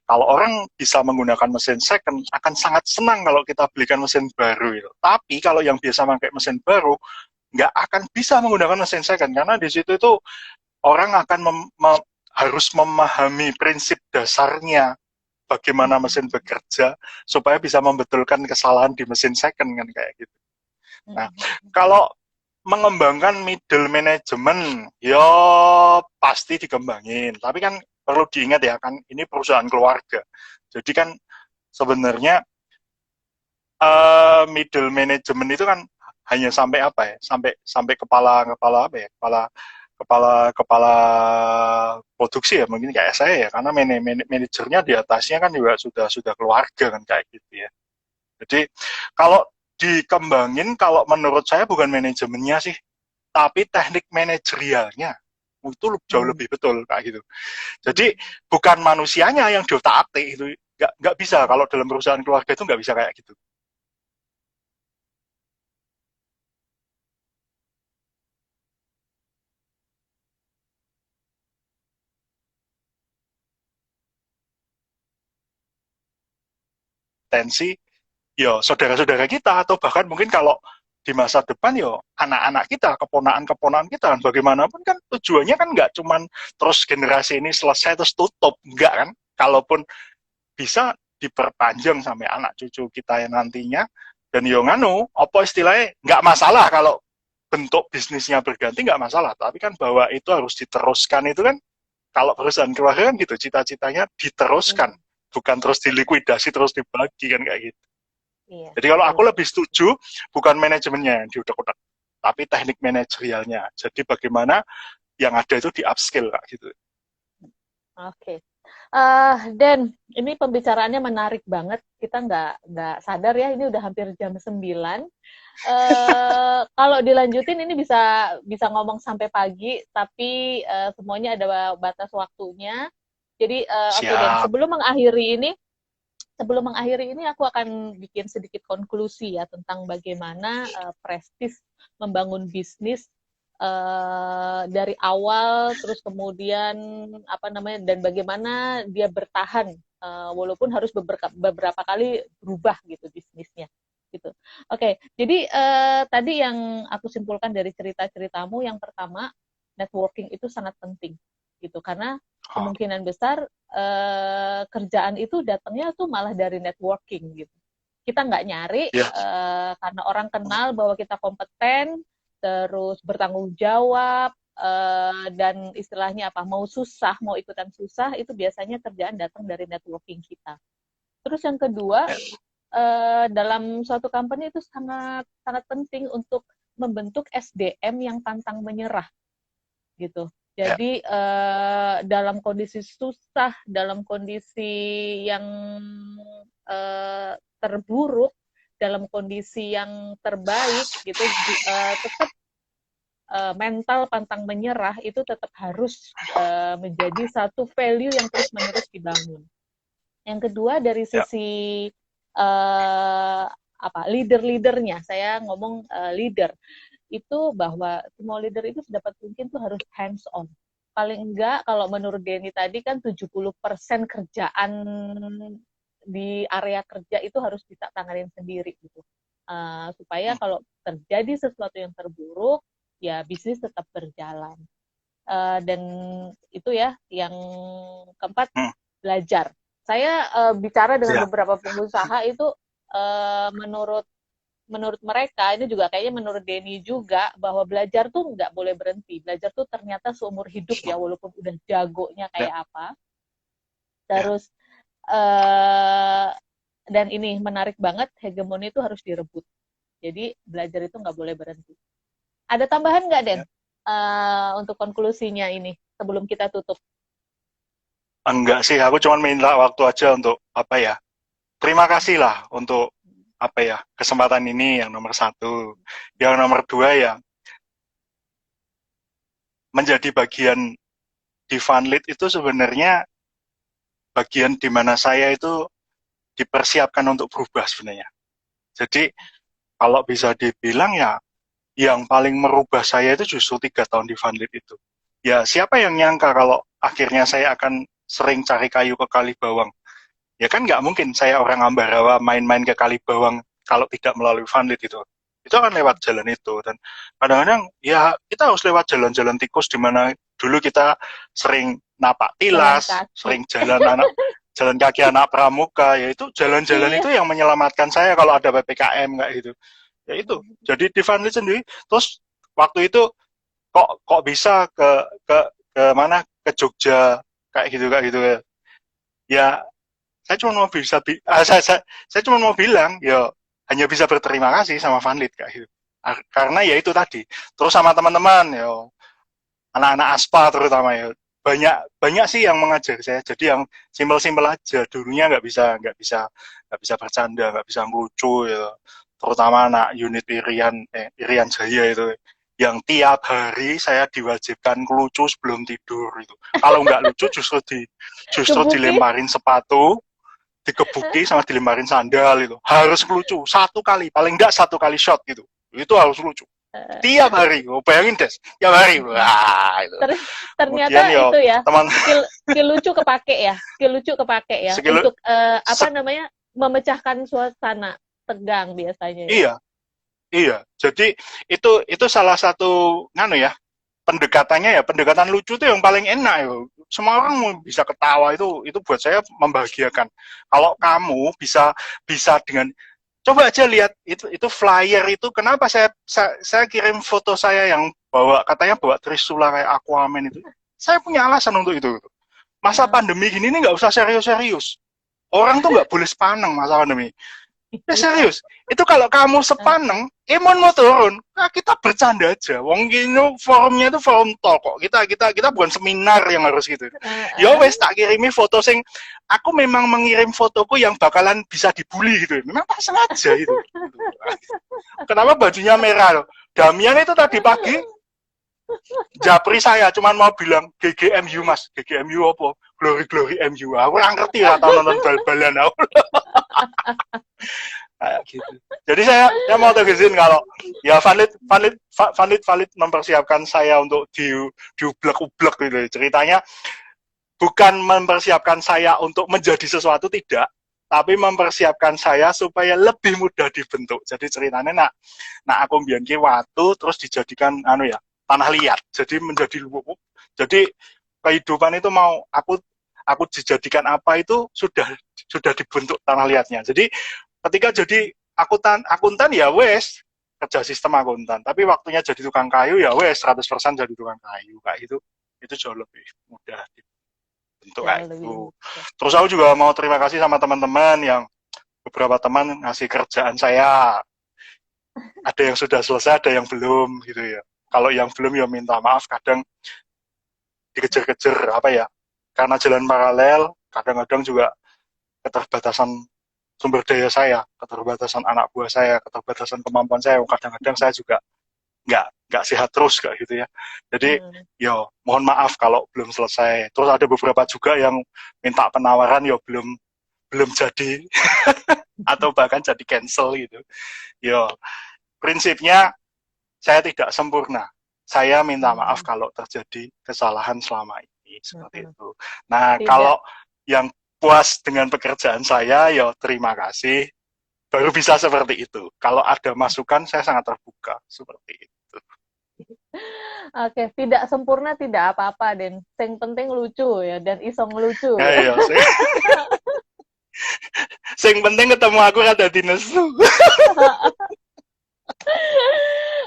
Kalau orang bisa menggunakan mesin second akan sangat senang kalau kita belikan mesin baru gitu. Tapi kalau yang biasa pakai mesin baru nggak akan bisa menggunakan mesin second, karena di situ itu orang akan harus memahami prinsip dasarnya bagaimana mesin bekerja supaya bisa membetulkan kesalahan di mesin second kan kayak gitu. Nah, kalau mengembangkan middle management, ya pasti dikembangin. Tapi kan perlu diingat ya, kan ini perusahaan keluarga. Jadi kan sebenarnya middle management itu kan hanya sampai apa ya? Sampai sampai kepala apa ya? Kepala produksi ya mungkin kayak saya ya, karena manajernya di atasnya kan juga sudah keluarga kan kayak gitu ya. Jadi kalau dikembangin, kalau menurut saya bukan manajemennya sih, tapi teknik manajerialnya itu jauh lebih betul kayak gitu. Jadi bukan manusianya yang diotak-atik itu, nggak bisa kalau dalam perusahaan keluarga itu nggak bisa kayak gitu. Tensi ya saudara-saudara kita, atau bahkan mungkin kalau di masa depan yo anak-anak kita, keponakan-keponakan kita kan, bagaimanapun kan tujuannya kan nggak cuman terus generasi ini selesai terus tutup, nggak kan. Kalaupun bisa diperpanjang sampai anak cucu kita yang nantinya, dan yo nganu apa istilahnya, nggak masalah kalau bentuk bisnisnya berganti, nggak masalah, tapi kan bahwa itu harus diteruskan itu kan, kalau perusahaan keluarga kan gitu, cita-citanya diteruskan, bukan terus dilikuidasi terus dibagi kan kayak gitu. Iya, Jadi kalau aku betul. lebih setuju bukan manajemennya yang diudak-udak, tapi teknik manajerialnya. Jadi bagaimana yang ada itu di upskill kak gitu. Oke. Dan ini pembicaraannya menarik banget. Kita nggak sadar ya, ini udah hampir jam 9. Kalau dilanjutin ini bisa bisa ngomong sampai pagi, tapi semuanya ada batas waktunya. Jadi oke Den, Siap. sebelum mengakhiri ini aku akan bikin sedikit konklusi ya tentang bagaimana prestis membangun bisnis dari awal, terus kemudian apa namanya, dan bagaimana dia bertahan walaupun harus beberapa kali berubah gitu bisnisnya gitu. Oke, jadi tadi yang aku simpulkan dari cerita-ceritamu, yang pertama, networking itu sangat penting gitu, karena Oh, kemungkinan besar kerjaan itu datangnya tuh malah dari networking gitu. Kita nggak nyari ya, karena orang kenal bahwa kita kompeten, terus bertanggung jawab, dan istilahnya apa, mau susah, mau ikutan susah, itu biasanya kerjaan datang dari networking kita. Terus yang kedua, ya, dalam suatu company itu sangat sangat penting untuk membentuk SDM yang pantang menyerah gitu. ya, Jadi dalam kondisi susah, dalam kondisi yang terburuk, dalam kondisi yang terbaik gitu, tetap mental pantang menyerah itu tetap harus menjadi satu value yang terus-menerus dibangun. Yang kedua dari ya, sisi apa, leader-leadernya, saya ngomong leader itu, bahwa semua leader itu sedapat mungkin tuh harus hands on. Paling enggak kalau menurut Denny tadi kan 70% kerjaan di area kerja itu harus bisa tanganin sendiri gitu. Supaya hmm, kalau terjadi sesuatu yang terburuk, ya bisnis tetap berjalan. Dan itu ya, yang keempat, hmm, belajar. Saya bicara dengan ya, beberapa pengusaha itu, menurut menurut mereka, ini juga kayaknya menurut Denny juga, bahwa belajar tuh nggak boleh berhenti. Belajar tuh ternyata seumur hidup ya, walaupun udah jagonya ya, kayak apa. ya, Terus eh, dan ini menarik banget, hegemoni itu harus direbut. Jadi belajar itu nggak boleh berhenti. Ada tambahan nggak, Den? ya. Untuk konklusinya ini sebelum kita tutup. Enggak sih, aku cuma minta waktu aja untuk apa ya? Terima kasih lah untuk apa ya, kesempatan ini yang nomor satu. Yang nomor dua ya, menjadi bagian di Funlit itu sebenarnya bagian di mana saya itu dipersiapkan untuk berubah sebenarnya. Jadi kalau bisa dibilang ya, yang paling merubah saya itu justru 3 tahun di Funlit itu. Ya siapa yang nyangka kalau akhirnya saya akan sering cari kayu ke Kalibawang. Ya kan nggak mungkin saya orang Ambarawa main-main ke Kalibawang kalau tidak melalui Funlit itu. Itu akan lewat jalan itu. Dan kadang-kadang ya kita harus lewat jalan-jalan tikus di mana dulu kita sering napak Jalan tilas, kaki. sering jalan kaki anak pramuka, yaitu jalan-jalan Iya. itu yang menyelamatkan saya kalau ada PPKM kayak gitu. Ya itu. Jadi di Funlit sendiri, terus waktu itu kok bisa ke mana, ke Jogja kayak gitu ya, saya cuma mau bisa saya cuma mau bilang ya, hanya bisa berterima kasih sama Vanlit kayak gitu. Karena ya itu tadi, terus sama teman-teman ya, anak-anak aspa terutama ya, banyak banyak sih yang mengajar saya, jadi yang simpel-simpel aja, dulunya nggak bisa bercanda, nggak bisa ngelucu ya, terutama anak unit Irian Jaya itu, yang tiap hari saya diwajibkan lucu sebelum tidur itu. Kalau nggak lucu justru Gebuki. dilemparin sepatu, dikebuki sama dilemparin sandal itu. Harus lucu satu kali, paling nggak satu kali shot gitu. Itu harus lucu. Tiap hari, oh, bayangin Des, tiap hari. Wah, itu. Ter Kemudian ternyata yo itu ya, teman skill lucu kepake ya, skill lucu kepake ya skill untuk apa se- namanya, memecahkan suasana tegang biasanya ya. iya, iya. Jadi itu salah satu nganu ya, pendekatannya ya, pendekatan lucu tuh yang paling enak ya. Semua orang mau bisa ketawa, itu buat saya membahagiakan. Kalau kamu bisa bisa dengan, coba aja lihat itu flyer itu, kenapa saya kirim foto saya yang katanya bawa Trisula kayak Aquaman itu. Saya punya alasan untuk itu. Masa Heeh. pandemi gini nih nggak usah serius-serius. Orang tuh nggak boleh sepaneng masa pandemi. Ya Iya. serius, itu kalau kamu sepaneng, imun mau turun. Nah, kita bercanda aja. Wong gini forumnya itu forum talk kok. Kita bukan seminar yang harus gitu. Ya wes, tak kirimi foto sing, aku memang mengirim fotoku yang bakalan bisa dibully gitu. Memang tak sengaja itu. Kenapa bajunya merah loh? Damian itu tadi pagi japri saya, cuman mau bilang GGMU mas, GGMU apa? Glory MU. Aku nggak ngerti lah, tau nonton bal-balan aku. Kayak gitu. Jadi saya mau tegesin kalau ya valid mempersiapkan saya untuk diublek-ublek gitu. Ceritanya bukan mempersiapkan saya untuk menjadi sesuatu, tidak, tapi mempersiapkan saya supaya lebih mudah dibentuk. Jadi ceritanya nak aku mbiyen ki watu terus dijadikan anu ya, tanah liat. Jadi menjadi jadi kehidupan itu mau aku dijadikan apa itu sudah dibentuk tanah liatnya. Jadi ketika jadi akuntan ya wes kerja sistem akuntan, tapi waktunya jadi tukang kayu ya wes 100% jadi tukang kayu kayak gitu. Itu jauh lebih mudah dibentuk kayak itu. Terus aku juga mau terima kasih sama teman-teman yang beberapa teman ngasih kerjaan saya. Ada yang sudah selesai, ada yang belum gitu ya. Kalau yang belum ya minta maaf, kadang dikejar-kejar apa ya, karena jalan paralel, kadang-kadang juga keterbatasan sumber daya saya, keterbatasan anak buah saya, keterbatasan kemampuan saya, kadang-kadang saya juga nggak sehat terus kayak gitu ya. Jadi yo mohon maaf kalau belum selesai. Terus ada beberapa juga yang minta penawaran yo belum jadi atau bahkan jadi cancel gitu. Yo prinsipnya saya tidak sempurna. Saya minta maaf kalau terjadi kesalahan selama ini seperti itu. Nah, kalau yang puas dengan pekerjaan saya, ya terima kasih. Baru bisa seperti itu. Kalau ada masukan, saya sangat terbuka seperti itu. Oke, tidak sempurna tidak apa-apa, Den. Yang penting lucu ya, dan isong lucu. Ya, iya, yang penting ketemu aku ada di nesu.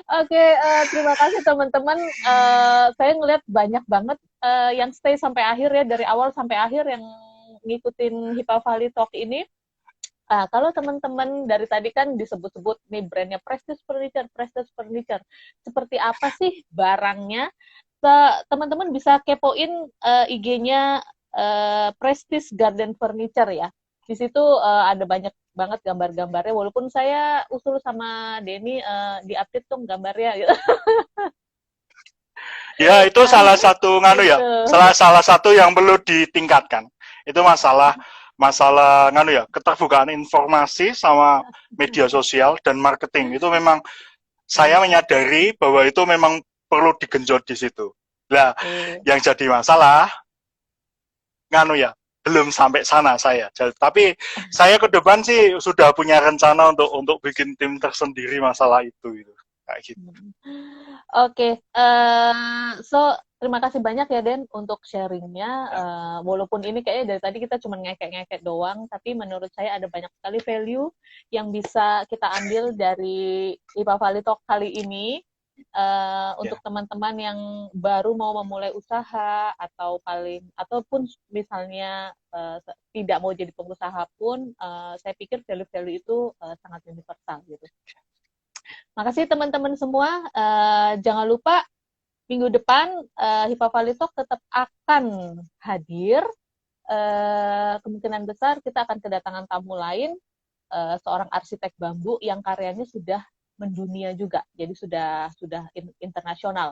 Oke, terima kasih teman-teman. Saya ngeliat banyak banget yang stay sampai akhir ya, dari awal sampai akhir yang ngikutin Hipa Valley Talk ini. Kalau teman-teman dari tadi kan disebut-sebut nih brandnya Prestige Furniture. Seperti apa sih barangnya? Teman-teman bisa kepoin IG-nya Prestige Garden Furniture ya. Di situ ada banyak banget gambar-gambarnya, walaupun saya usul sama Denny di-update dong gambarnya gitu. Ya, itu salah satu nganu ya. Salah satu yang perlu ditingkatkan. Itu masalah nganu ya, keterbukaan informasi sama media sosial dan marketing. Itu memang saya menyadari bahwa itu memang perlu digenjot di situ. Nah, yang jadi masalah nganu ya, belum sampai sana saya. Tapi saya ke depan sih sudah punya rencana untuk bikin tim tersendiri masalah itu gitu. Kayak gitu. Oke, so terima kasih banyak ya Den untuk sharingnya. Walaupun ini kayaknya dari tadi kita cuma ngekek-ngekek doang, tapi menurut saya ada banyak sekali value yang bisa kita ambil dari Hipa Valley Talk kali ini. Untuk teman-teman yang baru mau memulai usaha ataupun misalnya tidak mau jadi pengusaha pun, saya pikir value-value itu sangat universal gitu. Makasih teman-teman semua. Jangan lupa minggu depan Hipa Valley Talk tetap akan hadir. Kemungkinan besar kita akan kedatangan tamu lain, seorang arsitek bambu yang karyanya sudah mendunia juga, jadi sudah internasional.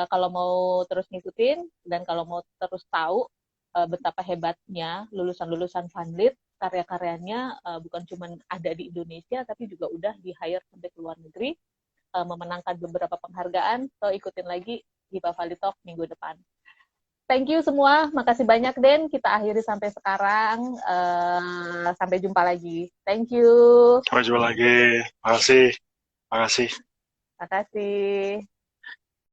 Kalau mau terus ngikutin dan kalau mau terus tahu betapa hebatnya lulusan-lulusan Vanlit, karya-karyanya bukan cuma ada di Indonesia, tapi juga udah di-hire sampai ke luar negeri, memenangkan beberapa penghargaan. So ikutin lagi Hipa Valley Talk minggu depan. Thank you semua, makasih banyak Den. Kita akhiri sampai sekarang. Sampai jumpa lagi. Thank you. Sampai jumpa lagi. Makasih. Makasih. Makasih.